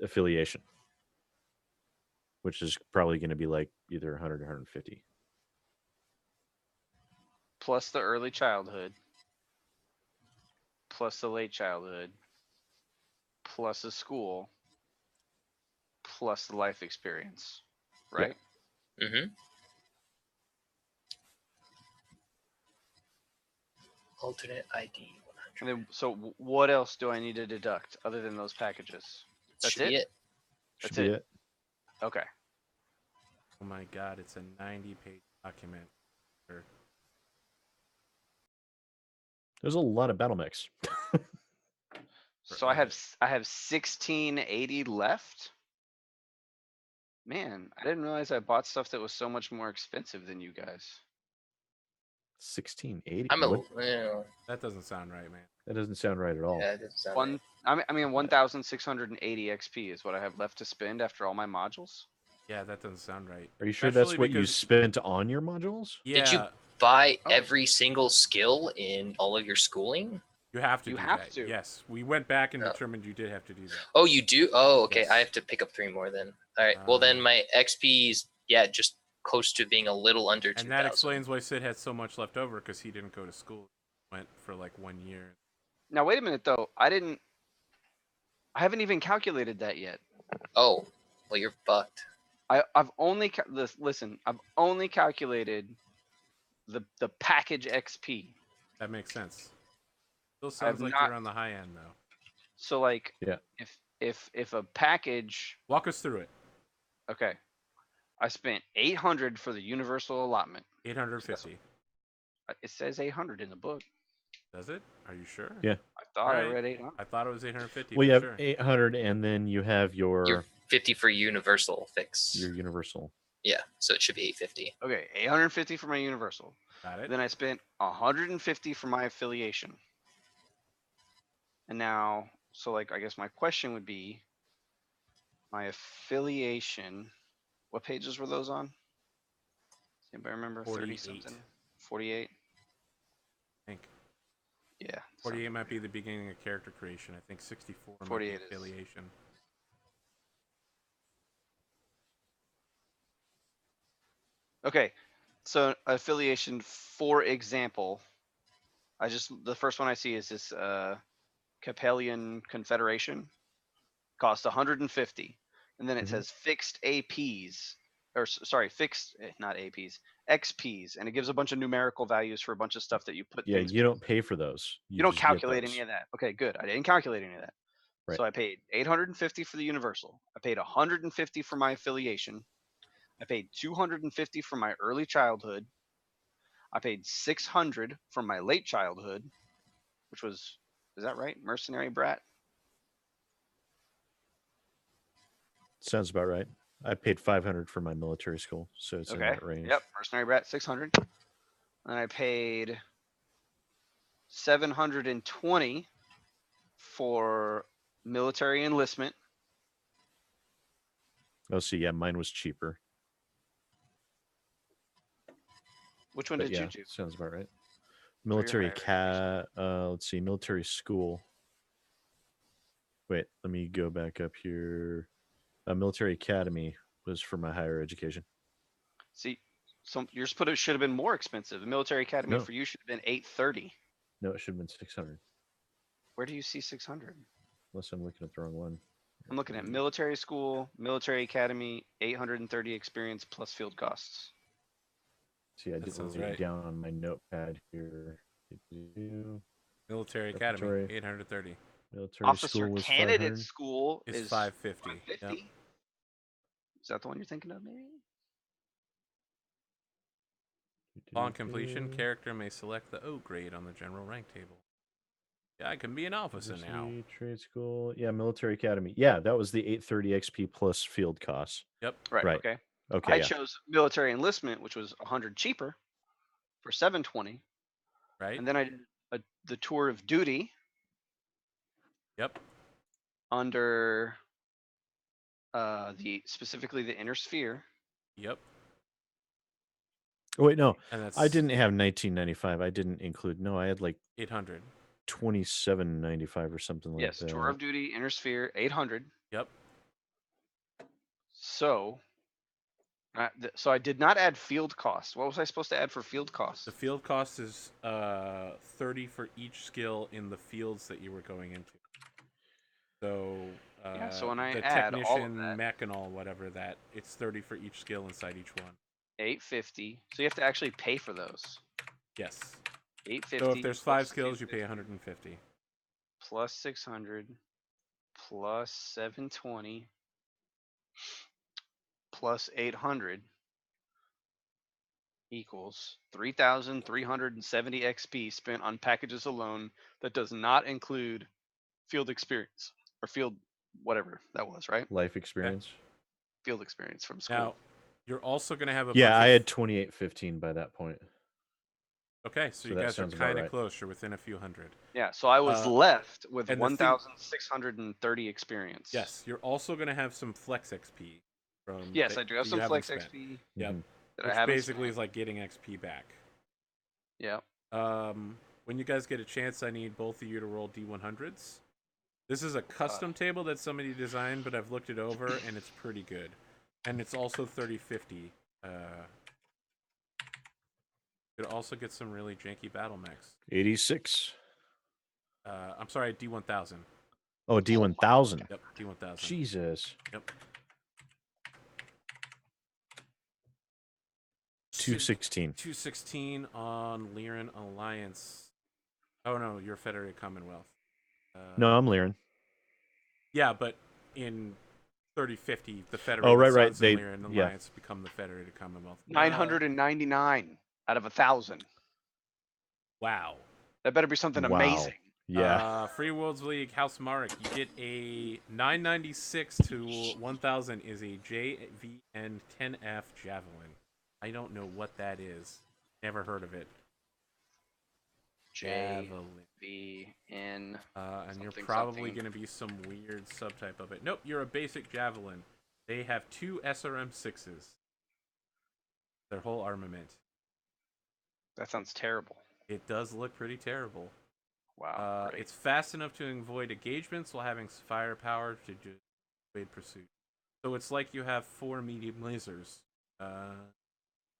affiliation, which is probably going to be like either 100 or 150. Plus the early childhood, plus the late childhood, plus the school, plus the life experience, right? Mm-hmm. Alternate ID 100. And then, so what else do I need to deduct other than those packages? That's Should be it. That's Should be it. Okay. Oh my God, it's a 90-page document. There's a lot of Battlemechs. So I have 1680 left. Man, I didn't realize I bought stuff that was so much more expensive than you guys. 1680. That doesn't sound right, man. That doesn't sound right at all. Yeah, it doesn't sound right. I mean 1,680 XP is what I have left to spend after all my modules. Yeah, that doesn't sound right. Are you sure Especially that's what you because- spent on your modules? Yeah, Did you buy Oh. every single skill in all of your schooling? you have to You do have that. to. Yes, we went back and Oh. determined you did have to do that. Oh, you do? Oh, okay. Yes. I have to pick up 3 more then. All right. Well, then my XP's just close to being a little under 2,000. And that explains why Sid had so much left over, because he didn't go to school. Went for like 1 year. Now wait a minute though. I haven't even calculated that yet. Oh, well, you're fucked. I've only listen. I've only calculated the package XP. That makes sense. Still sounds like you're on the high end, though. So like, Yeah. if a package, Walk us through it. okay, I spent 800 for the universal allotment. 850. It says 800 in the book. Does it? Are you sure? Yeah. I thought I Right. read 800. I thought it was 850. Well, you but have sure. 800, and then you have You're 50 for universal fix. your universal. Yeah, so it should be 850. Okay, 850 for my universal. Got it. Then I spent 150 for my affiliation. And now, so like, I guess my question would be, my affiliation, what pages were those on? Does anybody remember? 30 48. something? 48? I think Yeah. 48 might be the beginning of character creation. I think 64 might be 48 is. affiliation. Okay, so affiliation, for example, the first one I see is this Capellian Confederation, cost 150, and then it Mhm. says fixed APs, or sorry, fixed, not APs, XPs, and it gives a bunch of numerical values for a bunch of stuff that you put. Yeah, things you don't pay for those. You don't just get calculate those. any of that. Okay, good. I didn't calculate any of that. Right. So I paid 850 for the universal. I paid 150 for my affiliation. I paid 250 for my early childhood. I paid 600 for my late childhood, which was, is that right? Mercenary Brat? Sounds about right. I paid 500 for my military school, so it's in Okay. that range. Yep. Mercenary Brat 600. And I paid 720 for military enlistment. Oh, see, yeah, mine was cheaper. Which one But did yeah, you choose? sounds about right. For your Military higher let's see, military school. Wait, let me go back up here. Military academy was for my higher education. See, yours should have been more expensive. The military academy No. for you should have been 830. No, it should have been 600. Where do you see 600? Unless I'm looking at the wrong one. I'm looking at military school, military academy, 830 experience plus field costs. See, I That did sounds write right. it down on my notepad here. Military Academy, Preparatory. 830 Military Officer school was candidate 500. school is is 550. Yep. 550. Is that the one you're thinking of, maybe? On completion, character may select the O grade on the general rank table. Yeah, I can be an officer now. Trade school. Yeah, military academy. Yeah, that was the 830 XP plus field costs. Yep. Right. Right. Okay. Okay, I yeah. chose military enlistment, which was 100 cheaper for 720. Right. And then I did the tour of duty Yep. under specifically the inner sphere. Yep. Oh, wait, no. And that's I didn't have 1995. I didn't include. No, I had like 800. 2795 or something like Yes, that. tour of duty, inner sphere, 800. Yep. So, so I did not add field cost. What was I supposed to add for field cost? The field cost is 30 for each skill in the fields that you were going into. So, Yeah, so when I the add all of technician, that- mech, and all whatever that, it's 30 for each skill inside each one. 850. So you have to actually pay for those. Yes. 850. So if there's 5 plus skills, you pay 250, 150. plus 600 plus 720 plus 800 equals 3,370 XP spent on packages alone. That does not include field experience or field whatever that was, right? Life experience. Field experience from school. Now, you're also going to have a Yeah, bunch I of... had 2815 by that point. Okay, so you that guys are sounds about kind of right. close. You're within a few hundred. Yeah, so I was left with and the thing- 1,630 experience. Yes, you're also going to have some flex XP. From Yes, that I do have you some haven't flex spent. XP Yep. Mhm. that I Which haven't basically spent. is like getting XP back. Yeah. When you guys get a chance, I need both of you to roll D100s. This is a custom table that somebody designed, but I've looked it over and it's pretty good. And it's also 3050. You'd also get some really janky Battlemechs. 86. I'm sorry, D1000. Oh, D1000. Yep, D1000. Jesus. Yep. 216. 216 on Lyran Alliance. Oh no, you're Federated Commonwealth. No, I'm Lyran. Yeah, but in 3050, the Federated right. Sons They- and Lyran yeah. Alliance become the Federated Commonwealth. 999 out of 1,000. Wow. That better be something Wow. amazing. Yeah. Free Worlds League, House Marek, you get a 996 to 1000 is a JVN 10F Javelin. I don't know what that is. Never heard of it. Javelin. JVN. And you're something, probably something. going to be some weird subtype of it. Nope, you're a basic Javelin. They have 2 SRM-6s. Their whole armament. That sounds terrible. It does look pretty terrible. Wow. great. It's fast enough to avoid engagements while having firepower to do evade pursuit. So it's like you have 4 medium lasers.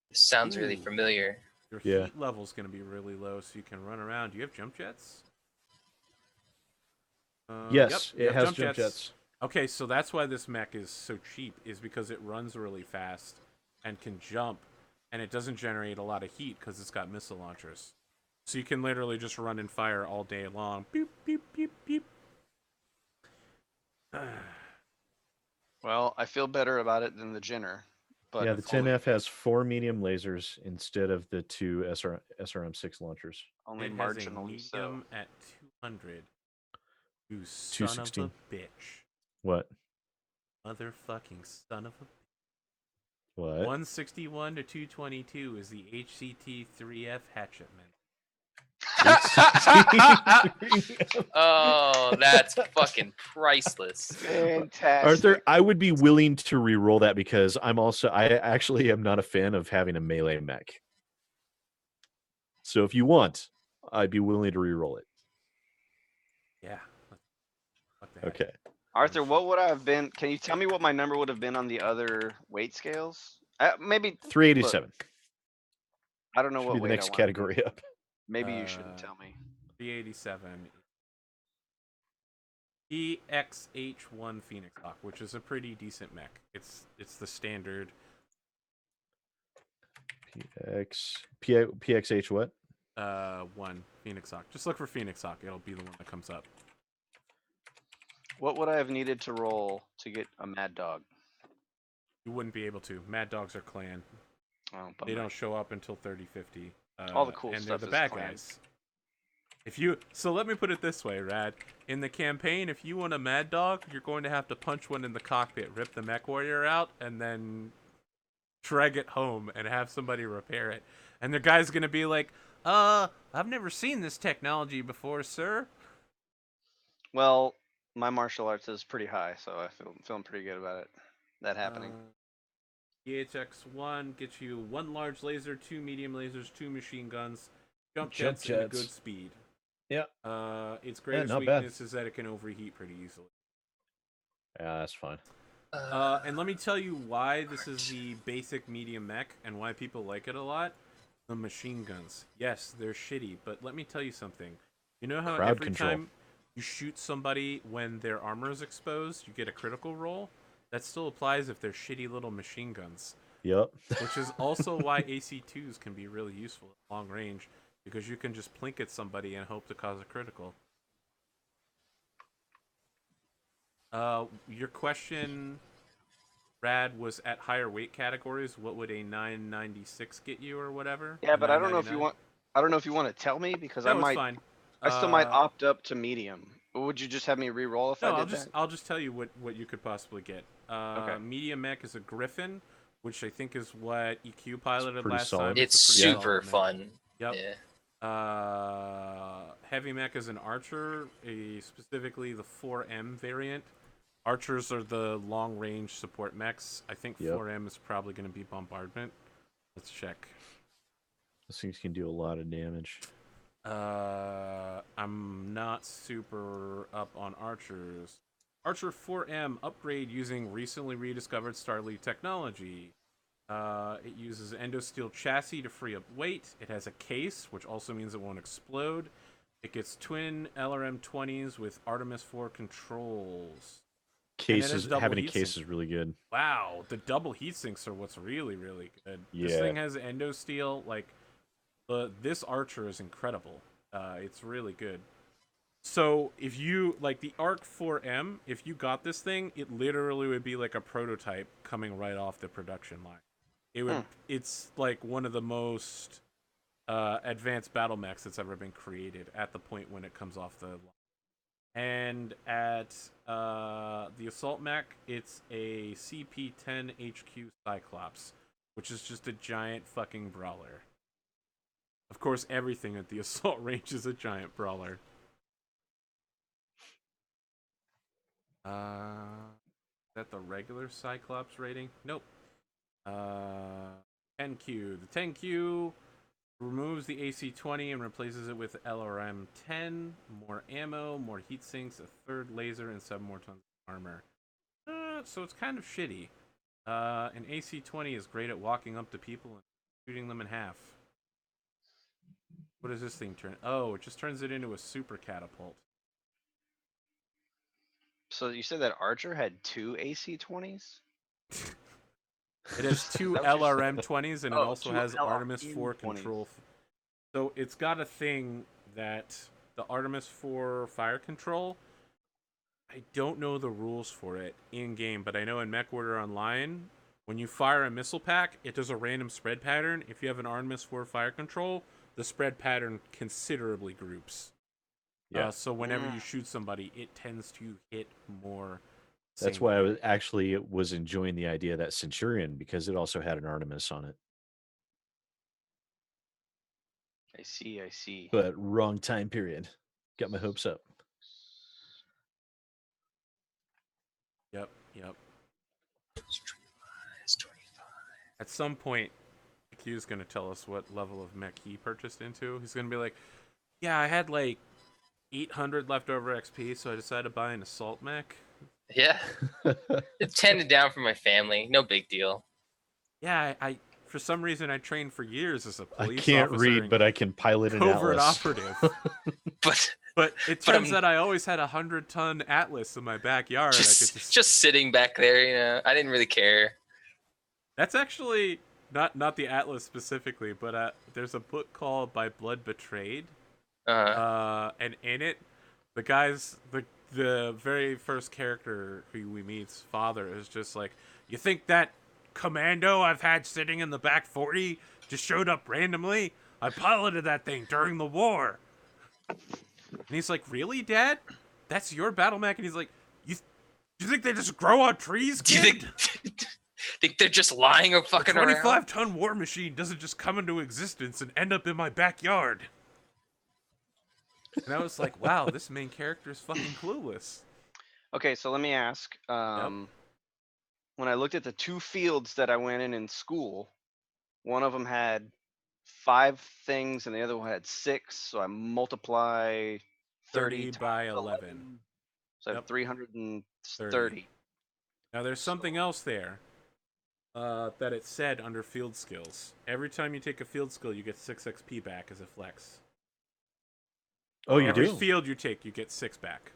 This sounds really Ooh. familiar. Your Yeah. heat level's going to be really low, so you can run around. Do you have jump jets? Yes, yep, you it have has jump jets. Okay, so that's why this mech is so cheap, is because it runs really fast and can jump, and it doesn't generate a lot of heat because it's got missile launchers. So you can literally just run and fire all day long. Beep, beep, beep, beep. Well, I feel better about it than the Jenner. But Yeah, the only, 10F has 4 medium lasers instead of the 2 SRM6 launchers. only It has a marginally so. medium at 200. You son of a 216. bitch. What? Motherfucking son of a. What? 161 to 222 is the HCT 3F hatchetman. Oh, that's fucking priceless. Fantastic. Arthur, I would be willing to re-roll that because I actually am not a fan of having a melee mech. So if you want, I'd be willing to re-roll it. Yeah. Fuck that. Okay. Arthur, what would I have been? Can you tell me what my number would have been on the other weight scales? Maybe 387. I don't know Should what be the weight I next wanna be. category up. Maybe you shouldn't tell me. 387. EXH1 Phoenix Hawk, which is a pretty decent mech. It's the standard. PXH what? 1 Phoenix Hawk. Just look for Phoenix Hawk. It'll be the one that comes up. What would I have needed to roll to get a Mad Dog? You wouldn't be able to. Mad Dogs are clan. Oh, They don't show up until 3050. All the cool and stuff they're is the bad clan. guys. So let me put it this way, Rad. In the campaign, if you want a Mad Dog, you're going to have to punch one in the cockpit, rip the Mechwarrior out, and then drag it home and have somebody repair it. And the guy's going to be like, I've never seen this technology before, sir. Well, my martial arts is pretty high, so I feeling pretty good about it. That happening. EHX1 gets you 1 large laser, 2 medium lasers, 2 machine guns, jump jets, and a good speed. Yeah. Its greatest not bad. weakness is that it can overheat pretty easily. Yeah, that's fine. And let me tell you why this is the basic medium mech and why people like it a lot. The machine guns. Yes, they're shitty, but let me tell you something. You know how Crowd every control. time you shoot somebody when their armor is exposed, you get a critical roll? That still applies if they're shitty little machine guns. Yep. Which is also why AC2s can be really useful at long range, because you can just plink at somebody and hope to cause a critical. Your question, Rad, was at higher weight categories. What would a 996 get you, or whatever? Yeah, A but I don't know if 999? you want. I don't know if you want to tell me because No, I it's might. fine. I still might opt up to medium. Would you just have me re-roll if No, I did that? I'll just tell you what you could possibly get. Okay. Medium mech is a Griffin, which I think is what EQ piloted pretty last solid. time. It's a pretty super solid mech. fun. Yep. Yeah. Heavy mech is an archer, specifically the 4M variant. Archers are the long-range support mechs. I think 4M is probably going to be bombardment. Let's check. Those things can do a lot of damage. I'm not super up on archers. Archer 4M upgrade using recently rediscovered Starleaf technology. It uses endosteel chassis to free up weight. It has a case, which also means it won't explode. It gets twin LRM-20s with Artemis 4 controls. Having a case is really good. Wow, the double heat sinks are what's really, really good. Yeah. This thing has endosteel. This archer is incredible. It's really good. So if you like the Arc 4M, if you got this thing, it literally would be like a prototype coming right off the production line. It would. It's like one of the most advanced battle mechs that's ever been created at the point when it comes off the line. And at the assault mech, it's a CP-10 HQ Cyclops, which is just a giant fucking brawler. Of course, everything at the assault range is a giant brawler. Is that the regular Cyclops rating? Nope. 10Q. The 10Q removes the AC-20 and replaces it with LRM-10. More ammo, more heat sinks, a third laser, and 7 more tons of armor. So it's kind of shitty. An AC-20 is great at walking up to people and shooting them in half. What does this thing turn? Oh, it just turns it into a super catapult. So you said that Archer had 2 AC-20s? It has 2 Is that what you said? LRM-20s, and it also 2 has Artemis 4 LRM-20s. control. So it's got a thing that the Artemis 4 fire control I don't know the rules for it in game, but I know in Mechwarrior Online, when you fire a missile pack, it does a random spread pattern. If you have an Artemis 4 fire control, the spread pattern considerably groups. Yeah. So whenever you shoot somebody, it tends to hit more. That's why I was enjoying the idea of that Centurion, because it also had an Artemis on it. I see. But wrong time period. Got my hopes up. Yep. It's 25. At some point, Q's going to tell us what level of mech he purchased into. He's going to be like, yeah, I had like 800 leftover XP, so I decided to buy an assault mech. Yeah. It's handed down from my family. No big deal. Yeah, I for some reason I trained for years as a I police can't officer read, and but I can pilot an covert Atlas. operative. But It turns out I always had a 100-ton Atlas in my backyard. just sitting back there, you know. I didn't really care. That's actually not the Atlas specifically, but there's a book called By Blood Betrayed. And in it, the very first character who we meet's father is just like, you think that commando I've had sitting in the back 40 just showed up randomly? I piloted that thing during the war. And he's like, really, Dad? That's your battle mech? And he's like, you think they just grow on trees, kid? Do you think they're just lying or fucking around? A 25-ton war machine doesn't just come into existence and end up in my backyard. And I was like, wow, this main character is fucking clueless. Okay, so let me ask. When I looked at the 2 fields that I went in school, one of them had 5 things and the other one had 6. So I multiply 30 by 11. So I have 330. Now there's something else there that it said under field skills. Every time you take a field skill, you get 6 XP back as a flex. Oh, you do? Every field you take, you get 6 back.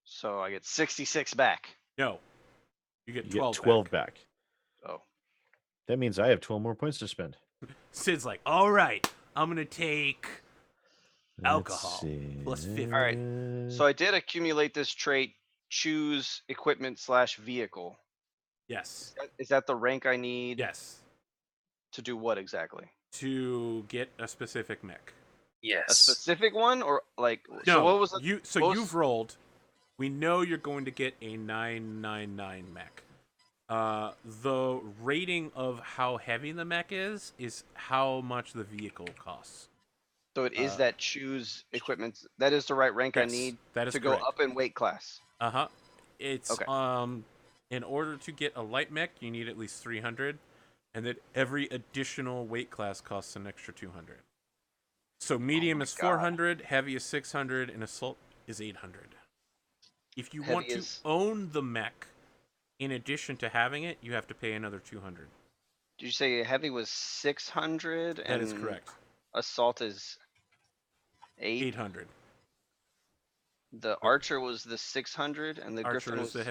So I get 66 back. No. You get 12 back. Oh. That means I have 12 more points to spend. Sid's like, all right, I'm going to take alcohol plus 50. All right. So I did accumulate this trait, choose equipment/vehicle. Yes. Is that the rank I need? Yes. To do what exactly? To get a specific mech. Yes. A specific one, or like? No. So what was the, you've rolled. We know you're going to get a 999 mech. The rating of how heavy the mech is how much the vehicle costs. So it is that choose equipment. That is the right rank I need that is to correct. go up in weight class. It's okay. In order to get a light mech, you need at least 300, and that every additional weight class costs an extra 200. So medium is 400, heavy is 600, and assault is 800. If you want to own the mech, in addition to having it, you have to pay another 200. Did you say heavy was 600? That is correct. Assault is 800. The archer was the 600, and the archer griffin was the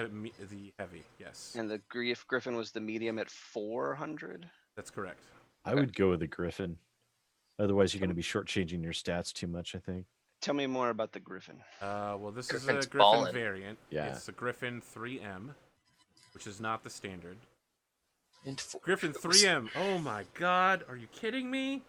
heavy. Yes. And the griffin was the medium at 400. That's correct. I would go with the griffin. Otherwise, you're going to be shortchanging your stats too much, I think. Tell me more about the griffin. Well, this Griffin's is a griffin ballin'. variant. Yeah. It's a griffin 3M, which is not the standard. And Griffin 3M. Oh my god, are you kidding me?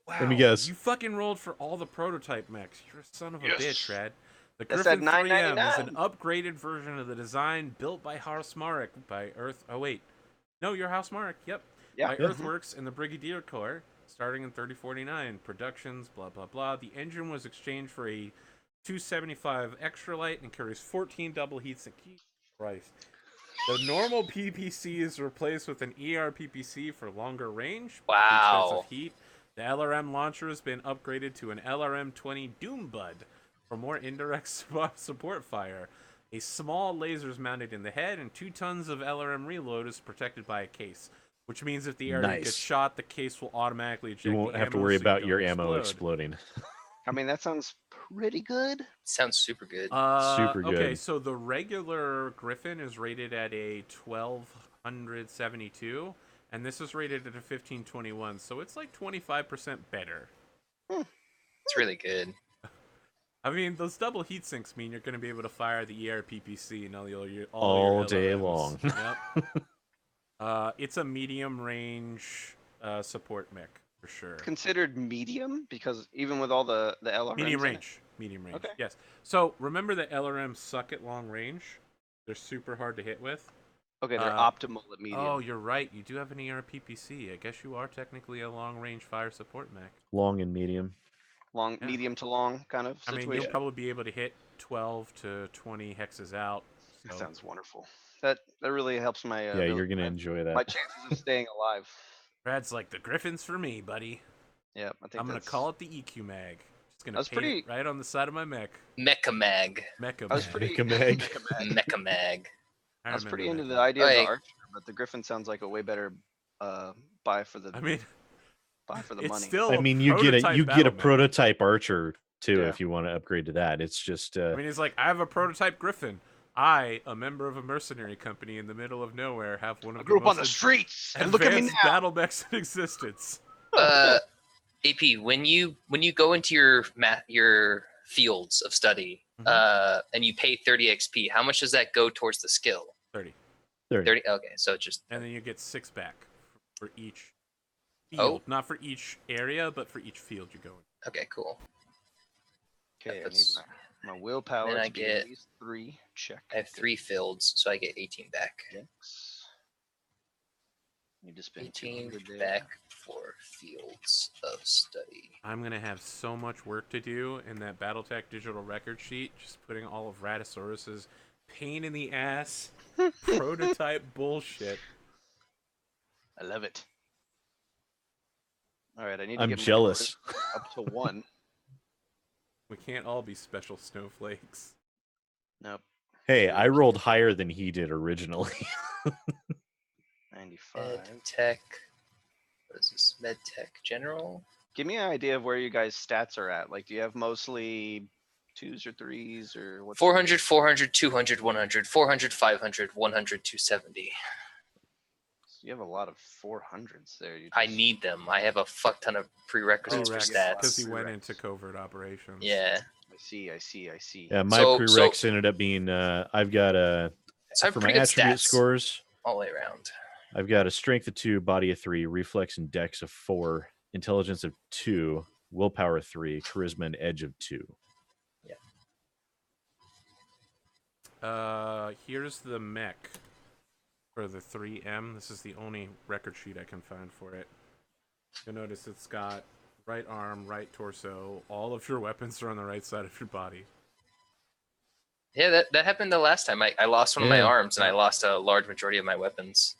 Wow. Let me guess. You fucking rolled for all the prototype mechs. You're a son of a bitch, Rad. The That's Griffin at 3M is an $9.99. upgraded version of the design built by Harsmarek by Earth. Oh wait, no, you're Harsmarek. Yep. Yeah. By Earthworks and the Brigadier Corps, starting in 3049. Productions, blah blah blah. The engine was exchanged for a 275 extra light and carries 14 double heatsink. Christ. The normal PPC is replaced with an ER PPC for longer range. Wow. Because of heat. The LRM launcher has been upgraded to an LRM-20 Doombud for more indirect support fire. A small laser is mounted in the head, and 2 tons of LRM reload is protected by a case. Which means if the area gets shot, the case will automatically eject. You won't have to worry about your ammo exploding. I mean, that sounds pretty good. Sounds super good. Super good. Okay, so the regular Griffin is rated at a 1272, and this is rated at a 1521, so it's like 25% better. It's really good. I mean, those double heat sinks mean you're going to be able to fire the ERPPC and All your day LRMs. long. Yep. It's a medium range support mech for sure. Considered medium because even with all the LRMs. Medium in it? range. Medium range. Okay. Yes. So remember that LRMs suck at long range. They're super hard to hit with. Okay, they're optimal at medium. Oh, you're right. You do have an ERPPC. I guess you are technically a long range fire support mech. Long and medium. Long, Yeah. medium to long kind of I situation. mean, you'll probably be able to hit 12 to 20 hexes out. That So. sounds wonderful. That really helps my. Yeah, you're gonna enjoy that. My chances of staying alive. Brad's like, the Griffin's for me, buddy. Yeah, I think I'm gonna call it the Equmag. Just gonna That's paint pretty- it right on the side of my mech. Mechamag. Mecha I was mag. pretty. Equmag. Mechamag. I was pretty remember into that. the idea of the Like- Archer, but the Griffin sounds like a way better buy for the I mean, money. it's still. I a mean, you get a battle mech. prototype Archer too Yeah. if you want to upgrade to that. It's just I mean, he's like, I have a prototype Griffin. I, a member of a mercenary company in the middle of nowhere, have one of I grew the up on the most streets, and look at me advanced now. battle mechs in existence. AP, when you go into your fields of study, Mhm. and you pay 30 XP, how much does that go towards the skill? 30. 30. Okay, so just And then you get 6 back for each Oh. field. Not for each area, but for each field you go in. okay, cool. Okay, I need That's- my willpower then to I be get- at least 3. Check. I have 3 fields, so I get 18 back. Yes. Need to spend 18 200 there. back for fields of study. I'm gonna have so much work to do in that Battletech digital record sheet, just putting all of Raddosaurus's pain in the ass prototype bullshit. I love it. All right, I need to I'm get my jealous. charisma up to 1. We can't all be special snowflakes. Nope. Hey, I rolled higher than he did originally. 95. Medtech. What is this? Medtech General? Give me an idea of where you guys' stats are at. Like, do you have mostly 2s or 3s or what? 400, 400, 200, 100, 400, 500, 100, 270. You have a lot of 400s there. You I just- need them. I have a fuck ton of prerequisites for Rex, stats. Because he went Rex. into covert operations. Yeah. I see. Yeah, my So- prereqs ended up being I've got So I have for my pretty good attribute stats scores, all the way around. I've got a strength of 2, body of 3, reflex and dex of 4, intelligence of 2, willpower of 3, charisma and edge of 2. Here's the mech for the 3M. This is the only record sheet I can find for it. You'll notice it's got right arm, right torso. All of your weapons are on the right side of your body. Yeah, that happened the last time. I lost one of my Yeah. arms and I lost a large majority of my weapons.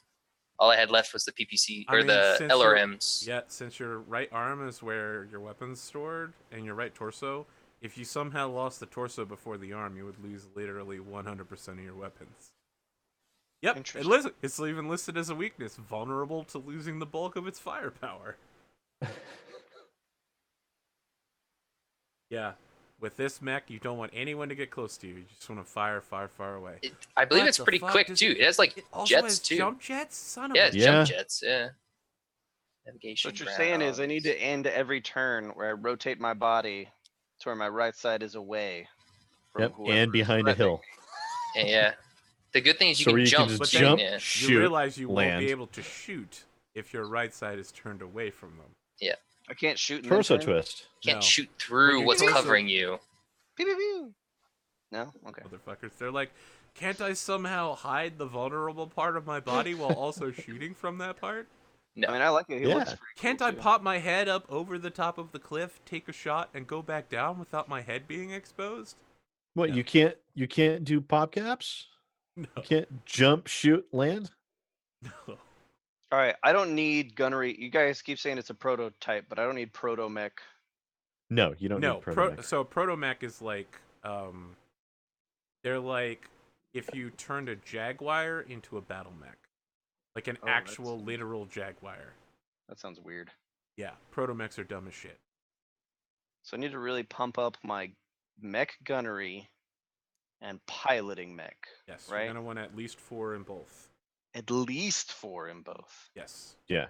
All I had left was the PPC I or mean, the since you're- LRMs. Yeah, since your right arm is where your weapon's stored and your right torso, if you somehow lost the torso before the arm, you would lose literally 100% of your weapons. Yep, Interesting. it's even listed as a weakness, vulnerable to losing the bulk of its firepower. Yeah, with this mech, you don't want anyone to get close to you. You just want to fire far away. I believe What it's the pretty fuck quick does too. It has like It also jets has too. jump jets? Son of Yeah, a... it's Yeah. jump jets. Yeah. So Navigation. what you're saying is I need to grounds. end every turn where I rotate my body to where my right side is away. From Yep, whoever and is behind a threatening hill. me. Yeah. The good thing is you So can where you can jump. just But too, then jump, yeah. You shoot, realize you won't land. be able to shoot if your right side is turned away from them. I can't shoot. and then Torso turn? twist. Can't No. shoot through your what's torso- covering you. Pew, pew, pew. No. Okay. Motherfuckers. They're like, can't I somehow hide the vulnerable part of my body while also shooting from that part? No. I mean, I like it. He Yeah. looks pretty Can't cool, I too. pop my head up over the top of the cliff, take a shot, and go back down without my head being exposed? What, No. you can't do pop caps? No. You can't jump, shoot, land? No. All right, I don't need gunnery. You guys keep saying it's a prototype, but I don't need proto mech. No, you don't No, need proto so protomech is like, they're like if you turned a jaguar into a battle mech, like an Oh, that's- actual literal jaguar. That sounds weird. Yeah, protomechs are dumb as shit. So I need to really pump up my mech gunnery and piloting mech. Yes, Right. you're gonna want at least 4 in both. At least 4 in both. Yes. Yeah.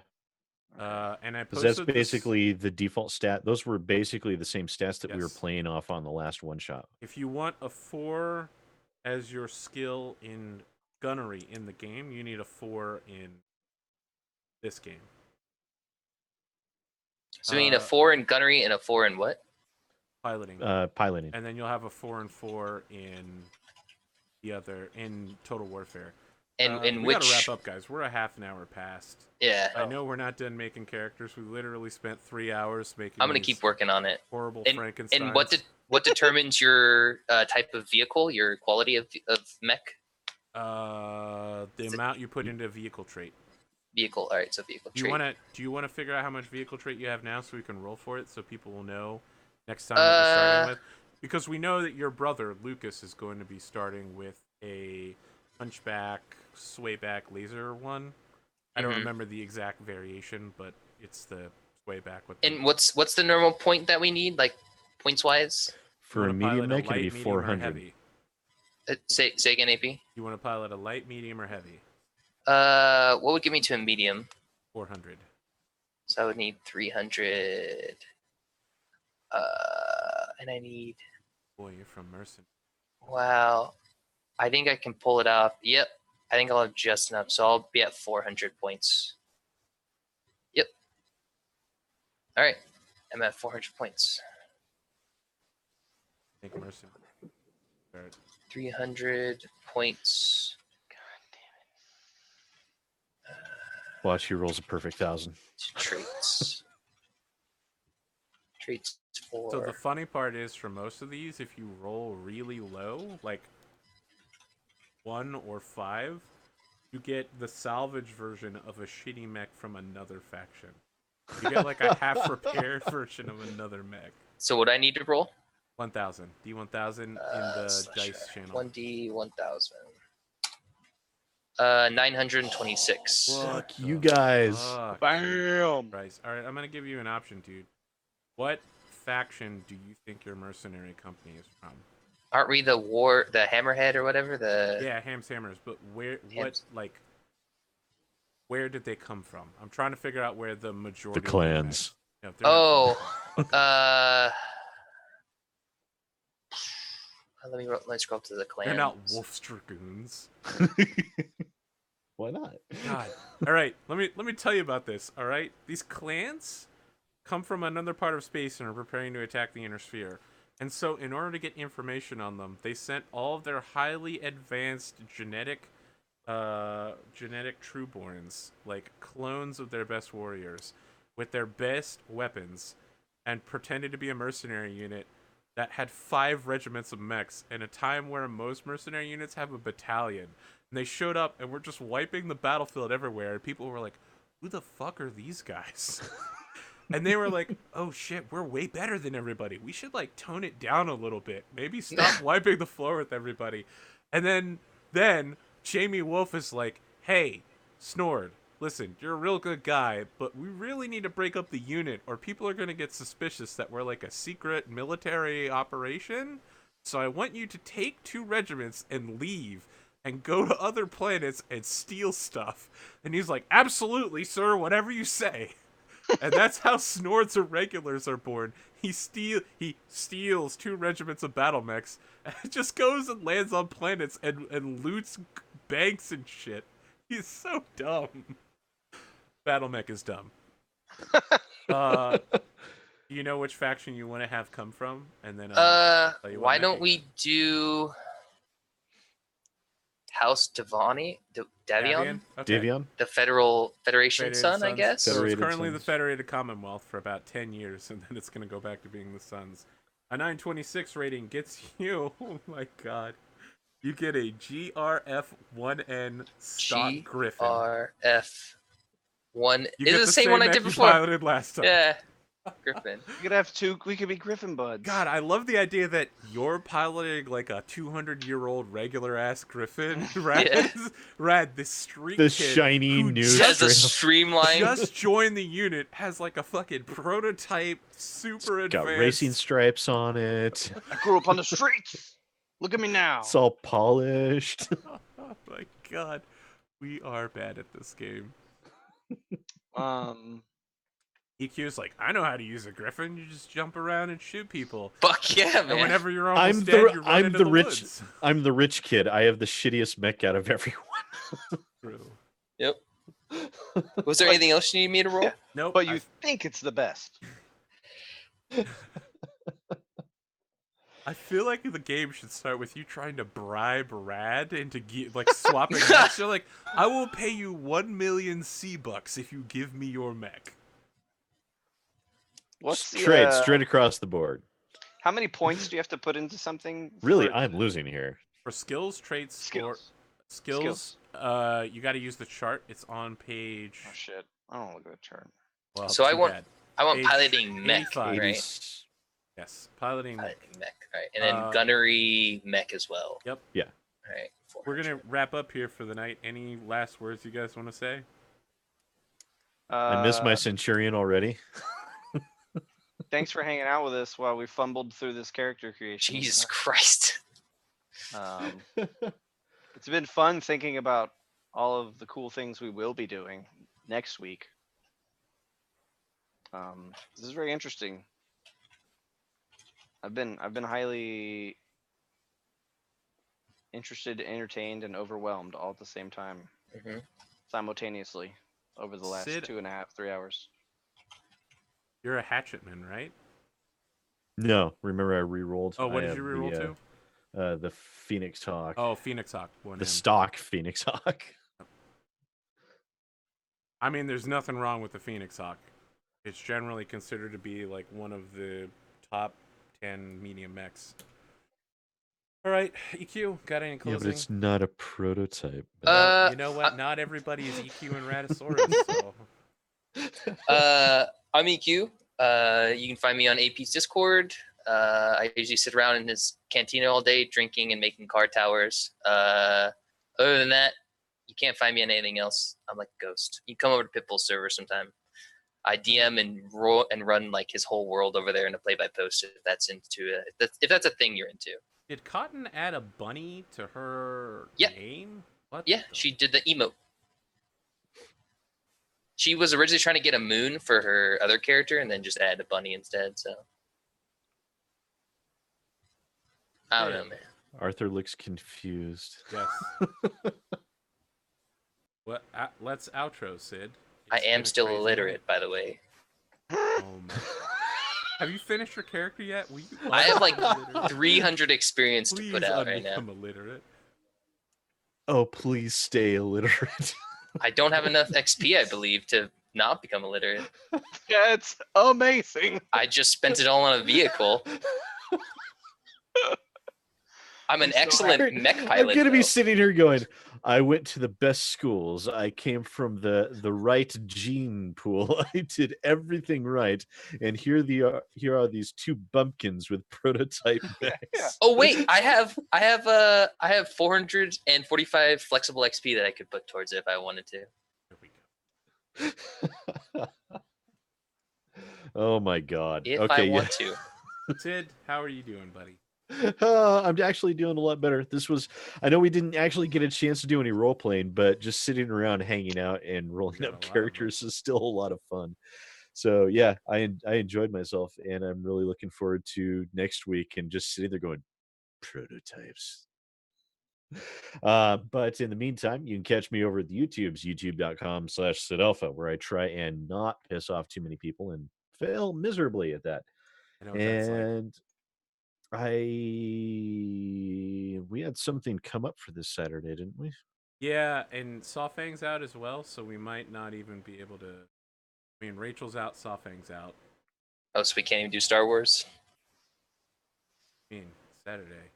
And I Because posted that's this- basically the default stat. Those were basically the same stats that we were Yes. playing off on the last one shot. If you want a 4 as your skill in gunnery in the game, you need a 4 in this game. So we need a 4 in gunnery and a 4 in what? Piloting. Piloting. And then you'll have a 4 and 4 in the other, in Total Warfare. And in we which? gotta wrap up, guys. We're a half an hour past. Yeah. I know we're not done making characters. We literally spent 3 hours making. I'm gonna these keep working on it. horrible And Frankensteins. what determines your type of vehicle, your quality of mech The amount you put into a vehicle trait. vehicle? All right, so vehicle Do trait. you wanna figure out how much vehicle trait you have now so we can roll for it so people will know next time what you're starting with? Because we know that your brother Lucas is going to be starting with a hunchback, swayback laser one. I don't remember the exact variation, but it's the swayback with. And what's the normal point that we need, like points wise? For a medium mech, it'd be 400. Say again, AP. You want to pilot a light, medium, or heavy? What would get me to a medium? 400. So I would need 300. And I need. Boy, you're from Mercenary. Wow. I think I can pull it off. Yep. I think I'll have just enough. So I'll be at 400 points. Yep. All right. I'm at 400 points. I think Mercenary. Start. 300 points. Watch, he rolls a perfect 1,000. Traits. Traits for. So the funny part is, for most of these, if you roll really low, like 1 or 5, you get the salvage version of a shitty mech from another faction. You get like a half repaired version of another mech. So what I need to roll? 1,000. D1000 in the dice channel. 1D 1000. 926. Fuck you guys. Fuck. Bam. Christ. All right, I'm gonna give you an option, dude. What faction do you think your mercenary company is from? Aren't we the Hammerhead or whatever? Yeah, Ham's Hammers, but where? Hams. Where did they come from? I'm trying to figure out where the majority. The clans. No, they're not Oh, from- let me scroll up to the clans. they're not Wolf's Dragoons. Why not? God. All right, let me tell you about this. All right, these clans come from another part of space and are preparing to attack the inner sphere. And so, in order to get information on them, they sent all of their highly advanced genetic trueborns, like clones of their best warriors, with their best weapons, and pretended to be a mercenary unit that had 5 regiments of mechs in a time where most mercenary units have a battalion. And they showed up and were just wiping the battlefield everywhere, and people were like, who the fuck are these guys? And they were like, oh shit, we're way better than everybody. We should like tone it down a little bit. Maybe stop wiping the floor with everybody. And then Jamie Wolf is like, hey, Snord, listen, you're a real good guy, but we really need to break up the unit or people are going to get suspicious that we're like a secret military operation. So I want you to take 2 regiments and leave and go to other planets and steal stuff. And he's like, absolutely, sir, whatever you say. And that's how Snord's Irregulars are born. He steals 2 regiments of Battlemechs and just goes and lands on planets and loots banks and shit. He's so dumb. Battlemech is dumb. You know which faction you want to have come from? And then I'll tell you what why mech don't you we get. do House Davion? Davion? Okay. Davion? The Federation Federated Sun, I Sons. guess. So it's Federated currently the Sons. Federated Commonwealth for about 10 years, and then it's going to go back to being the Suns. A 926 rating gets you, oh my god, you get a GRF-1N stock Griffin. GRF 1. You Is get it the same one I mech did you before? piloted last time. Yeah. Griffin. We could have 2. We could be Griffin buds. God, I love the idea that you're piloting like a 200-year-old regular ass Griffin. Rad, Yeah. Rad, this street The kid shiny who new Has a straight- streamline. just joined the unit, has like a fucking prototype, super Got advanced. racing stripes on it. I grew up on the streets. Look at me now. It's all polished. Oh my god, we are bad at this game. EQ's like, I know how to use a griffin. You just jump around and shoot people. Fuck yeah, And man. whenever you're almost dead, you run into the woods. I'm the rich kid. I have the shittiest mech out of everyone. True. Yep. Was there anything else you need me to roll? Yeah. Nope. But you think it's the best. I feel like the game should start with you trying to bribe Rad into like swapping mechs. You're like, I will pay you 1 million C-bucks if you give me your mech. What's straight across the board? How many points do you have to put into something? Really, for I'm losing here. For skills, traits, skills. skills. You got to use the chart. It's on page. Oh shit! I don't look at the chart. Well, So I too want bad. I want Page piloting mech, 85. right? Yes, piloting. Piloting mech, right? And then gunnery mech as well. Yep. Yeah. All right. We're gonna wrap up here for the night. Any last words you guys want to say? I miss my Centurion already. Thanks for hanging out with us while we fumbled through this character creation. Jesus Christ. It's been fun thinking about all of the cool things we will be doing next week. This is very interesting. I've been highly interested, entertained, and overwhelmed all at the same time, simultaneously, over the last Sid, 2.5, 3 hours. You're a hatchetman, right? No, remember I re-rolled. Oh, what I did you have re-roll to? The Phoenix Hawk. Oh, Phoenix Hawk. The stock Phoenix Hawk. I mean, there's nothing wrong with the Phoenix Hawk. It's generally considered to be like one of the top 10 medium mechs. All right, EQ, got any closing? Yeah, but it's not a prototype. Well, you know what? Not everybody is EQ and Raddosaurus. So. I'm EQ. You can find me on AP's Discord. I usually sit around in his cantina all day, drinking and making card towers. Other than that, you can't find me on anything else. I'm like a ghost. You come over to Pitbull's server sometime. I DM and run like his whole world over there in a play-by-post if that's if that's a thing you're into. Did Cotton add a bunny to her name? What? Yeah, she did the emote. She was originally trying to get a moon for her other character and then just added a bunny instead, so. I don't know, man. Arthur looks confused. Yes. What? Let's outro, Sid. I am still illiterate, by the way. Oh my. Have you finished your character yet? I have like 300 experience to put out right now. Please unbecome illiterate. Oh, please stay illiterate. I don't have enough XP, I believe, to not become illiterate. That's amazing. I just spent it all on a vehicle. I'm an excellent mech pilot. I'm gonna be sitting here going, I went to the best schools. I came from the right gene pool. I did everything right, and here are these two bumpkins with prototype mechs. Yeah. Oh wait, I have 445 flexible XP that I could put towards it if I wanted to. There we go. Oh my god. If okay, I want to. Sid, how are you doing, buddy? I'm actually doing a lot better. I know we didn't actually get a chance to do any role playing, but just sitting around hanging out and rolling up characters is still a lot of fun. So yeah, I enjoyed myself, and I'm really looking forward to next week and just sitting there going, prototypes. But in the meantime, you can catch me over at the YouTubes, youtube.com/SidAlpha, where I try and not piss off too many people and fail miserably at that. I know what that's like. We had something come up for this Saturday, didn't we? Yeah, and Sawfang's out as well, so we might not even be able to. I mean, Rachel's out, Sawfang's out. Oh, so we can't even do Star Wars? I mean, Saturday.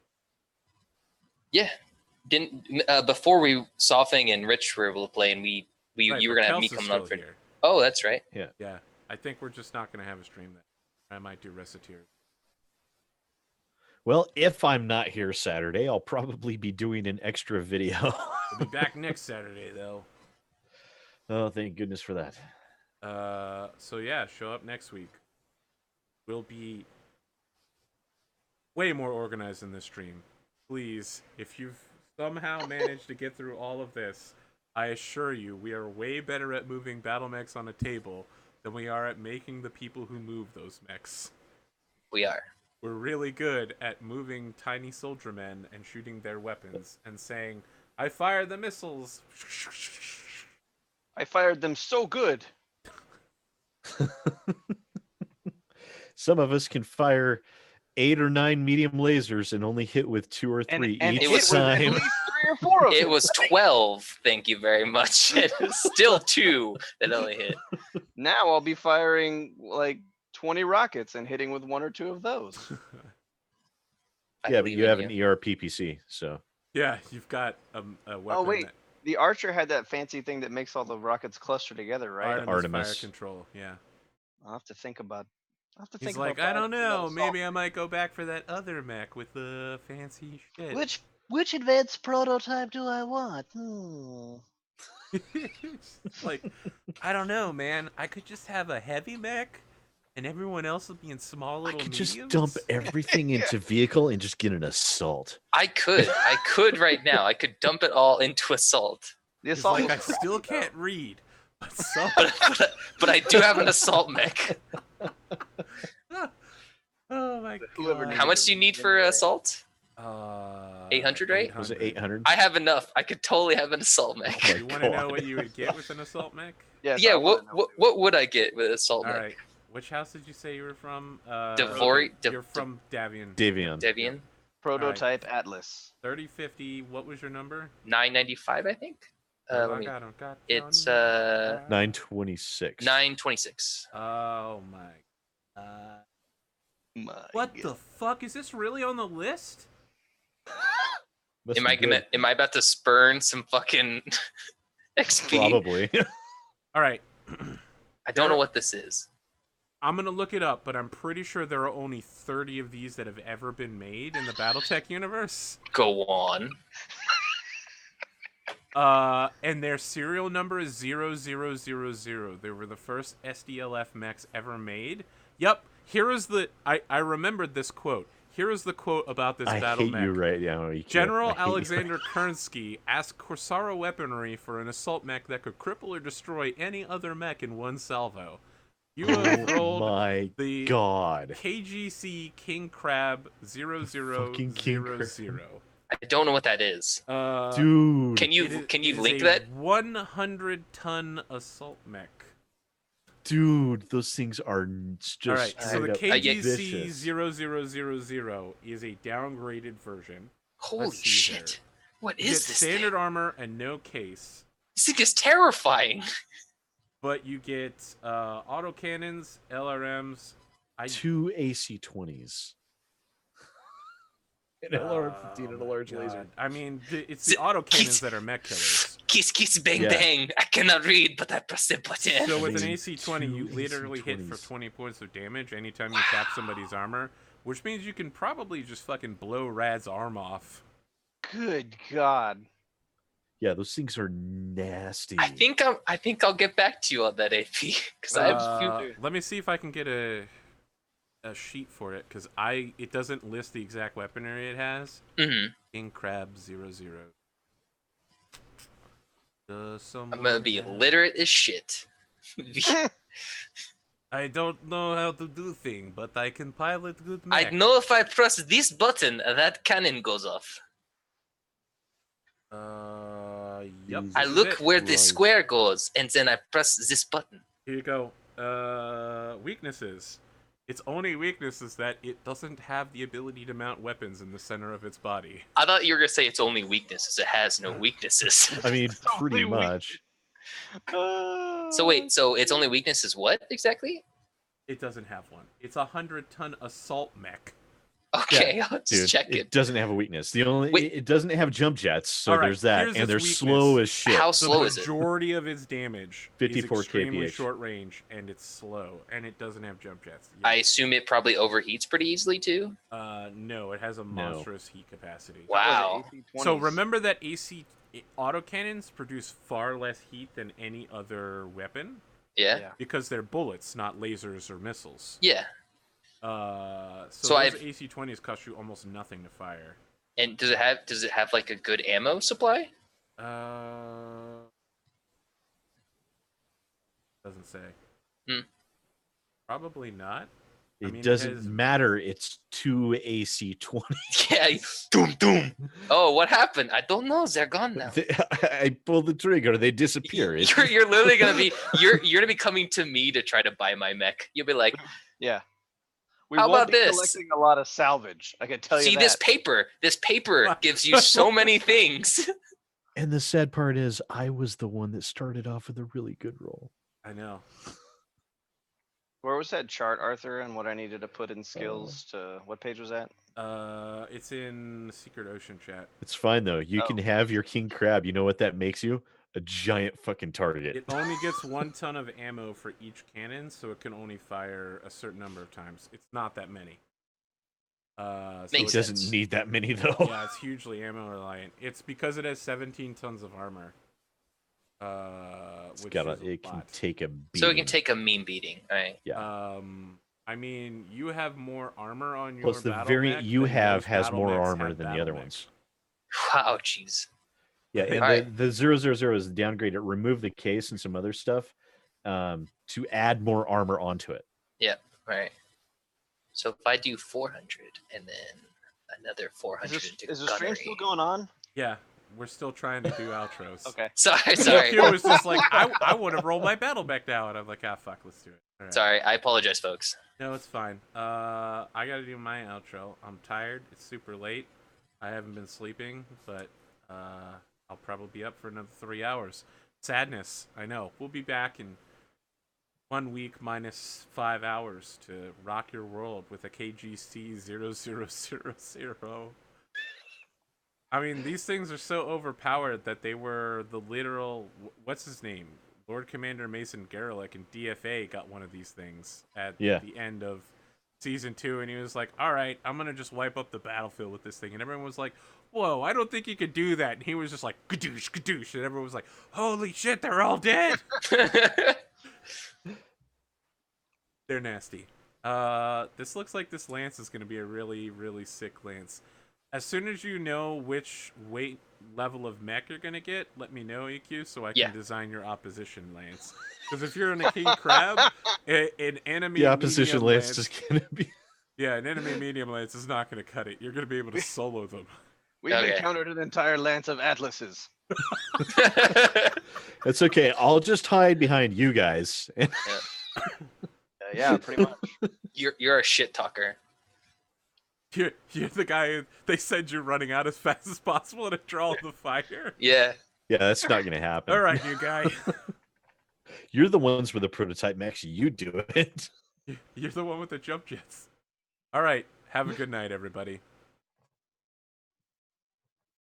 Yeah. Before Sawfang and Rich were able to play, and Right, you were gonna have me Kels is coming up still for. here. Oh, that's right. Yeah, I think we're just not going to have a stream then. I might do Reciteers. Well, if I'm not here Saturday, I'll probably be doing an extra video. We'll be back next Saturday, though. Oh, thank goodness for that. So yeah, show up next week. We'll be way more organized in this stream. Please, if you've somehow managed to get through all of this, I assure you we are way better at moving Battlemechs on a table than we are at making the people who move those mechs. We are. We're really good at moving tiny soldier men and shooting their weapons and saying, I fired the missiles. I fired them so good. Some of us can fire 8 or 9 medium lasers and only hit with 2 or 3 And each it was at time. least 3 or 4 of It them. was 12. Thank you very much. It was still 2 that only hit. Now I'll be firing like 20 rockets and hitting with 1 or 2 of those. I Yeah, but believe you in have an ERPPC, so. Yeah, you've got a weapon. Oh wait, that the Archer had that fancy thing that makes all the rockets cluster together, right? Artemis fire control. Yeah. I'll have to think about. He's like, I don't know. Maybe I might go back for that other mech with the fancy shit. Which advanced prototype do I want? Like, I don't know, man. I could just have a heavy mech, and everyone else would be in small I little could mediums. just dump everything into vehicle and just get an assaut. I could right now. I could dump it all into assault. The He's assault like, I is crappy, still though. can't read. But so But I do have an assault mech. Oh my Whoever god. needs How much do you need for assault? 800, right? Was it 800? I have enough. I could totally have an assault mech. Oh my You want to know God. what you would get with an assault mech? Yes, Yeah, I wanna know what would I get with assault All mech? right. Which house did you say you were from? Devori- You're from Davian. Davion. Devian? Prototype Atlas. 3050. What was your number? 995, I think. Let me. It's 926. 926. Oh my. My What God. the fuck? Is this really on the list? Must Am be I gonna? good. Am I about to spurn some fucking XP? Probably. All right. I don't know what this is. I'm gonna look it up, but I'm pretty sure there are only 30 of these that have ever been made in the Battletech universe. Go on. And their serial number is 0000. They were the first SDLF mechs ever made. Yep. Here is the. I remembered this quote. Here is the quote about this I battle hate mech. you right now. Ike. General I hate you. Alexander Kernsky asked Corsaro weaponry for an assault mech that could cripple or destroy any other mech in one salvo. You have Oh rolled my the God. KGC King Crab Fucking King Crab. 0000. I don't know what that is. Dude. Can you link a that? 100-ton assault mech. Dude, those things are just All right, so the straight up KGC vicious. 0000 is a downgraded version. Holy Let's see shit! here. What You is get this standard thing? armor and no case, This thing is terrifying. but you get autocannons, LRMs. 2 AC-20s. An LR-15 and a large God. laser. I mean, it's the autocannons that are mech killers. Kiss, kiss, bang, Yeah. bang. I cannot read, but I press the button. So with an mean, AC-20, you 2 literally hit for AC-20s. 20 points of damage anytime you tap somebody's armor, which means you can probably just fucking blow Rad's arm off. Good God. Yeah, those things are nasty. I think I'll get back to you on that AP because I have a few. Let me see if I can get a sheet for it, because it doesn't list the exact weaponry it has. Mhm. King Crab 00. I'm gonna be literate as shit. I don't know how to do things, but I can pilot good mech. I know if I press this button, that cannon goes off. Yep. Jesus. I this is look it. where the Right. square goes, and then I press this button. Here you go. Weaknesses. Its only weakness is that it doesn't have the ability to mount weapons in the center of its body. I thought you were gonna say its only weakness is it has no weaknesses. I mean, pretty only weak- much. So wait, so its only weakness is what exactly? It doesn't have one. It's a 100-ton assault mech. Okay, I'll just Dude, check it it. doesn't have a weakness. The only Wait. it doesn't have jump jets, so All right, there's that, here's and its they're weakness. slow as shit. How The slow is it? majority of its damage 54 is extremely kph. short range, and it's slow, and it doesn't have jump jets. I assume it probably overheats pretty easily too. No, it has a monstrous heat capacity. Wow. So remember that AC autocannons produce far less heat than any other weapon Yeah. because they're bullets, not lasers or missiles. Yeah. So So those I've- AC-20s cost you almost nothing to fire. And does it have like a good ammo supply? Doesn't say. Probably not. It mean, it doesn't has- matter. It's 2 AC-20. Yeah. Doom doom. Oh, what happened? I don't know. They're gone now. I pull the trigger, they disappear. You're literally gonna be you're gonna be coming to me to try to buy my mech. You'll be like, Yeah. We How won't about be this? collecting a lot of salvage. I can tell you see that. this paper. This paper gives you so many things. And the sad part is, I was the one that started off with a really good roll. I know. Where was that chart, Arthur, and what I needed to put in skills to what page was that? It's in Secret Ocean chat. It's fine though. You Oh. can have your king crab. You know what that makes you? A giant fucking target. It only gets 1 ton of ammo for each cannon, so it can only fire a certain number of times. It's not that many. So Makes It it's- doesn't sense. need that many though. Yeah, it's hugely ammo reliant. It's because it has 17 tons of armor. It's Which gotta, is a it can lot. take a beating. So it can take a mean beating. All right. Yeah. I mean, you have more armor on your Plus, the battle variant mech you than have most has battle more mechs armor have than the battle other mech. ones. Wow, jeez. Yeah, and Alright. the 000 is downgrade. It removed the case and some other stuff to add more armor onto it. All right. So if I do 400 and then another 400 into Is the stream gunnery. still going on? Yeah, we're still trying to do outros. Okay. Sorry. Q was just like, I want to roll my battle mech now, and I'm like, fuck, let's do it. All right. Sorry, I apologize, folks. No, it's fine. I gotta do my outro. I'm tired. It's super late. I haven't been sleeping, but I'll probably be up for another 3 hours. Sadness, I know. We'll be back in 1 week minus 5 hours to rock your world with a KGC 0000. I mean, these things are so overpowered that they were the literal. What's his name? Lord Commander Mason Garelick in DFA got one of these things at Yeah. the end of season 2, and he was like, "All right, I'm gonna just wipe up the battlefield with this thing," and everyone was like, "Whoa, I don't think you could do that." And he was just like, "Kadoosh, kadoosh," and everyone was like, "Holy shit, they're all dead." They're nasty. This looks like this lance is gonna be a really, really sick lance. As soon as you know which weight level of mech you're gonna get, let me know, EQ, so I can Yeah. design your opposition lance. Because if you're in a king crab, an enemy The opposition medium lance is gonna be. yeah, an enemy medium lance is not gonna cut it. You're gonna be able to solo them. We've Okay. encountered an entire lance of atlases. That's okay. I'll just hide behind you guys. Yeah, pretty much. You're a shit talker. You're the guy who they said you're running out as fast as possible to draw the fire. Yeah. Yeah, that's not gonna happen. All right, you guy. You're the ones with the prototype mechs. You do it. You're the one with the jump jets. All right, have a good night, everybody.